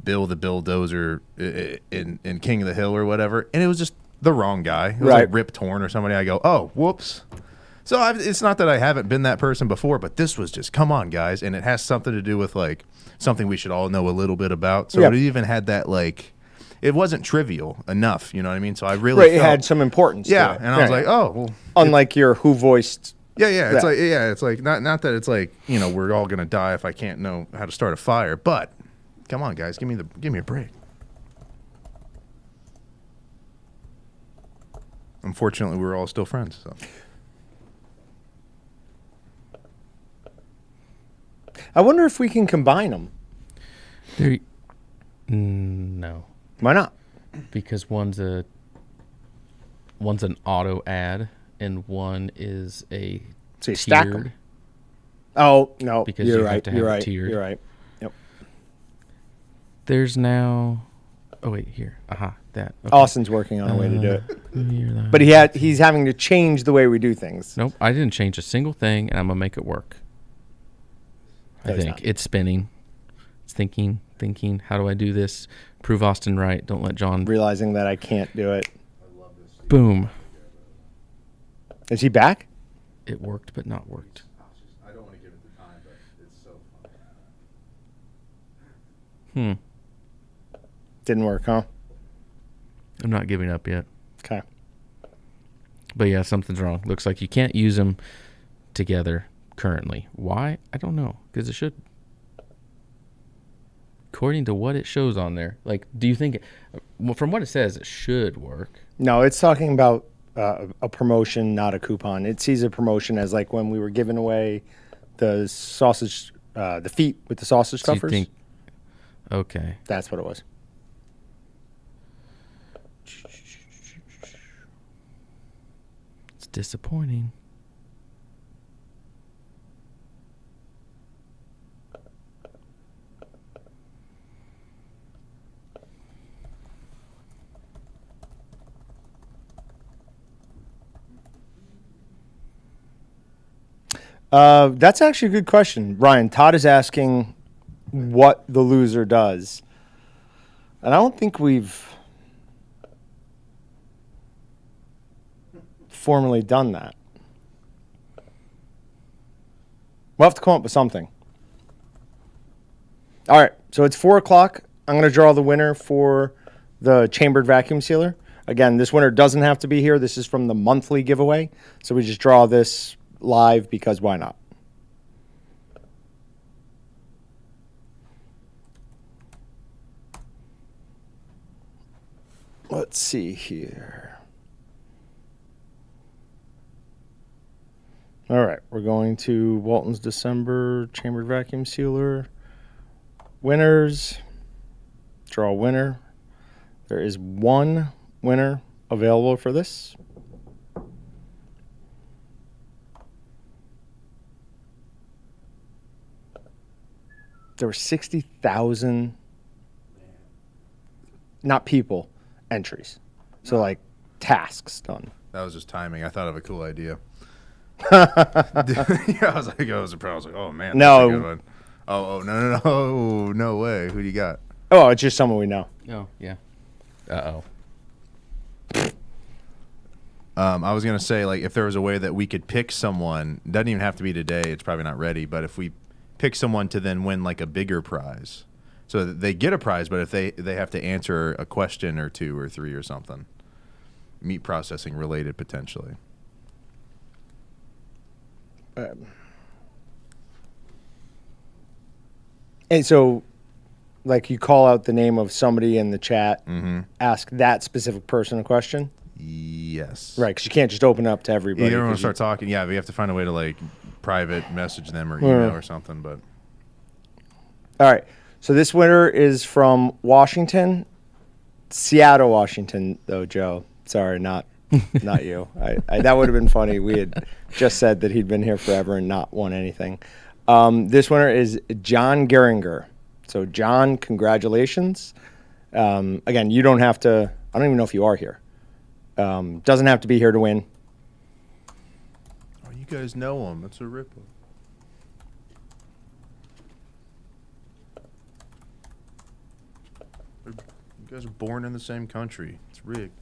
Bill the Bulldozer in King of the Hill or whatever. And it was just the wrong guy. It was like Rip Torn or somebody. I go, oh, whoops. So it's not that I haven't been that person before, but this was just, come on, guys. And it has something to do with like something we should all know a little bit about. So it even had that like, it wasn't trivial enough, you know what I mean? So I really it had some importance. Yeah, to it. and I was like, oh, well. Unlike your who voiced. Yeah. It's like not that it's like, you know, we're all gonna die if I can't know how to start a fire, but come on, guys, give me a break. Unfortunately, we're all still friends. So. I wonder if we can combine them. No. Why not? Because one's an auto ad and one is a so you stack them. Oh no, because you're you right. have to have You're it right. tiered. You're right. Yep. There's now. Oh wait, here. That. Okay. Austin's working on a way to do it, but he's having to change the way we do things. Nope, I didn't change a single thing, and I'm gonna make it work. I think it's spinning. It's thinking. How do I do this? Prove Austin right. Don't let John. Realizing that I can't do it. Boom. Is he back? It worked, but not worked. I don't want to give it the time, but it's so funny. Didn't work, huh? I'm not giving up yet. Okay. But yeah, something's wrong. Looks like you can't use them together currently. Why? I don't know. Because it should. According to what it shows on there. Like, do you think, from what it says, it should work? No, it's talking about a promotion, not a coupon. It sees a promotion as like when we were giving away the sausage, the feet with the sausage stuffers. You think, okay. That's what it was. It's disappointing. That's actually a good question, Ryan. Todd is asking what the loser does, and I don't think we've formally done that. We'll have to come up with something. All right, so it's 4 o'clock. I'm going to draw the winner for the chambered vacuum sealer. Again, this winner doesn't have to be here. This is from the monthly giveaway. So we just draw this live because why not? Let's see here. All right, we're going to Walton's December chambered vacuum sealer. Winners. Draw a winner. There is one winner available for this. There were 60,000, not people, entries. So like tasks done. That was just timing. I thought of a cool idea. Yeah, I was like, oh man, No. that's a good one. Oh, no way. Who do you got? Oh, it's just someone we know. Oh, yeah. Uh-oh. I was gonna say, like, if there was a way that we could pick someone, doesn't even have to be today. It's probably not ready, but if we pick someone to then win like a bigger prize, so that they get a prize, but if they have to answer a question or 2 or 3 or something, meat processing related potentially. And so, like, you call out the name of somebody in the chat, ask that specific person a question. Yes. Right, because you can't just open up to everybody. You don't want 'cause to start talking. Yeah, we have to find a way to like private message them or email or something. But All right, so this winner is from Washington, Seattle, Washington, though, Joe. Sorry, not you. That would have been funny. We had just said that he'd been here forever and not won anything. This winner is John Geringer. So, John, congratulations. Again, you don't have to. I don't even know if you are here. Doesn't have to be here to win. oh, you guys know him. That's a ripple. You guys are born in the same country. It's rigged.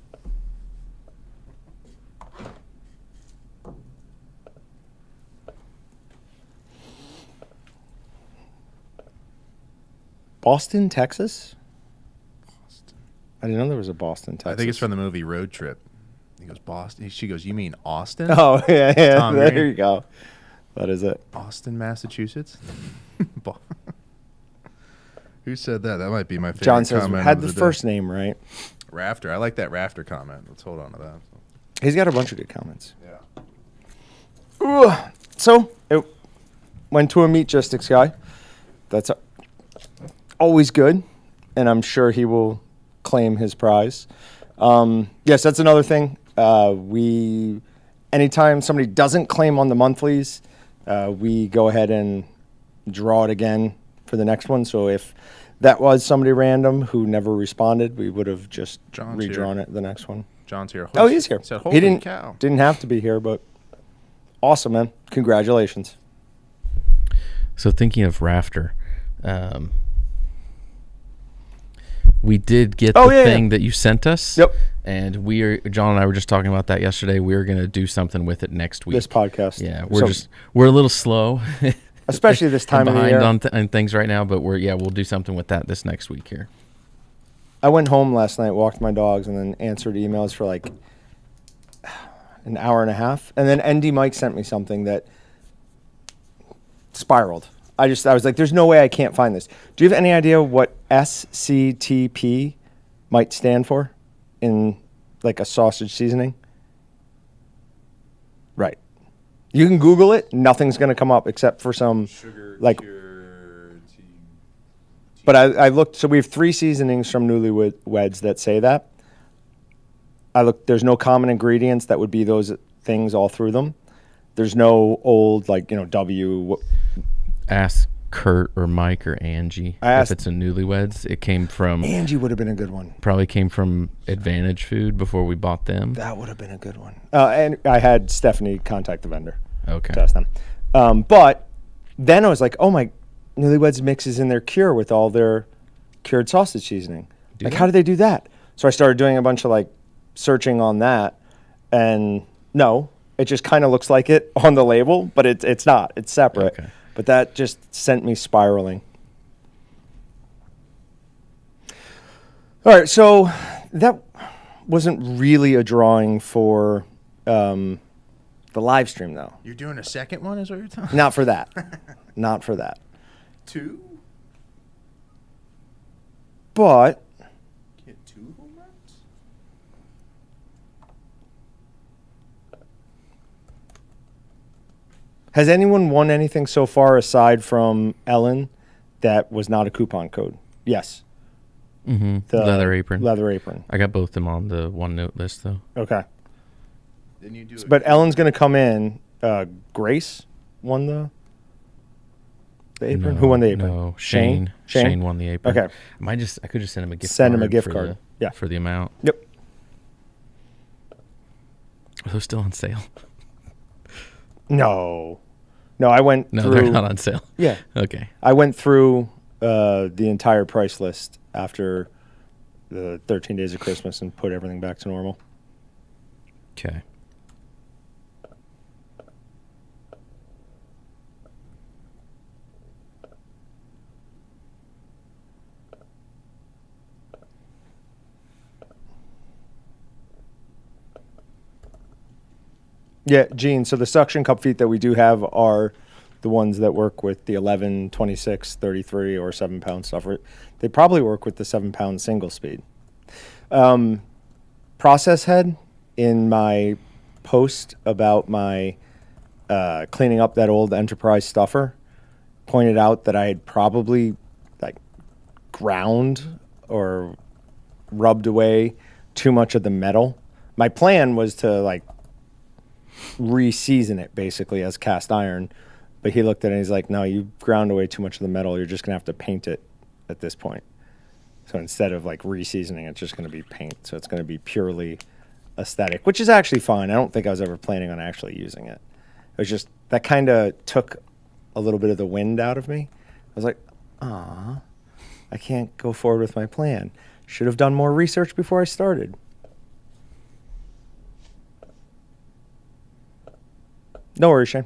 Boston, Texas? I didn't know there was a Boston, Texas. I think it's from the movie Road Trip. He goes, Boston. She goes, you mean Austin? Oh, yeah. Tom There Green. you go. That is it. Austin, Massachusetts? Who said that? That might be my favorite John says, comment had of the day. first name right. Rafter. I like that Rafter comment. Let's hold on to that. He's got a bunch of good comments. Yeah. Ooh. So, it went to a meat logistics guy. That's always good, and I'm sure he will claim his prize. Yes, that's another thing. Anytime somebody doesn't claim on the monthlies, we go ahead and draw it again for the next one. So if that was somebody random who never responded, we would have just John's redrawn here. it the next one. John's here. Oh, he's here. He said, He holy didn't cow. didn't have to be here, but awesome, man. Congratulations. So thinking of Rafter, we did get Oh, the yeah, thing yeah. that you sent us. Yep. And John and I were just talking about that yesterday. We're going to do something with it next week. This podcast. Yeah, So- we're a little slow. especially this time of behind year. on things right now, but we'll do something with that this next week here. I went home last night, walked my dogs, and then answered emails for like an hour and a half. And then ND Mike sent me something that spiraled. I was like, there's no way I can't find this. Do you have any idea what SCTP might stand for in like a sausage seasoning? Right. You can Google it. Nothing's going to come up except for some Sugar, like. cure, But I looked. So we have 3 seasonings from Newlyweds that say that. I looked. There's no common ingredients that would be those things all through them. There's no old W. Ask Kurt or Mike or Angie I asked- if it's a Newlyweds. It came from Angie would have been a good one. probably came from Advantage Food before we bought them. That would have been a good one. And I had Stephanie contact the vendor Okay. to ask them. But then I was like, oh my, Newlyweds mixes in their cure with all their cured sausage seasoning. How do they do that? So I started doing a bunch of searching on that, and No, it just kind of looks like it on the label, but it's not. It's separate. Okay. But that just sent me spiraling. All right, so that wasn't really a drawing for the live stream, though. You're doing a second one, is what you're talking? Not for that. Not for that. 2? But Get 2 home runs? has anyone won anything so far aside from Ellen that was not a coupon code? Yes. Mm-hmm. The Leather Apron. Leather Apron. I got both them on the OneNote list, though. Okay. Then you do it. But Ellen's going to come in. Grace won the apron? No, Who won the apron? No, Shane. Shane won the apron. Okay. I could just send him a gift card. Send him a gift for card. the- Yeah. For the amount. Yep. Are those still on sale? No. No, I went No, through. they're not on sale. Yeah. Okay. I went through the entire price list after the 13 days of Christmas and put everything back to normal. Okay. Yeah, Gene, so the suction cup feet that we do have are the ones that work with the 11, 26, 33, or 7-pound stuff. They probably work with the 7-pound single speed. Process head, in my post about my cleaning up that old Enterprise stuffer, pointed out that I had probably like ground or rubbed away too much of the metal. My plan was to like re-season it basically as cast iron, but he looked at it and he's like, no, you ground away too much of the metal. You're just gonna have to paint it at this point. So instead of like re-seasoning, it's just gonna be paint. So it's gonna be purely aesthetic, which is actually fine. I don't think I was ever planning on actually using it. It was just that kind of took a little bit of the wind out of me. I was like, ah, I can't go forward with my plan. Should have done more research before I started. No worries, Shane.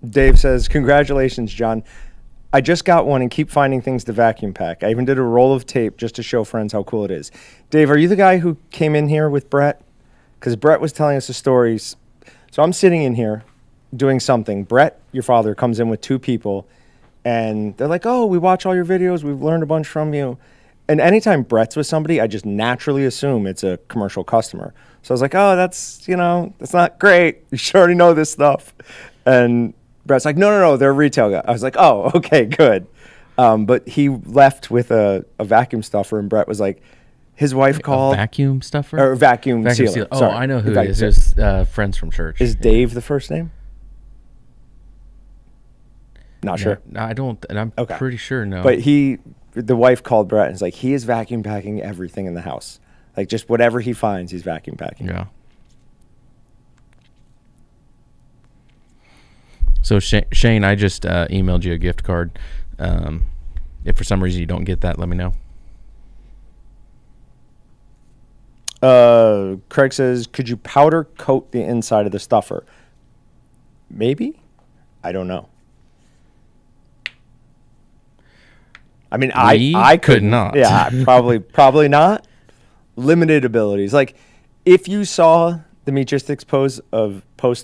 Dave says, congratulations, John. I just got one and keep finding things to vacuum pack. I even did a roll of tape just to show friends how cool it is. Dave, are you the guy who came in here with Brett? Because Brett was telling us the stories. So I'm sitting in here doing something. Brett, your father, comes in with 2 people, and they're like, oh, we watch all your videos. We've learned a bunch from you. And anytime Brett's with somebody, I just naturally assume it's a commercial customer. So I was like, oh, that's not great. You should already know this stuff. And Brett's like, no, they're a retail guy. I was like, oh, okay, good. But he left with a vacuum stuffer, and Brett was like, his wife called. A vacuum stuffer? Or vacuum sealer. Oh, Sorry. I know who it Vacuum is. sealer. It's friends from church. Is Dave the first name? Not sure. No, I don't. And I'm Okay. pretty sure no. But the wife called Brett and was like, he is vacuum packing everything in the house. Like just whatever he finds, he's vacuum packing. Yeah. So Shane, I just emailed you a gift card. If for some reason you don't get that, let me know. Craig says, could you powder coat the inside of the stuffer? Maybe. I don't know. I mean, I could not. Yeah, probably not. Limited abilities. Like, if you saw the Meatgistics post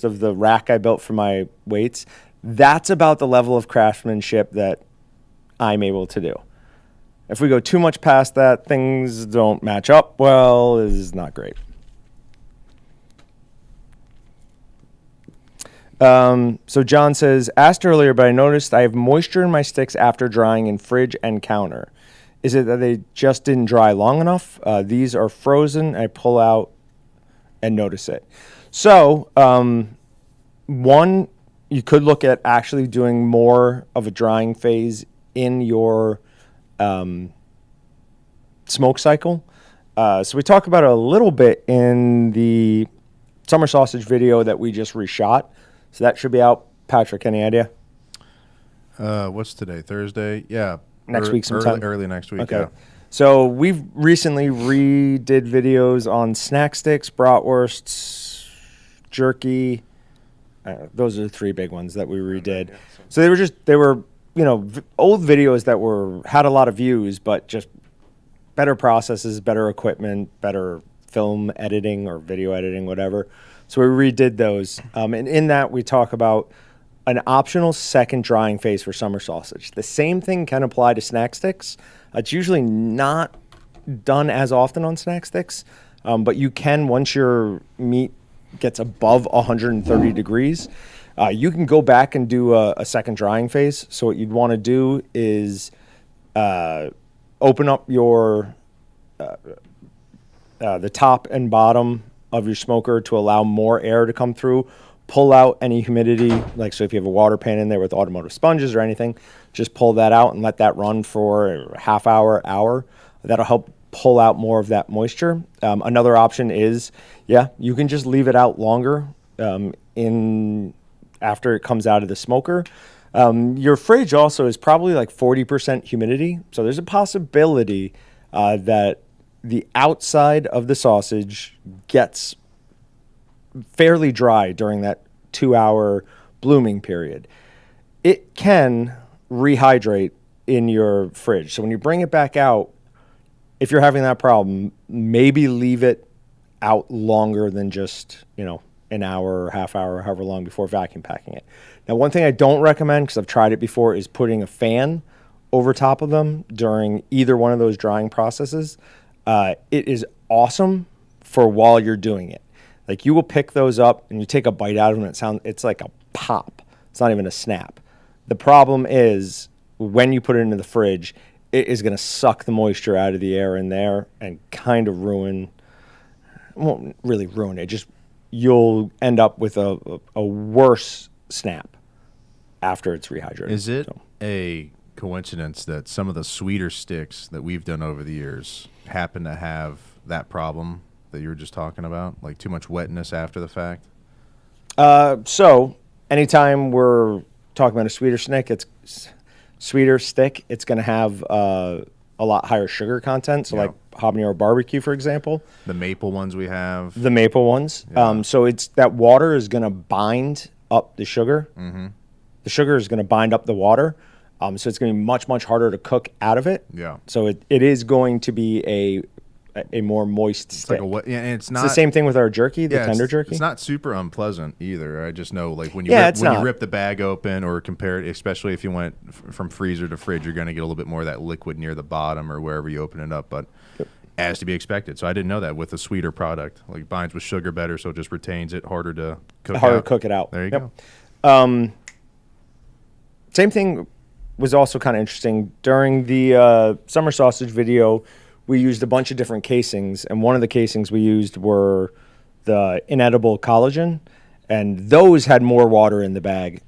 of the rack I built for my weights, that's about the level of craftsmanship that I'm able to do. If we go too much past that, things don't match up well. It is not great. So John says, asked earlier, but I noticed I have moisture in my sticks after drying in fridge and counter. Is it that they just didn't dry long enough? These are frozen. I pull out and notice it. So, one, you could look at actually doing more of a drying phase in your smoke cycle. So we talk about it a little bit in the summer sausage video that we just reshot. So that should be out. Patrick, any idea? What's today? Thursday? Yeah. next week sometime. Early next week. Okay. Yeah. So we've recently redid videos on snack sticks, bratwursts, jerky. Those are the 3 big ones that we redid. So they were old videos that had a lot of views, but just better processes, better equipment, better film editing or video editing, whatever. So we redid those. And in that we talk about an optional second drying phase for summer sausage. The same thing can apply to snack sticks. It's usually not done as often on snack sticks, but you can, once your meat gets above 130 degrees, you can go back and do a second drying phase. So what you'd want to do is open up your the top and bottom of your smoker to allow more air to come through. Pull out any humidity, like so if you have a water pan in there with automotive sponges or anything, just pull that out and let that run for a half hour. That'll help pull out more of that moisture. Another option is, you can just leave it out longer after it comes out of the smoker. Your fridge also is probably like 40% humidity, so there's a possibility that the outside of the sausage gets fairly dry during that 2-hour blooming period. It can rehydrate in your fridge. So when you bring it back out, if you're having that problem, maybe leave it out longer than just, an hour or half hour, however long before vacuum packing it. Now, one thing I don't recommend, because I've tried it before, is putting a fan over top of them during either one of those drying processes. It is awesome for while you're doing it. Like, you will pick those up and you take a bite out of them and it's like a pop. It's not even a snap. The problem is when you put it into the fridge, it is going to suck the moisture out of the air in there and kind of won't really ruin it. Just you'll end up with a worse snap after it's rehydrated. Is it a coincidence that some of the sweeter sticks that we've done over the years happen to have that problem that you were just talking about, like too much wetness after the fact? So anytime we're talking about a sweeter stick, it's going to have a lot higher sugar content. So like habanero barbecue, for example. The maple ones we have. The maple ones. Yeah. So it's that water is going to bind up the sugar. Mm-hmm. The sugar is going to bind up the water. So it's going to be much, much harder to cook out of it. Yeah. So it is going to be a more moist stick. Like and it's not the same thing with our jerky, the tender jerky. It's not super unpleasant either. I just know, like, when you rip the bag open or compare it, especially if you went from freezer to fridge, you're going to get a little bit more of that liquid near the bottom or wherever you open it up. But as to be expected. So I didn't know that with a sweeter product. Like, binds with sugar better, so it just retains it, harder to cook it out. There you go. Same thing was also kind of interesting. During the summer sausage video, we used a bunch of different casings, and one of the casings we used were the inedible collagen, and those had more water in the bag,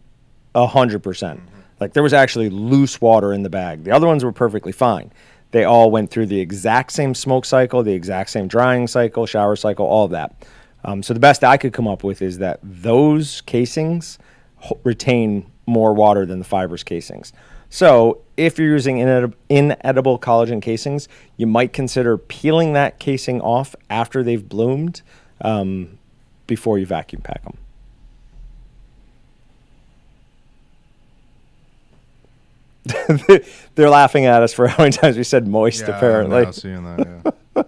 100%. Mm-hmm. Like, there was actually loose water in the bag. The other ones were perfectly fine. They all went through the exact same smoke cycle, the exact same drying cycle, shower cycle, all of that. So the best I could come up with is that those casings retain more water than the fibers casings. So if you're using inedible collagen casings, you might consider peeling that casing off after they've bloomed before you vacuum pack them. They're laughing at us for how many times we said moist, apparently. I'm seeing that, yeah.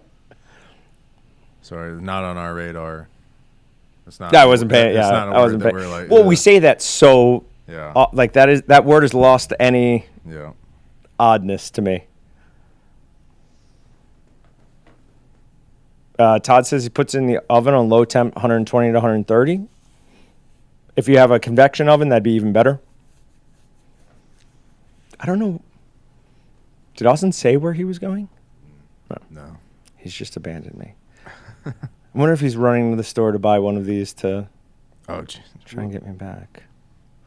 Sorry, not on our radar. It's not. I wasn't paying. I wasn't paying. Like, well, we say that so. Yeah. Like, that word has lost any oddness to me. Todd says he puts it in the oven on low temp, 120 to 130. If you have a convection oven, that'd be even better. I don't know. Did Austin say where he was going? No. He's just abandoned me. I wonder if he's running to the store to buy one of these to try and get me back.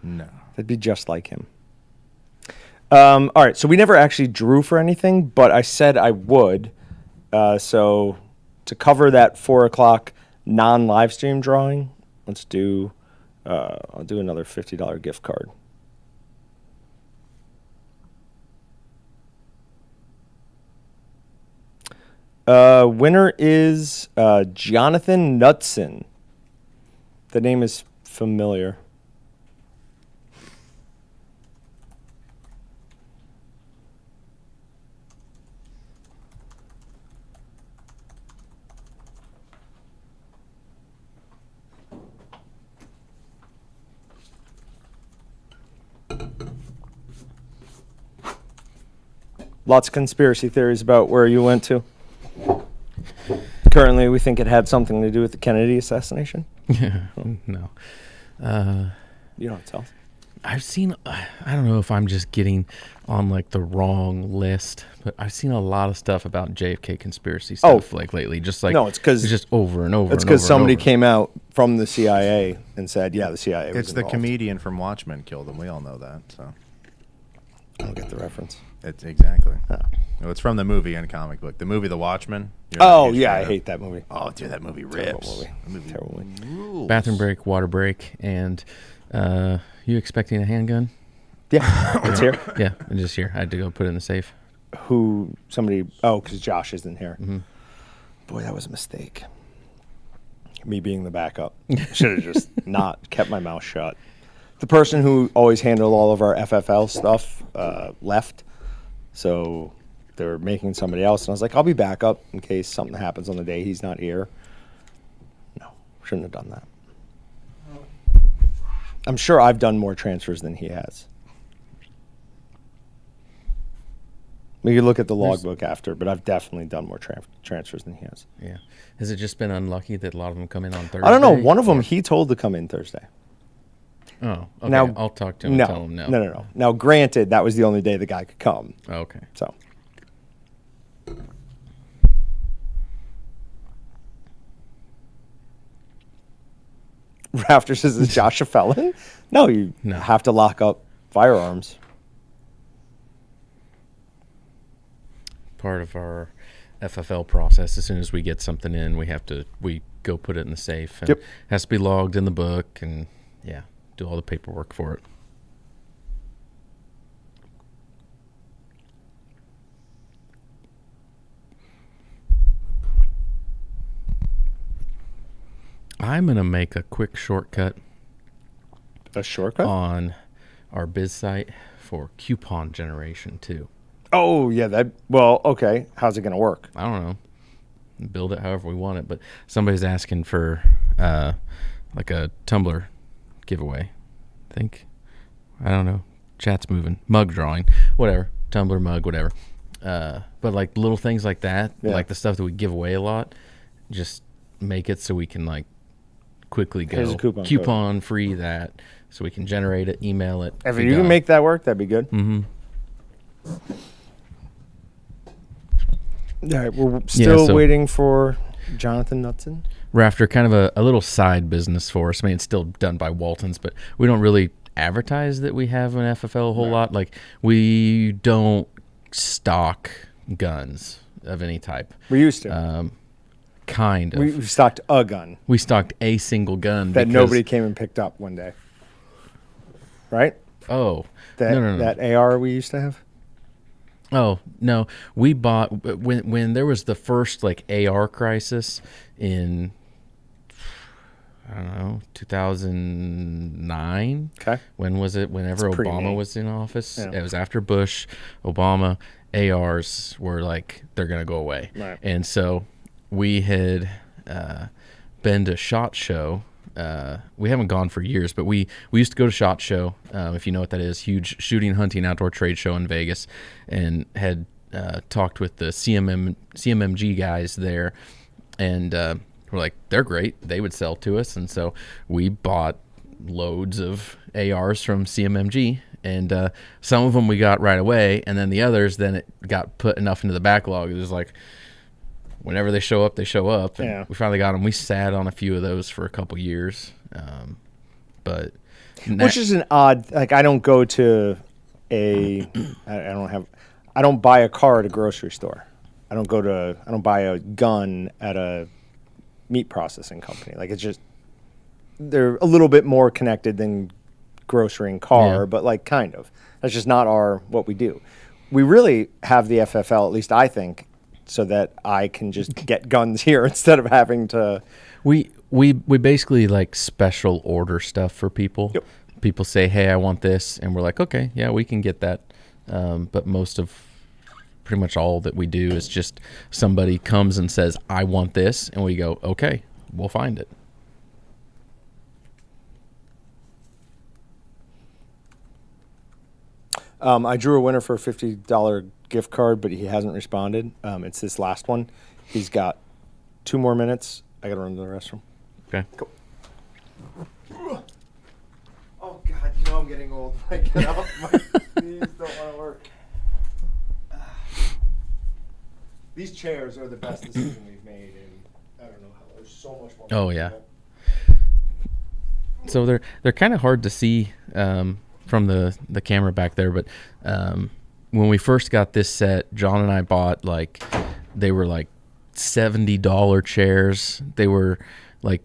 No. That'd be just like him. All right, so we never actually drew for anything, but I said I would. So to cover that 4 o'clock non-live stream drawing, let's do, I'll do another $50 gift card. Winner is Jonathan Knudsen. The name is familiar. Lots of conspiracy theories about where you went to. Currently, we think it had something to do with the Kennedy assassination. Yeah, no. You don't tell us. I've seen, I don't know if I'm just getting on like the wrong list, but I've seen a lot of stuff about JFK conspiracy stuff like lately. Just like, no, it's because just over and over. It's because somebody came out from the CIA and said, "Yeah, the CIA." It's was the involved. comedian from Watchmen killed him. We all know that. So I don't get the reference. it's exactly. Oh. No, it's from the movie and comic book. The movie, The Watchmen. Oh yeah, I hate that movie. Oh, dude, that movie rips. Terrible movie. Rules. Bathroom break, water break, and you expecting a handgun? Yeah, it's here. Yeah, it's just here. I had to go put it in the safe. Because Josh isn't here. Mm-hmm. Boy, that was a mistake. Me being the backup. Should have just not kept my mouth shut. The person who always handled all of our FFL stuff left. So they were making somebody else. And I was like, I'll be back up in case something happens on the day he's not here. No, shouldn't have done that. I'm sure I've done more transfers than he has. We could look at the logbook after, but I've definitely done more transfers than he has. Yeah. Has it just been unlucky that a lot of them come in on Thursday? I don't know. One of them he told to come in Thursday. Oh, okay. Now, I'll talk to him and tell him no. No. Now, granted, that was the only day the guy could come. Oh, okay. So. Rafter says, is Josh a felon? No, you have to lock up firearms. Part of our FFL process, as soon as we get something in, we go put it in the safe. And Yep. It has to be logged in the book and, yeah, do all the paperwork for it. I'm going to make a quick shortcut. A shortcut? On our biz site for coupon generation, too. Oh, yeah. Okay. How's it going to work? I don't know. Build it however we want it, but somebody's asking for like a tumbler giveaway. I think. I don't know. Chat's moving. Mug drawing. Whatever. Tumbler, mug, whatever. But like little things like that, like the stuff that we give away a lot, just make it so we can like quickly go Here's a coupon free that, so we can generate it, email it. If you can make that work, that'd be good. Mm-hmm. All right, we're still waiting for Jonathan Knudsen. Rafter, kind of a little side business for us. I mean, it's still done by Walton's, but we don't really advertise that we have an FFL a whole lot. Like, we don't stock guns of any type. We used to. Kind of. We stocked a gun. We stocked a single gun. That nobody came and picked up one day. Right? Oh. No. That AR we used to have? Oh, no. We bought, when there was the first, like, AR crisis in, I don't know, 2009. Okay. When was it? Whenever Obama was in office. Yeah. It was after Bush, Obama. ARs were like, they're going to go away. Right. And so we had been to SHOT Show. We haven't gone for years, but we used to go to SHOT Show, if you know what that is, huge shooting, hunting, outdoor trade show in Vegas, and had talked with the CMMG guys there, and we're like, they're great, they would sell to us, and so we bought loads of ARs from CMMG, and some of them we got right away, and then the others, then it got put enough into the backlog. It was like, whenever they show up, they show up. And we finally got them. We sat on a few of those for a couple years. But which is an odd, like, I don't go to I don't buy a car at a grocery store. I don't buy a gun at a meat processing company. Like, it's just, they're a little bit more connected than grocery and car, but like, kind of. That's just not what we do. We really have the FFL, at least I think, so that I can just get guns here instead of having to. We basically like special order stuff for people. Yep. People say, "Hey, I want this," and we're like, "Okay, yeah, we can get that." But pretty much all that we do is just somebody comes and says, "I want this," and we go, "Okay, we'll find it." I drew a winner for a $50 gift card, but he hasn't responded. It's this last one. He's got 2 more minutes. I got to run to the restroom. Okay. Go. Oh, God, you know I'm getting old. I get up. My knees don't want to work. These chairs are the best decision we've made in, I don't know how, there's so much more. Oh, yeah. So they're kind of hard to see from the camera back there, but when we first got this set, John and I bought they were like $70 chairs. They were like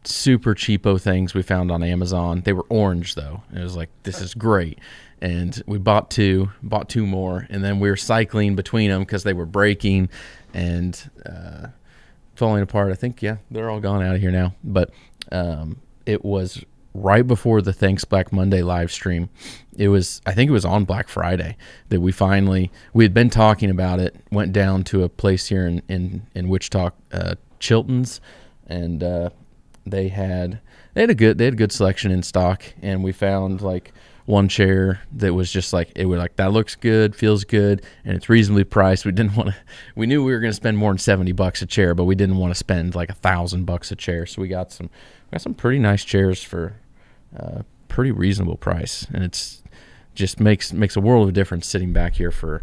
super cheapo things we found on Amazon. They were orange though. It was like, this is great. And we bought two more, and then we were cycling between them because they were breaking and falling apart. I think, yeah, they're all gone out of here now. But it was right before the Thanks Black Monday live stream. I think it was on Black Friday that we had been talking about it, went down to a place here in Wichita, Chilton's, and they had a good selection in stock, and we found like one chair that was just like, that looks good, feels good, and it's reasonably priced. We knew we were going to spend more than $70 a chair, but we didn't want to spend like $1,000 a chair. So we got some pretty nice chairs for pretty reasonable price, and it's just makes a world of difference sitting back here for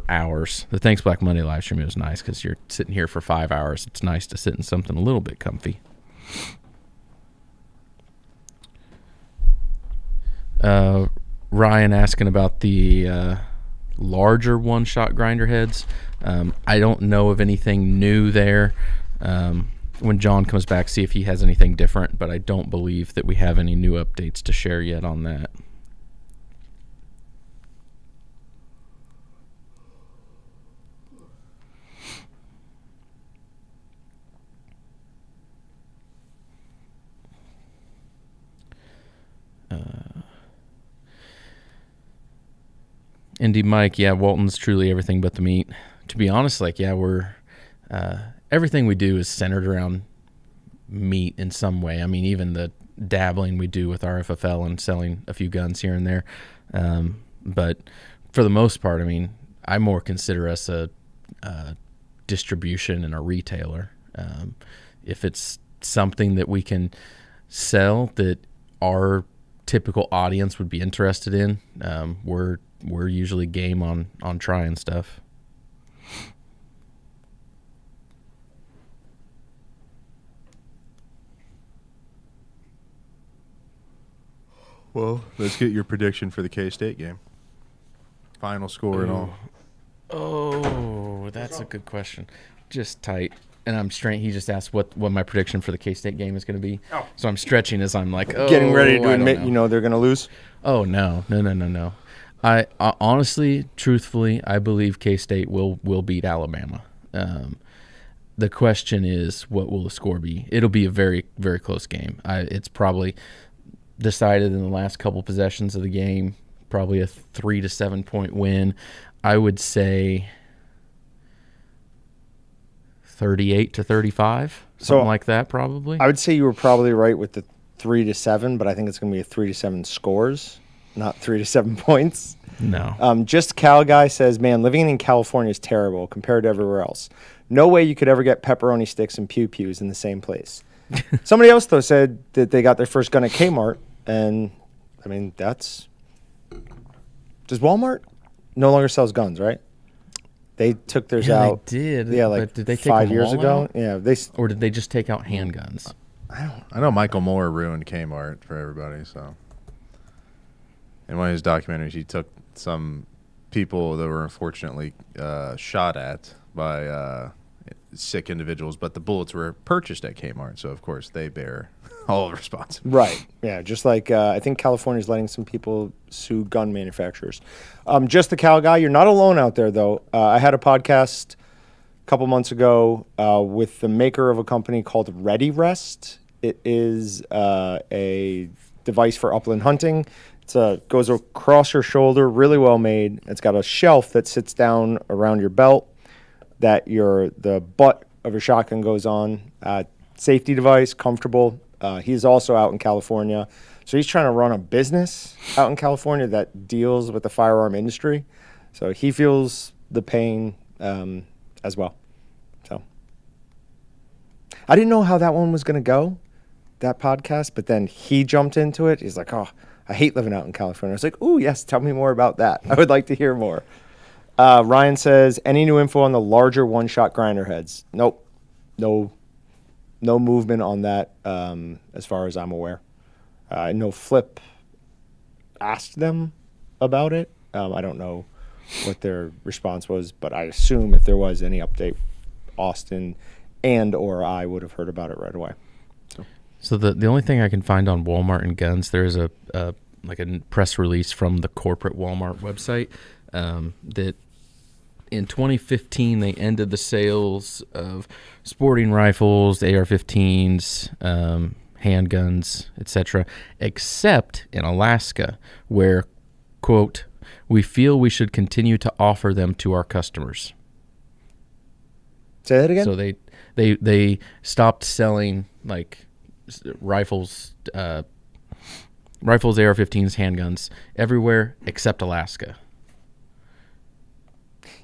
hours. The Thanks Black Monday live stream was nice because you're sitting here for 5 hours. It's nice to sit in something a little bit comfy. Ryan asking about the larger one-shot grinder heads. I don't know of anything new there. When John comes back, see if he has anything different, but I don't believe that we have any new updates to share yet on that. Indy Mike, yeah, Walton's truly everything but the meat. To be honest, we're everything we do is centered around meat in some way. I mean, even the dabbling we do with our FFL and selling a few guns here and there. But for the most part, I mean, I more consider us a distribution and a retailer. If it's something that we can sell that our typical audience would be interested in, we're usually game on trying stuff. Well, let's get your prediction for the K-State game. Final score and all. Oh, that's a good question. Just tight. And I'm straight. He just asked what my prediction for the K-State game is going to be. Oh. So I'm stretching as I'm like, getting ready to admit, they're going to lose. Oh, no. I honestly, truthfully, I believe K-State will beat Alabama. The question is, what will the score be? It'll be a very, very close game. It's probably decided in the last couple possessions of the game, probably a 3 to 7 point win. I would say 38 to 35, something like that, probably. I would say you were probably right with the 3 to 7, but I think it's going to be a 3 to 7 scores, not 3 to 7 points. No. Just Cal guy says, man, living in California is terrible compared to everywhere else. No way you could ever get pepperoni sticks and pew-pews in the same place. Somebody else, though, said that they got their first gun at Kmart, and, I mean, does Walmart no longer sells guns, right? They took theirs out. They did. Yeah, like but did they take 5 years ago. Out? Yeah, or did they just take out handguns? I know Michael Moore ruined Kmart for everybody. So, in one of his documentaries, he took some people that were unfortunately shot at by sick individuals, but the bullets were purchased at Kmart, so of course they bear all the responsibility. Right. Yeah. Just like I think California's letting some people sue gun manufacturers. Just the Cal guy. You're not alone out there, though. I had a podcast couple months ago with the maker of a company called Ready Rest. It is a device for upland hunting. It goes across your shoulder, really well made. It's got a shelf that sits down around your belt that the butt of your shotgun goes on. Safety device, comfortable. He's also out in California. So he's trying to run a business out in California that deals with the firearm industry. So he feels the pain as well. So I didn't know how that one was going to go, that podcast, but then he jumped into it. He's like, oh, I hate living out in California. I was like, oh, yes, tell me more about that. I would like to hear more. Ryan says, any new info on the larger one-shot grinder heads? Nope. No movement on that as far as I'm aware. I know Flip asked them about it. I don't know what their response was, but I assume if there was any update, Austin and or I would have heard about it right away. So the only thing I can find on Walmart and guns, there is a press release from the corporate Walmart website that in 2015 they ended the sales of sporting rifles, AR-15s, handguns, etc., except in Alaska, where, quote, we feel we should continue to offer them to our customers. Say that again? So they stopped selling rifles, AR-15s, handguns everywhere except Alaska.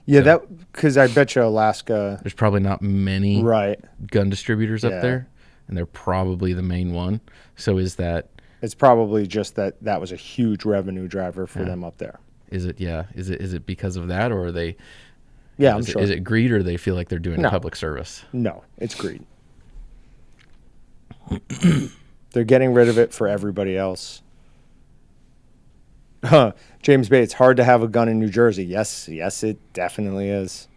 Yeah, so, that because I bet you Alaska. There's probably not many gun distributors up there, and they're probably the main one. So is that? It's probably just that was a huge revenue driver for them up there. Is it? Yeah. Is it because of that, or are they? Yeah, I'm sure. Is it greed, or do they feel like they're doing a public service? No, it's greed. They're getting rid of it for everybody else. James Bates, hard to have a gun in New Jersey. Yes, it definitely is.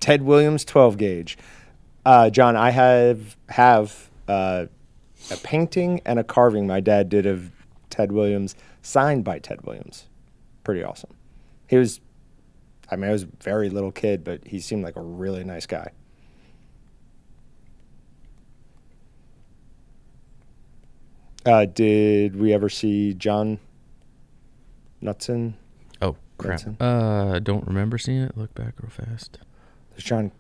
Ted Williams 12 gauge. John, I have a painting and a carving my dad did of Ted Williams, signed by Ted Williams. Pretty awesome. I was a very little kid, but he seemed like a really nice guy. Did we ever see John Knutson? Oh, crap. I don't remember seeing it. Look back real fast. There's John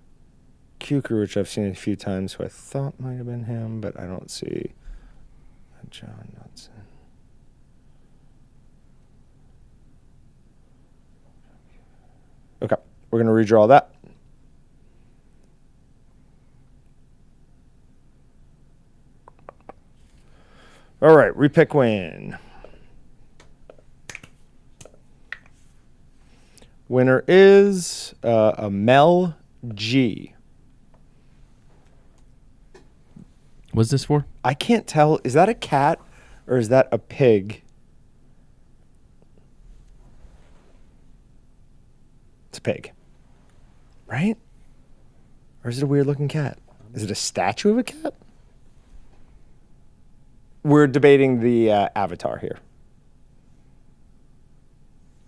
Cuker, which I've seen a few times, who I thought might have been him, but I don't see John Knutson. Okay, we're going to redraw that. All right, repick win. Winner is a Mel G. What's this for? I can't tell. Is that a cat or is that a pig? It's a pig. Right? Or is it a weird looking cat? Is it a statue of a cat? We're debating the avatar here.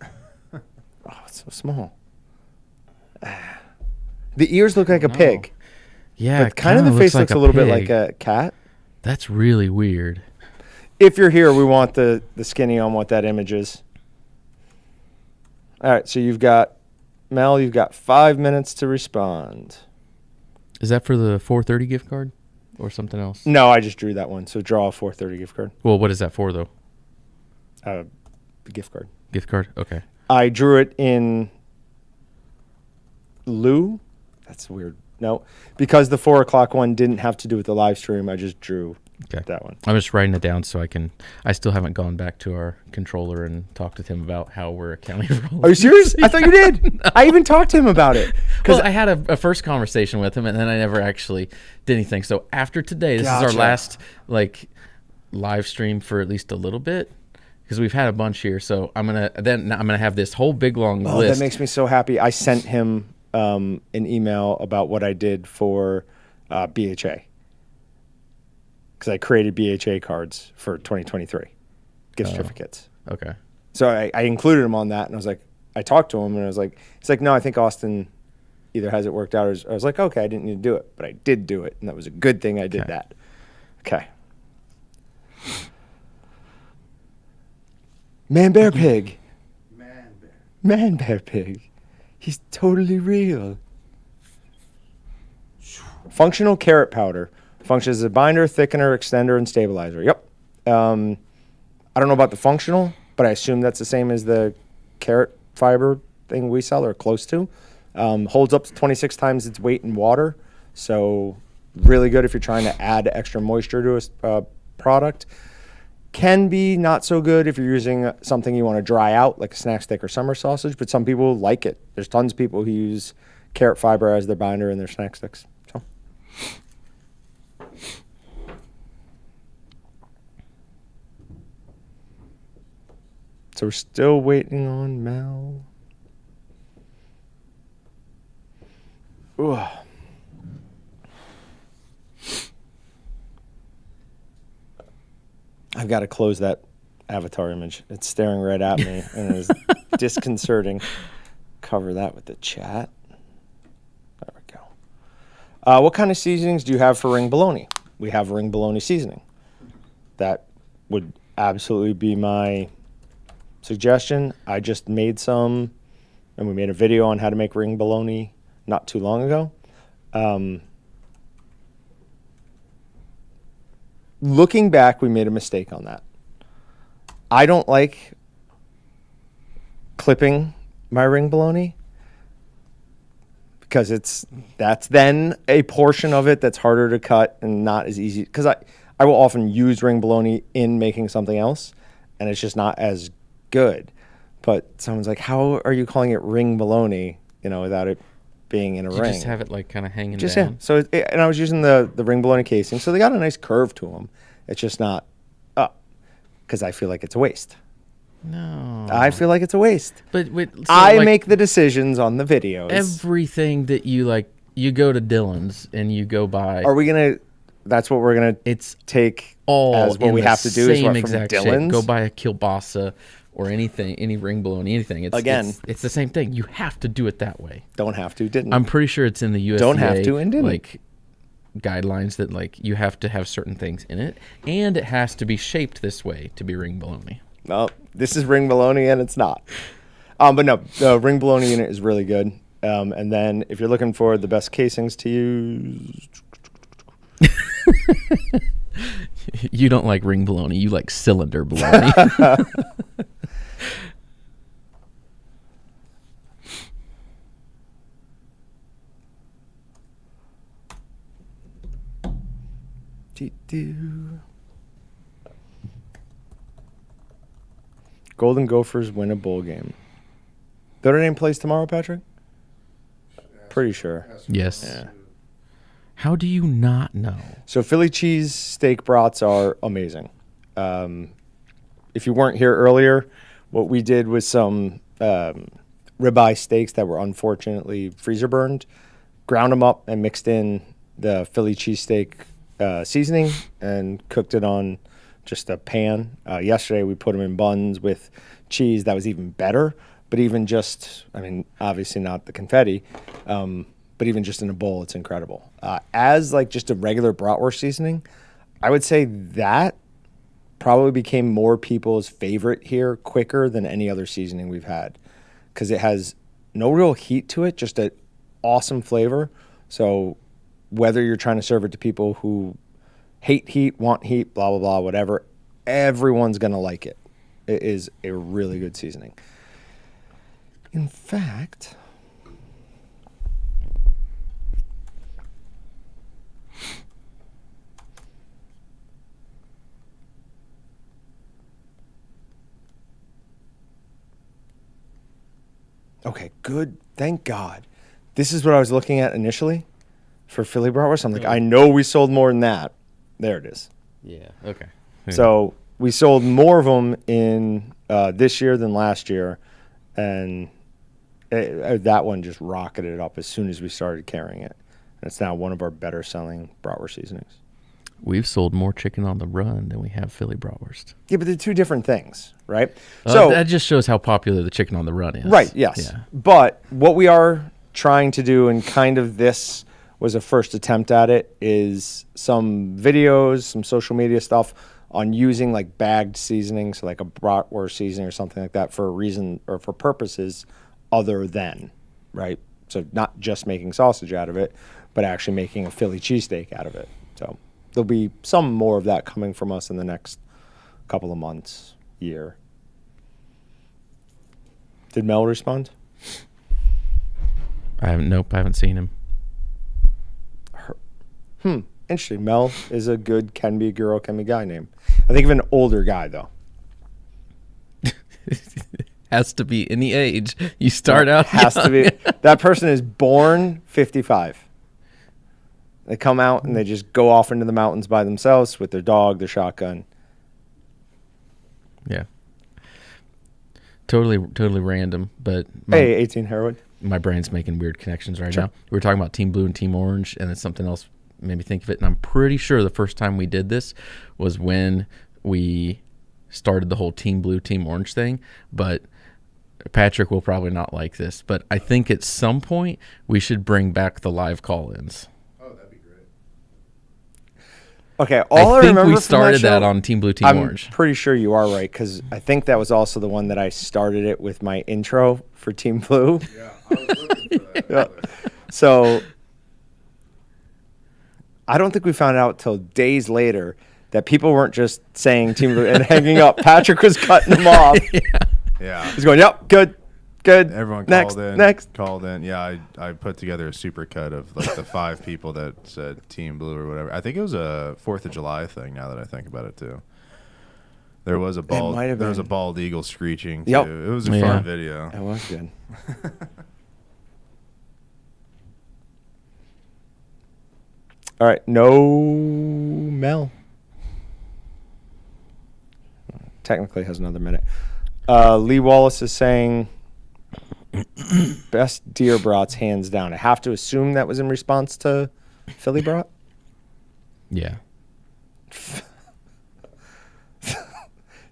Oh, it's so small. The ears look like a pig. Yeah, but kind of the face looks a little bit like a cat. That's really weird. If you're here, we want the skinny on what that image is. All right, so you've got, Mel, you've got 5 minutes to respond. Is that for the 430 gift card or something else? No, I just drew that one, so draw a 430 gift card. Well, what is that for, though? The gift card. Gift card? Okay. I drew it in lieu. That's weird. No, because the 4 o'clock one didn't have to do with the live stream. I just drew that one. I'm just writing it down so I still haven't gone back to our controller and talked with him about how we're accounting for all. Are you serious? I thought you did. No. I even talked to him about it. Well, I had a first conversation with him, and then I never actually did anything. So after today, this is our last live stream for at least a little bit, because we've had a bunch here. So I'm gonna have this whole big long list. That makes me so happy. I sent him an email about what I did for BHA, because I created BHA cards for 2023 gift certificates. Okay. So I included him on that, and I was like, I talked to him, and I was like, he's like, no, I think Austin either has it worked out, or I was like, okay, I didn't need to do it, but I did do it, and that was a good thing I did that. Okay. Man Bear Pig. Man Bear Pig. He's totally real. Functional carrot powder. Functions as a binder, thickener, extender, and stabilizer. Yep. I don't know about the functional, but I assume that's the same as the carrot fiber thing we sell, or close to. Holds up to 26 times its weight in water. So really good if you're trying to add extra moisture to a product. Can be not so good if you're using something you want to dry out, like a snack stick or summer sausage, but some people like it. There's tons of people who use carrot fiber as their binder in their snack sticks. So we're still waiting on Mel. Ooh. I've got to close that avatar image. It's staring right at me and it is disconcerting. Cover that with the chat. There we go. What kind of seasonings do you have for ring bologna? We have ring bologna seasoning. That would absolutely be my suggestion. I just made some, and we made a video on how to make ring bologna not too long ago. Looking back, we made a mistake on that. I don't like clipping my ring bologna because that's then a portion of it that's harder to cut and not as easy. Because I will often use ring bologna in making something else, and it's just not as good. But someone's like, how are you calling it ring bologna, without it being in a ring? Just have it like kind of hanging down. Yeah. So and I was using the ring bologna casing, so they got a nice curve to them. It's just not up because I feel like it's a waste. No, I feel like it's a waste. But I make the decisions on the videos. Everything that you like, you go to Dillon's and you go buy. Are we gonna? That's what we're gonna. It's take all as what we have to do. Is what, from Dillon's? Go buy a kielbasa or anything, any ring bologna, anything. It's the same thing. You have to do it that way. Don't have to. Didn't. I'm pretty sure it's in the USDA. Don't have to and didn't. Like guidelines that like you have to have certain things in it, and it has to be shaped this way to be ring bologna. No, this is ring bologna and it's not. But no, the ring bologna unit is really good. And then if you're looking for the best casings to use. You don't like ring bologna, you like cylinder bologna. Golden Gophers win a bowl game. Notre Dame plays tomorrow, Patrick? Pretty sure. Yes. Yeah. How do you not know? So Philly cheese steak brats are amazing. If you weren't here earlier, what we did was some ribeye steaks that were unfortunately freezer burned, ground them up and mixed in the Philly cheesesteak seasoning and cooked it on just a pan. Yesterday we put them in buns with cheese. That was even better. But even just, obviously not the confetti, but even just in a bowl, it's incredible. As like just a regular bratwurst seasoning, I would say that probably became more people's favorite here quicker than any other seasoning we've had because it has no real heat to it, just an awesome flavor. So whether you're trying to serve it to people who hate heat, want heat, blah, blah, blah, whatever, everyone's going to like it. It is a really good seasoning. In fact, okay, good. Thank God. This is what I was looking at initially for Philly bratwurst. I'm like, I know we sold more than that. There it is. Yeah. Okay. So we sold more of them in this year than last year, and that one just rocketed it up as soon as we started carrying it. And it's now one of our better selling bratwurst seasonings. We've sold more chicken on the run than we have Philly bratwurst. Yeah, but they're two different things, right? So that just shows how popular the chicken on the run is. Right, yes. Yeah. But what we are trying to do, and kind of this was a first attempt at it, is some videos, some social media stuff on using like bagged seasoning, so like a bratwurst seasoning or something like that, for a reason or for purposes other than, right? So not just making sausage out of it, but actually making a Philly cheesesteak out of it. So there'll be some more of that coming from us in the next couple of months, year. Did Mel respond? Nope, I haven't seen him. Interesting. Mel is a good can be girl, can be guy name. I think of an older guy, though. Has to be any age. You start out Has young. to be. That person is born 55. They come out and they just go off into the mountains by themselves with their dog, their shotgun. Yeah. Totally random, but Hey, 18 heroin. my brain's making weird connections right Sure. now. We were talking about Team Blue and Team Orange, and then something else made me think of it. And I'm pretty sure the first time we did this was when we started the whole Team Blue, Team Orange thing. But Patrick will probably not like this, but I think at some point we should bring back the live call-ins. Oh, that'd be great. Okay, all I think remember we from started that, that show, on Team Blue, Team I'm Orange. pretty sure you are right, because I think that was also the one that I started it with my intro for Team Blue. Yeah, I was looking for that. Yeah. So I don't think we found out till days later that people weren't just saying Team Blue and hanging up. Patrick was cutting them off. Yeah. He's going, yep, good. Everyone next, called in. Yeah, I put together a super cut of like the 5 people that said Team Blue or whatever. I think it was a 4th of July thing. Now that I think about it too, there was a bald eagle screeching too. Yep. It was a fun video. It was good. All right, no Mel. Technically has another minute. Lee Wallace is saying best deer brats hands down. I have to assume that was in response to Philly brat. Yeah.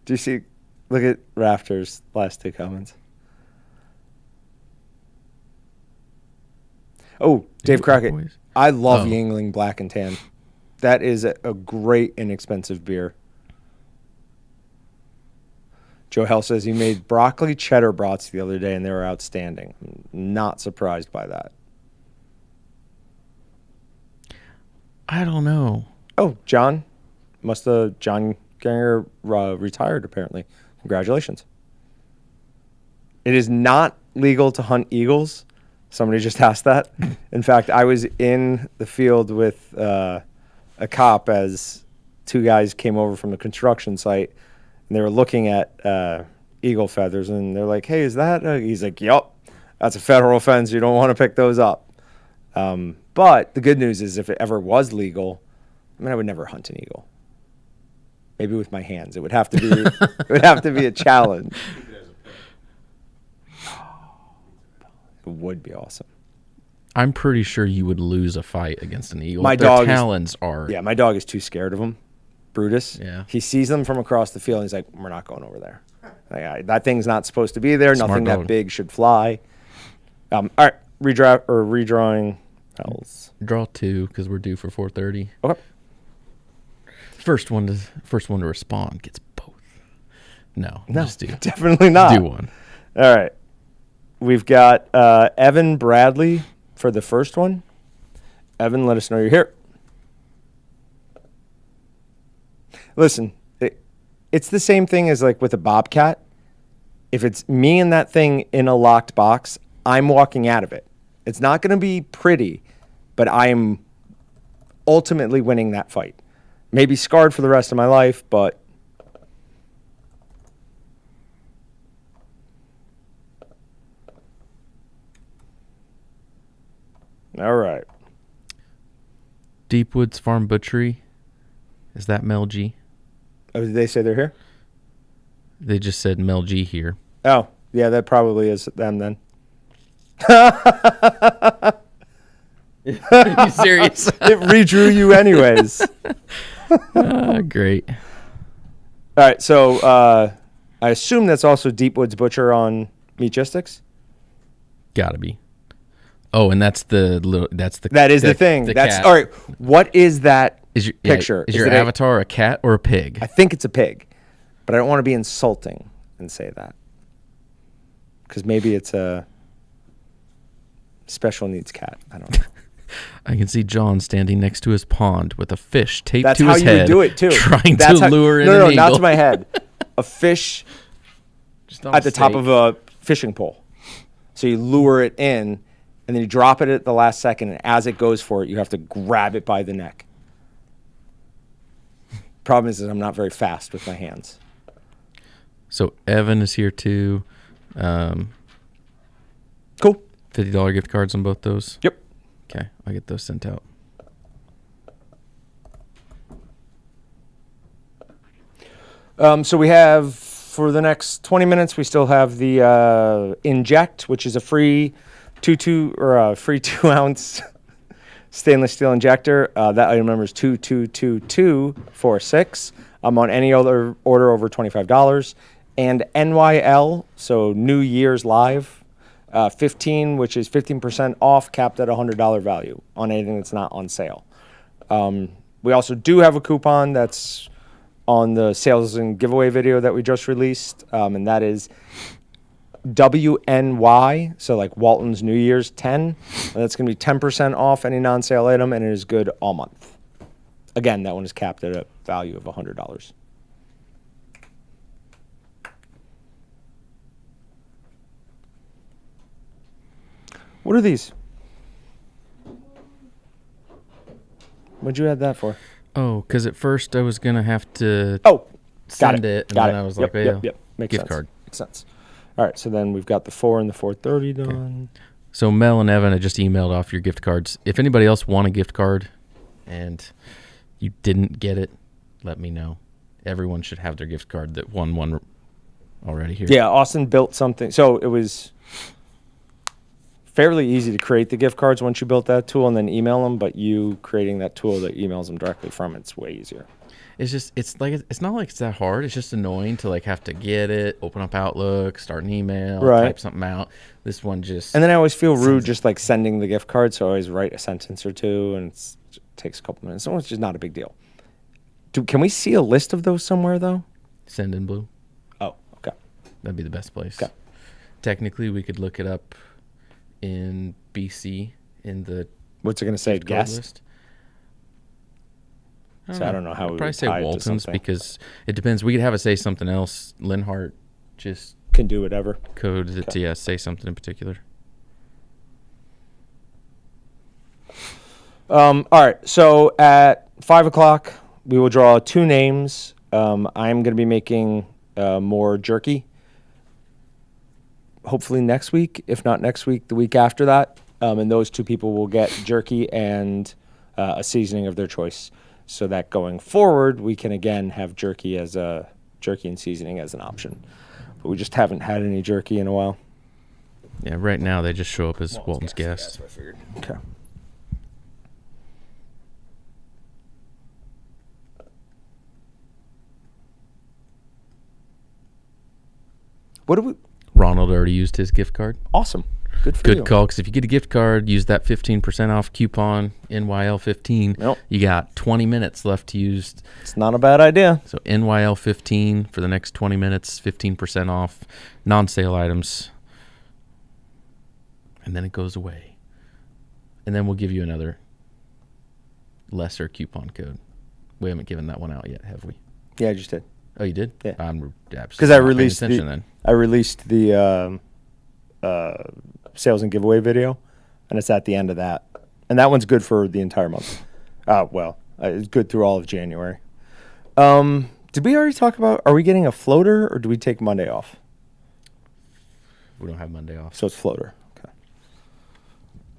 Do you see? Look at Rafter's last 2 comments. Oh, Dave Crockett. Boys. I love Oh. Yingling Black and Tan. That is a great, inexpensive beer. Joe Hell says he made broccoli cheddar brats the other day, and they were outstanding. I'm not surprised by that. I don't know. Oh, John. John Ganger retired, apparently. Congratulations. It is not legal to hunt eagles. Somebody just asked that. In fact, I was in the field with a cop as 2 guys came over from the construction site, and they were looking at eagle feathers, and they're like, hey, is that he's like, yup, that's a federal offense. You don't want to pick those up. But the good news is if it ever was legal, I mean, I would never hunt an eagle. Maybe with my hands. It would have to be it would have to be a challenge. It would be awesome. I'm pretty sure you would lose a fight against an eagle. My Their dog is- talons are. Yeah, my dog is too scared of them. Brutus. Yeah. He sees them from across the field, and he's like, we're not going over there. That thing's not supposed to be there. Smart Nothing dog. that big should fly. All right, redrawing else. Draw 2 because we're due for 4:30. Okay. First one to respond gets both. No, just do Definitely not. do one. All right. We've got Evan Bradley for the first one. Evan, let us know you're here. Listen, it's the same thing as like with a bobcat. If it's me and that thing in a locked box, I'm walking out of it. It's not going to be pretty, but I am ultimately winning that fight. Maybe scarred for the rest of my life, but all right. Deep Woods Farm Butchery. Is that Mel G? Oh, did they say they're here? They just said Mel G here. Oh, yeah, that probably is them then. Are you serious? It redrew you anyways. Great. All right, so I assume that's also Deep Woods Butcher on Meatgistics. Gotta be. Oh, and that's the little. That is the thing. That's cat. all right. What is that picture? Is your avatar a cat or a pig? I think it's a pig, but I don't want to be insulting and say that because maybe it's a special needs cat. I don't know. I can see John standing next to his pond with a fish taped That's to how his you head. would do it too. Trying That's to lure in no, an not eagle. to my head. A fish Just on at the top stake. of a fishing pole. So you lure it in, and then you drop it at the last second, and as it goes for it, you have to grab it by the neck. Problem is that I'm not very fast with my hands. So Evan is here too. Cool. $50 gift cards on both those. Yep. Okay, I'll get those sent out. So we have, for the next 20 minutes, we still have the Inject, which is a free 2-ounce stainless steel injector. That item number is 222246. On any other order over $25. And NYL, so New Year's Live, 15, which is 15% off, capped at $100 value on anything that's not on sale. We also do have a coupon that's on the sales and giveaway video that we just released, and that is WNY, so like Walton's New Year's 10. And that's going to be 10% off any non-sale item, and it is good all month. Again, that one is capped at a value of $100. What are these? What'd you add that for? Oh, because at first I was gonna have to Got send it, and then I was like, yep. Makes gift sense. card. Makes sense. All right, so then we've got the 4 and the 430 done. So Mel and Evan had just emailed off your gift cards. If anybody else want a gift card and you didn't get it, let me know. Everyone should have their gift card that won one already here. Yeah, Austin built something. So it was fairly easy to create the gift cards once you built that tool and then email them, but you creating that tool that emails them directly from it's way easier. It's just, it's not like it's that hard. It's just annoying to like have to get it, open up Outlook, start an email, type something out. This one just... And then I always feel rude just like sending the gift card, so I always write a sentence or two, and it takes a couple minutes. So it's just not a big deal. Can we see a list of those somewhere, though? Send in blue. Oh, okay. That'd be the best place. Okay. Technically, we could look it up in BC in the... What's it going to say? gift card Guest? list. So I don't know how we I'd would probably say tie it to Walton's something. because it depends. We could have it say something else. Linhart just Can do whatever. coded it to say something in particular. All right. So at 5 o'clock, we will draw 2 names. I'm going to be making more jerky. Hopefully next week. If not next week, the week after that. And those 2 people will get jerky and a seasoning of their choice. So that going forward, we can again have jerky and seasoning as an option. But we just haven't had any jerky in a while. Yeah, right now they just show up as Walton's guest. That's what I figured. Okay. What do we? Ronald already used his gift card. Awesome. Good for you. Good call, because if you get a gift card, use that 15% off coupon, NYL15. Nope. You got 20 minutes left to use. It's not a bad idea. So NYL15 for the next 20 minutes, 15% off non-sale items. And then it goes away. And then we'll give you another lesser coupon code. We haven't given that one out yet, have we? Yeah, I just did. Oh, you did? Yeah. I'm Because I released then. I released the sales and giveaway video, and it's at the end of that. And that one's good for the entire month. It's good through all of January. Did we already talk about, are we getting a floater, or do we take Monday off? We don't have Monday off. So it's floater. Okay.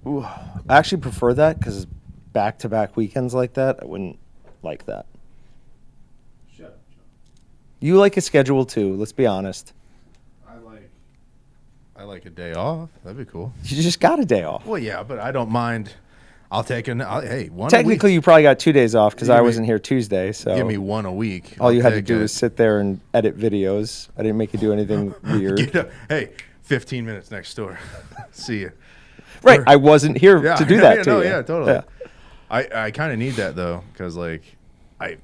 Ooh, I actually prefer that because back-to-back weekends like that, I wouldn't like that. Shut up, John. You like a schedule too, let's be honest. I like a day off. That'd be cool. You just got a day off. Well, yeah, but I don't mind. I'll take one. Technically, you probably got 2 days off because I Give me- wasn't here Tuesday. So Give me one a week. all you I'll had to take do it. was sit there and edit videos. I didn't make you do anything weird. Get up. Hey, 15 minutes next door. See you. Right. I wasn't here to do that to you. Yeah, totally. Yeah. I kind of need that though, because like,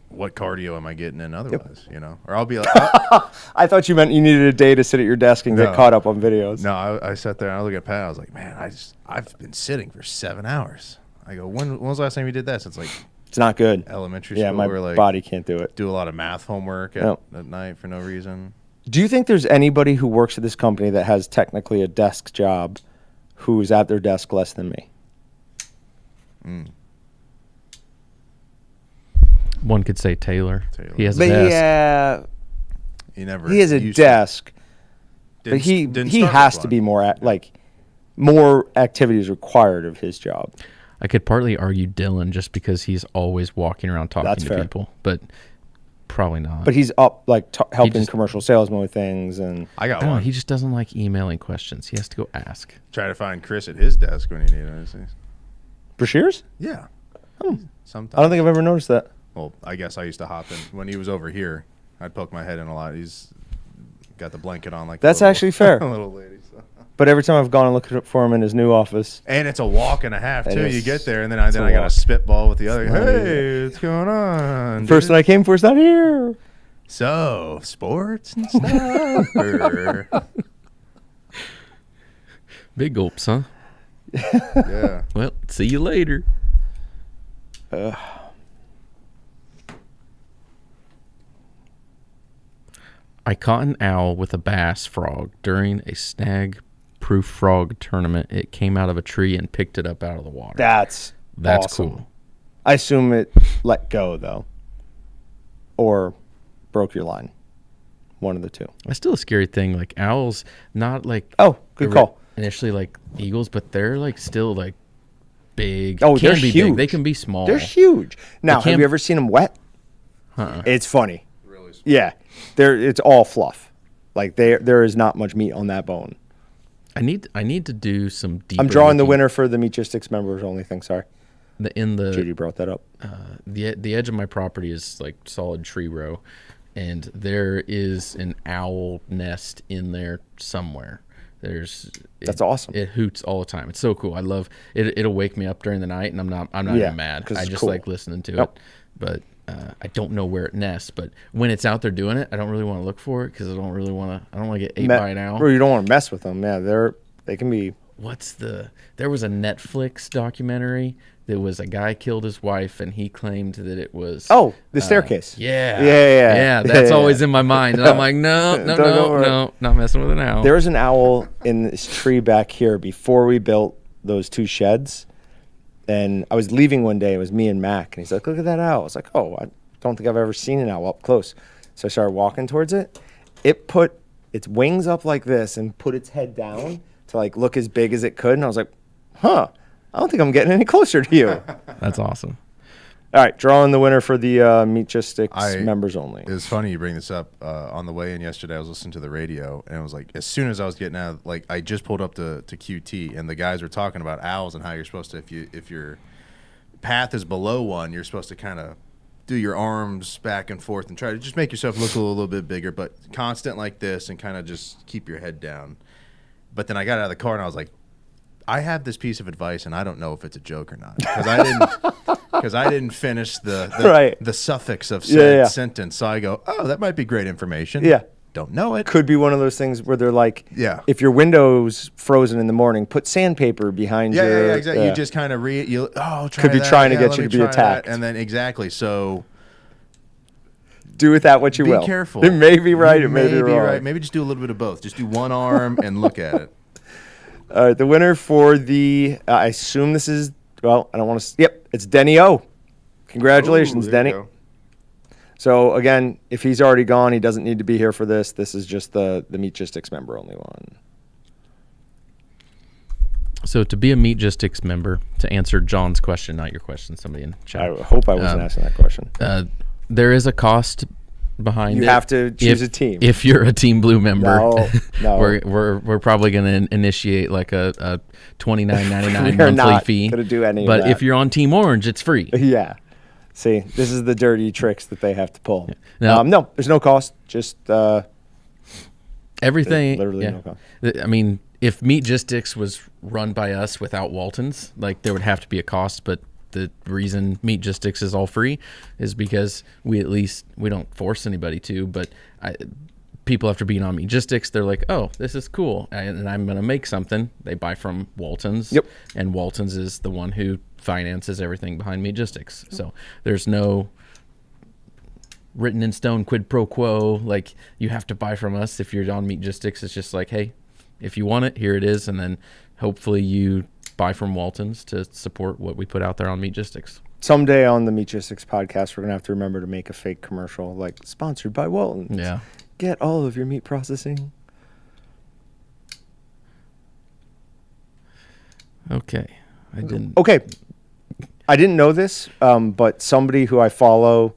what cardio am I getting in otherwise? You know, or I'll be like, I thought you meant you needed a day to sit at your desk and get caught up on videos. no, I sat there and I look at Pat. I was like, man, I've been sitting for 7 hours. I go, when was the last time you did that? Since like it's not good. Elementary school. Yeah, my where, like, body can't do it. do a lot of math homework at night for no reason. Do you think there's anybody who works at this company that has technically a desk job who's at their desk less than me? One could say Taylor. He has a But desk. yeah, He has a desk, but he has to be more more activities required of his job. I could partly argue Dylan just because he's always walking around talking to people, but probably not. But he's up helping commercial salesmen with things, and I got I don't know, one. he just doesn't like emailing questions. He has to go ask. Try to find Chris at his desk when you need him. Brashears? Yeah. Sometimes. I don't think I've ever noticed that. Well, I guess I used to hop in when he was over here. I'd poke my head in a lot. He's got the blanket on like That's a little, actually fair. a little lady. So. But every time I've gone and looked for him in his new office, And it's a walk and a half too. It You is. get there, and then I It's a got walk. a spitball with the other. not Hey, what's going on? person I came for is not here. So sports and stuff. or- Big gulps, huh? yeah. Well, see you later. I caught an owl with a bass frog during a snag-proof frog tournament. It came out of a tree and picked it up out of the water. That's awesome. Cool. I assume it let go though, or broke your line. One of the two. That's still a scary thing. Like owls, not like Oh, good call. initially like eagles, but they're like still like big. Oh, Can they're be huge. Big. They can be small. They're huge. Now, have can't- you ever seen them wet? It's funny. Really. Yeah, it's all fluff. Like there is not much meat on that bone. I need to do some deeper. I'm drawing the looking- winner for the Meatgistics members only thing. Sorry, in the Judy brought that up. the edge of my property is like solid tree row, and there is an owl nest in there somewhere. That's awesome. It hoots all the time. It's so cool. I love it. It'll wake me up during the night, and I'm not Yeah, even mad. 'cause I it's just cool. like listening to Yep. it. But I don't know where it nests. But when it's out there doing it, I don't really want to look for it because I don't really want to. I don't want to get ate by an owl. Bro, you don't want to mess with them. Yeah, they can be. There was a Netflix documentary. There was a guy killed his wife, and he claimed that it was The staircase. Yeah. That's always in my mind, and I'm like, no, not messing with an owl. There was an owl in this tree back here before we built those two sheds. And I was leaving one day. It was me and Mac. And he's like, look at that owl. I was like, oh, I don't think I've ever seen an owl up close. So I started walking towards it. It put its wings up like this and put its head down to like look as big as it could. And I was like, I don't think I'm getting any closer to you. That's awesome. All right, drawing the winner for the Meatgistics members only. It's funny you bring this up. On the way in yesterday, I was listening to the radio, and it was like, as soon as I was getting out, like I just pulled up to QT, and the guys were talking about owls and how you're supposed to, if your path is below one, you're supposed to kind of do your arms back and forth and try to just make yourself look a little bit bigger, but constant like this and kind of just keep your head down. But then I got out of the car, and I was like, I have this piece of advice, and I don't know if it's a joke or not because I didn't finish the suffix of said sentence. So I go, oh, that might be great information. Yeah, don't know it. Could be one of those things where they're like, yeah, if your window's frozen in the morning, put sandpaper behind your. Yeah, exactly. You just kind of try could be that. trying to get you to be attacked, and then exactly so. Do with that what you will. Be careful. It may be right. It may be wrong. Right. Maybe just do a little bit of both. Just do one arm and look at it. All right, the winner for the, I assume this is, well, I don't want to, yep, it's Denny O. Congratulations, Denny. So, again, if he's already gone, he doesn't need to be here for this. This is just the Meatgistics member only one. So, to be a Meatgistics member, to answer John's question, not your question, somebody in chat. I hope I wasn't asking that question. There is a cost behind it. You have to choose a team. If you're a Team Blue member, no. we're probably going to initiate like a $29.99 We're monthly not fee. gonna do any of but that. if you're on Team Orange, it's free. Yeah. See, this is the dirty tricks that they have to pull. Yeah. No, there's no cost. Just everything. literally yeah. no cost. I mean, if Meatgistics was run by us without Walton's, like there would have to be a cost, but the reason Meatgistics is all free is because we don't force anybody to, but people after being on Meatgistics, they're like, oh, this is cool, and I'm going to make something. They buy from Walton's, Yep. And Walton's is the one who finances everything behind Meatgistics. So there's no written in stone quid pro quo, like you have to buy from us if you're on Meatgistics. It's just like, hey, if you want it, here it is, and then hopefully you buy from Walton's to support what we put out there on Meatgistics. Someday on the Meatgistics podcast, we're going to have to remember to make a fake commercial, like, sponsored by Walton. Yeah. Get all of your meat processing. Okay. Okay. I didn't know this, but somebody who I follow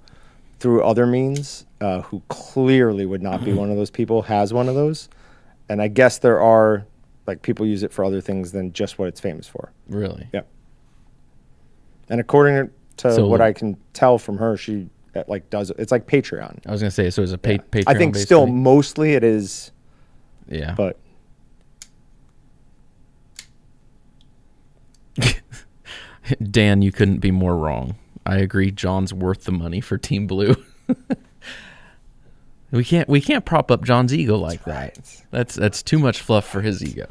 through other means, who clearly would not be one of those people, has one of those. And I guess there are, like, people use it for other things than just what it's famous for. Really? Yeah. And according to what I can tell from her, she does it's like Patreon. I was gonna say, so it's a Patreon. I think still mostly it is. Yeah. But Dan, you couldn't be more wrong. I agree. John's worth the money for Team Blue. We can't prop up John's ego like that. That's too much fluff for his ego.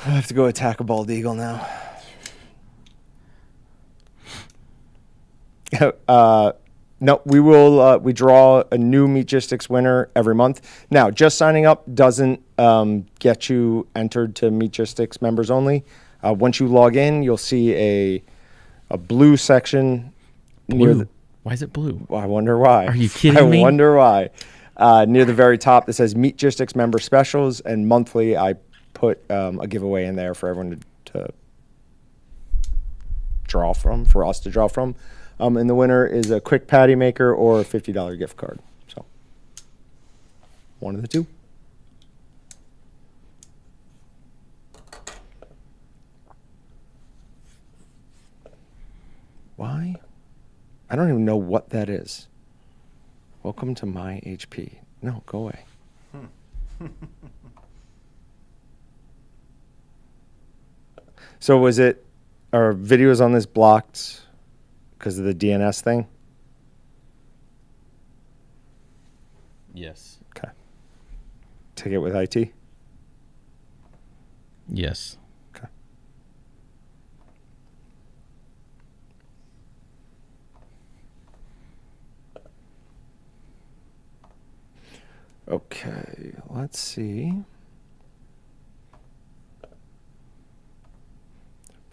I have to go attack a bald eagle now. No, we will. We draw a new Meatgistics winner every month. Now, just signing up doesn't get you entered to Meatgistics members only. Once you log in, you'll see a blue section. Blue. Why is it blue? I wonder why. Are you kidding me? I wonder why. Near the very top, that says Meatgistics member specials, and monthly I put a giveaway in there for everyone to draw from, for us to draw from. And the winner is a quick patty maker or a $50 gift card. So, one of the two. Why? I don't even know what that is. Welcome to my HP. No, go away. So was it, are videos on this blocked because of the DNS thing? Yes. Okay. Take it with IT? Yes. Okay. Okay, let's see.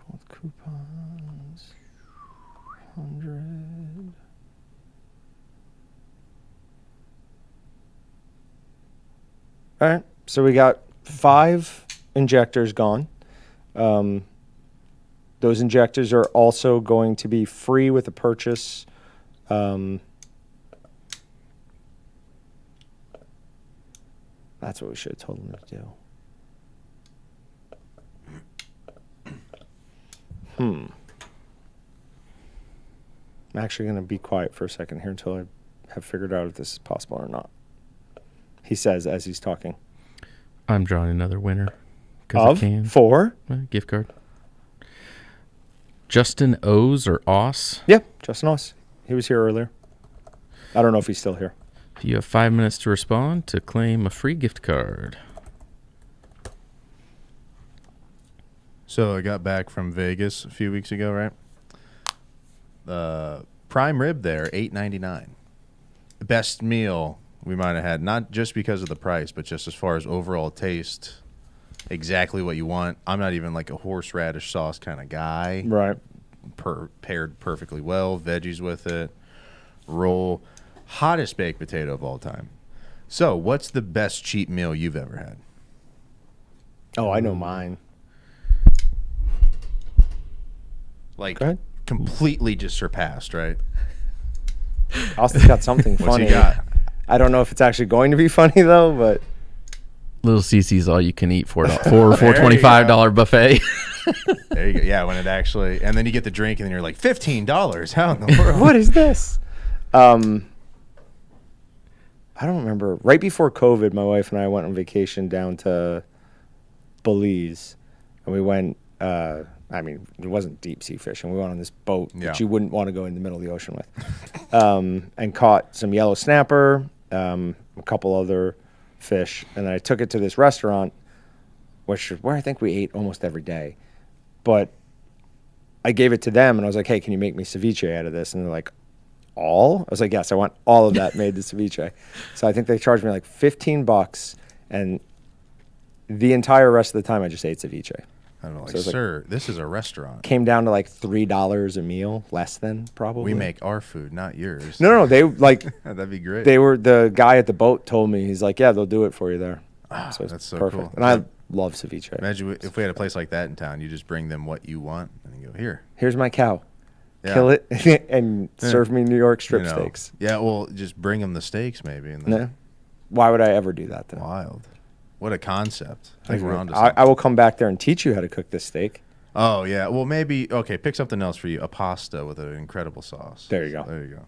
Both coupons. 100. All right, so we got 5 injectors gone. Those injectors are also going to be free with a purchase. That's what we should have told them to do. I'm actually going to be quiet for a second here until I have figured out if this is possible or not. He says as he's talking. I'm drawing another winner. Of 4? Gift card. Justin O's or Oss. Yeah, Justin Oss. He was here earlier. I don't know if he's still here. You have 5 minutes to respond to claim a free gift card. So I got back from Vegas a few weeks ago, right? Prime rib there, $8.99. Best meal we might have had, not just because of the price, but just as far as overall taste. Exactly what you want. I'm not even like a horseradish sauce kind of guy. Right. Paired perfectly well. Veggies with it. Roll. Hottest baked potato of all time. So, what's the best cheap meal you've ever had? Oh, I know mine. Like, Go ahead. completely just surpassed, right? Austin's got something funny. What's he got? I don't know if it's actually going to be funny, though, but... Little CC's all you can eat for $4.25 buffet. There you go. Yeah, when it actually... And then you get the drink, and then you're like, $15? How in the world? What is this? I don't remember. Right before COVID, my wife and I went on vacation down to Belize, and we went. I mean, it wasn't deep sea fishing. We went on this boat that you wouldn't want to go in the middle of the ocean with, and caught some yellow snapper, a couple other fish, and I took it to this restaurant, where I think we ate almost every day, but I gave it to them, and I was like, "Hey, can you make me ceviche out of this?" And they're like, "All?" I was like, "Yes, I want all of that made to ceviche." So I think they charged me like $15, and the entire rest of the time I just ate ceviche. I don't know, like, So sir, this is a restaurant. Came down to like $3 a meal, less than probably. We make our food, not yours. No, they like that'd be great. they were the guy at the boat told me, he's like, yeah, they'll do it for you there. So it's that's so perfect. cool. And I love ceviche. Imagine if we had a place like that in town. You just bring them what you want, and you go here. Here's my cow. Yeah. Kill it and serve me New York strip You know. steaks. Yeah, well, just bring them the steaks maybe. And No. Why would I ever do that though? Wild. What a concept. I think we're on to I something. will come back there and teach you how to cook this steak. Oh, yeah. Well, maybe, okay, pick something else for you. A pasta with an incredible sauce. There you go. There you go.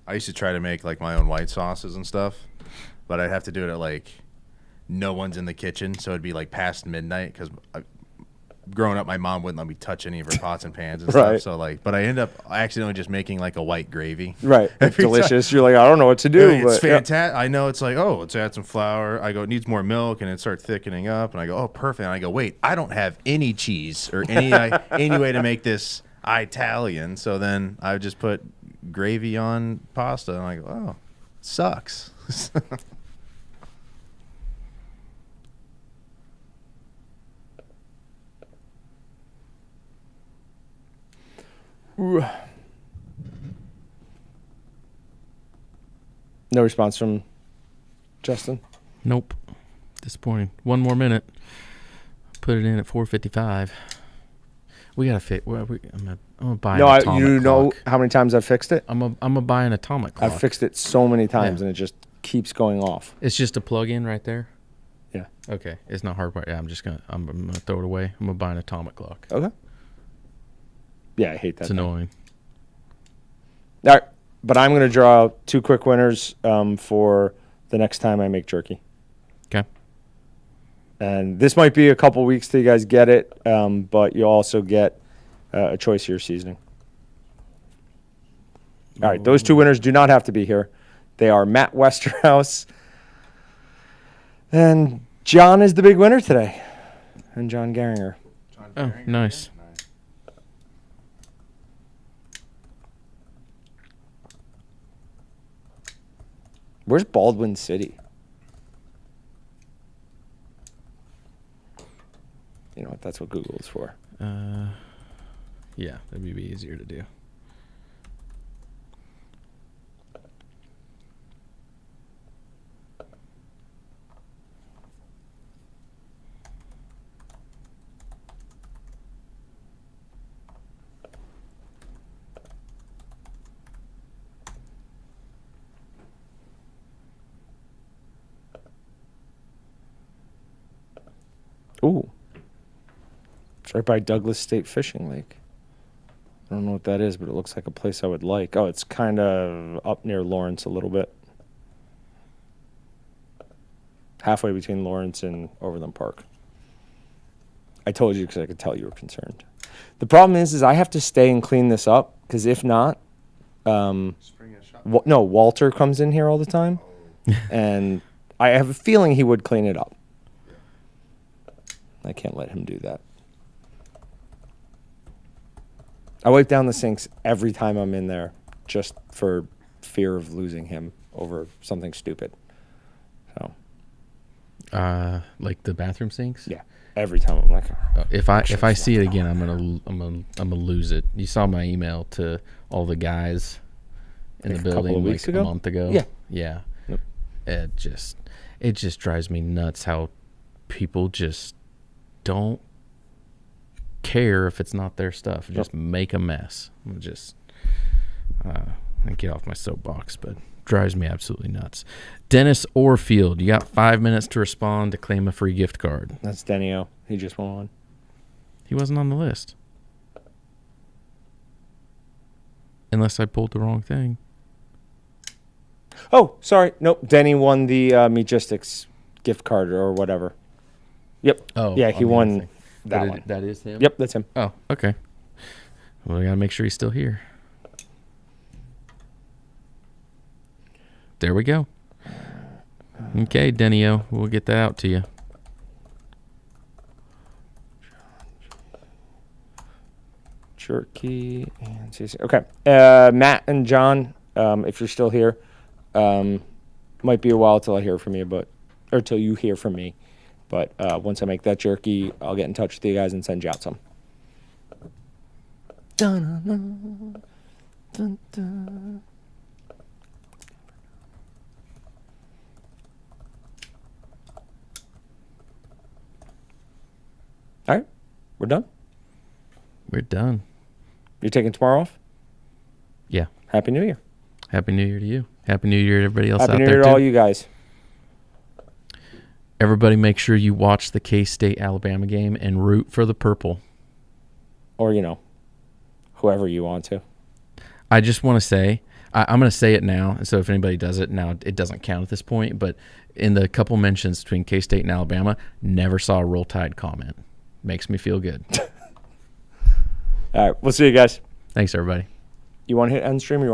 I used to try to make, like, my own white sauces and stuff, but I'd have to do it at, like, no one's in the kitchen, so it'd be, like, past midnight, because growing up, my mom wouldn't let me touch any of her pots and pans and Right. stuff, so, like, but I end up accidentally just making, like, a white gravy. Right. It's Every time. delicious. You're like, I don't know what to do. It's but fantastic. I know it's like, oh, let's add some flour. I go, it needs more milk, and it starts thickening up. And I go, oh, perfect. And I go, wait, I don't have any cheese or any way to make this Italian. So then I would just put gravy on pasta, and I go, oh, sucks. Ooh. No response from Justin. Nope. Disappointing. One more minute. Put it in at 4:55. We gotta fit. I'm gonna buy. No, an atomic you know clock. how many times I've fixed it? I'm gonna buy an atomic clock. I've fixed it so many times, Yeah. and it just keeps going off. It's just a plug-in right there. Yeah. Okay. It's not hardwired. Yeah, I'm gonna throw it away. I'm gonna buy an atomic clock. Okay. Yeah, I hate that. It's thing. annoying. All right, but I'm going to draw two quick winners for the next time I make jerky. Okay. And this might be a couple weeks till you guys get it, but you'll also get a choice of your seasoning. All right, those two winners do not have to be here. They are Matt Westerhouse, and John is the big winner today, and John Garinger. Oh, nice. Where's Baldwin City? You know what? That's what Google is for. Yeah, that'd be easier to do. Ooh. It's right by Douglas State Fishing Lake. I don't know what that is, but it looks like a place I would like. Oh, it's kind of up near Lawrence a little bit. Halfway between Lawrence and Overland Park. I told you because I could tell you were concerned. The problem is I have to stay and clean this up, because if not, Walter comes in here all the time, and I have a feeling he would clean it up. I can't let him do that. I wipe down the sinks every time I'm in there, just for fear of losing him over something stupid. So Like the bathroom sinks. yeah, every time I'm like, If I see it again, I'm gonna lose it. You saw my email to all the guys in Like the a couple building of weeks like ago? a month ago. Yeah. Yeah. Yep. It just drives me nuts how people just don't care if it's not their stuff. Just make a mess. I get off my soapbox, but drives me absolutely nuts. Dennis Orfield, you got 5 minutes to respond to claim a free gift card. that's Denio. He just went on. He wasn't on the list. unless I pulled the wrong thing. Oh, sorry. Nope. Denny won the Megistics gift card or whatever. Yep. Oh, yeah, he on the other won thing. that one. That is him? Yep, that's him. Oh, okay. Well, we got to make sure he's still here. There we go. Okay, Denny-O, we'll get that out to you. Jerky and CC. Okay. Matt and John, if you're still here, might be a while till I hear from you, or till you hear from me. But once I make that jerky, I'll get in touch with you guys and send you out some. Dun, dun, dun. All right, we're done. We're done. You're taking tomorrow off? Yeah. Happy New Year. Happy New Year to you. Happy New Year to everybody else Happy out New there, Year too. to all you guys. Everybody make sure you watch the K-State-Alabama game and root for the purple. Or, whoever you want to. I just want to say, I'm going to say it now, so if anybody does it now, it doesn't count at this point, but in the couple mentions between K-State and Alabama, never saw a Roll Tide comment. Makes me feel good. All right, we'll see you guys. Thanks, everybody. You want to hit end stream or you want me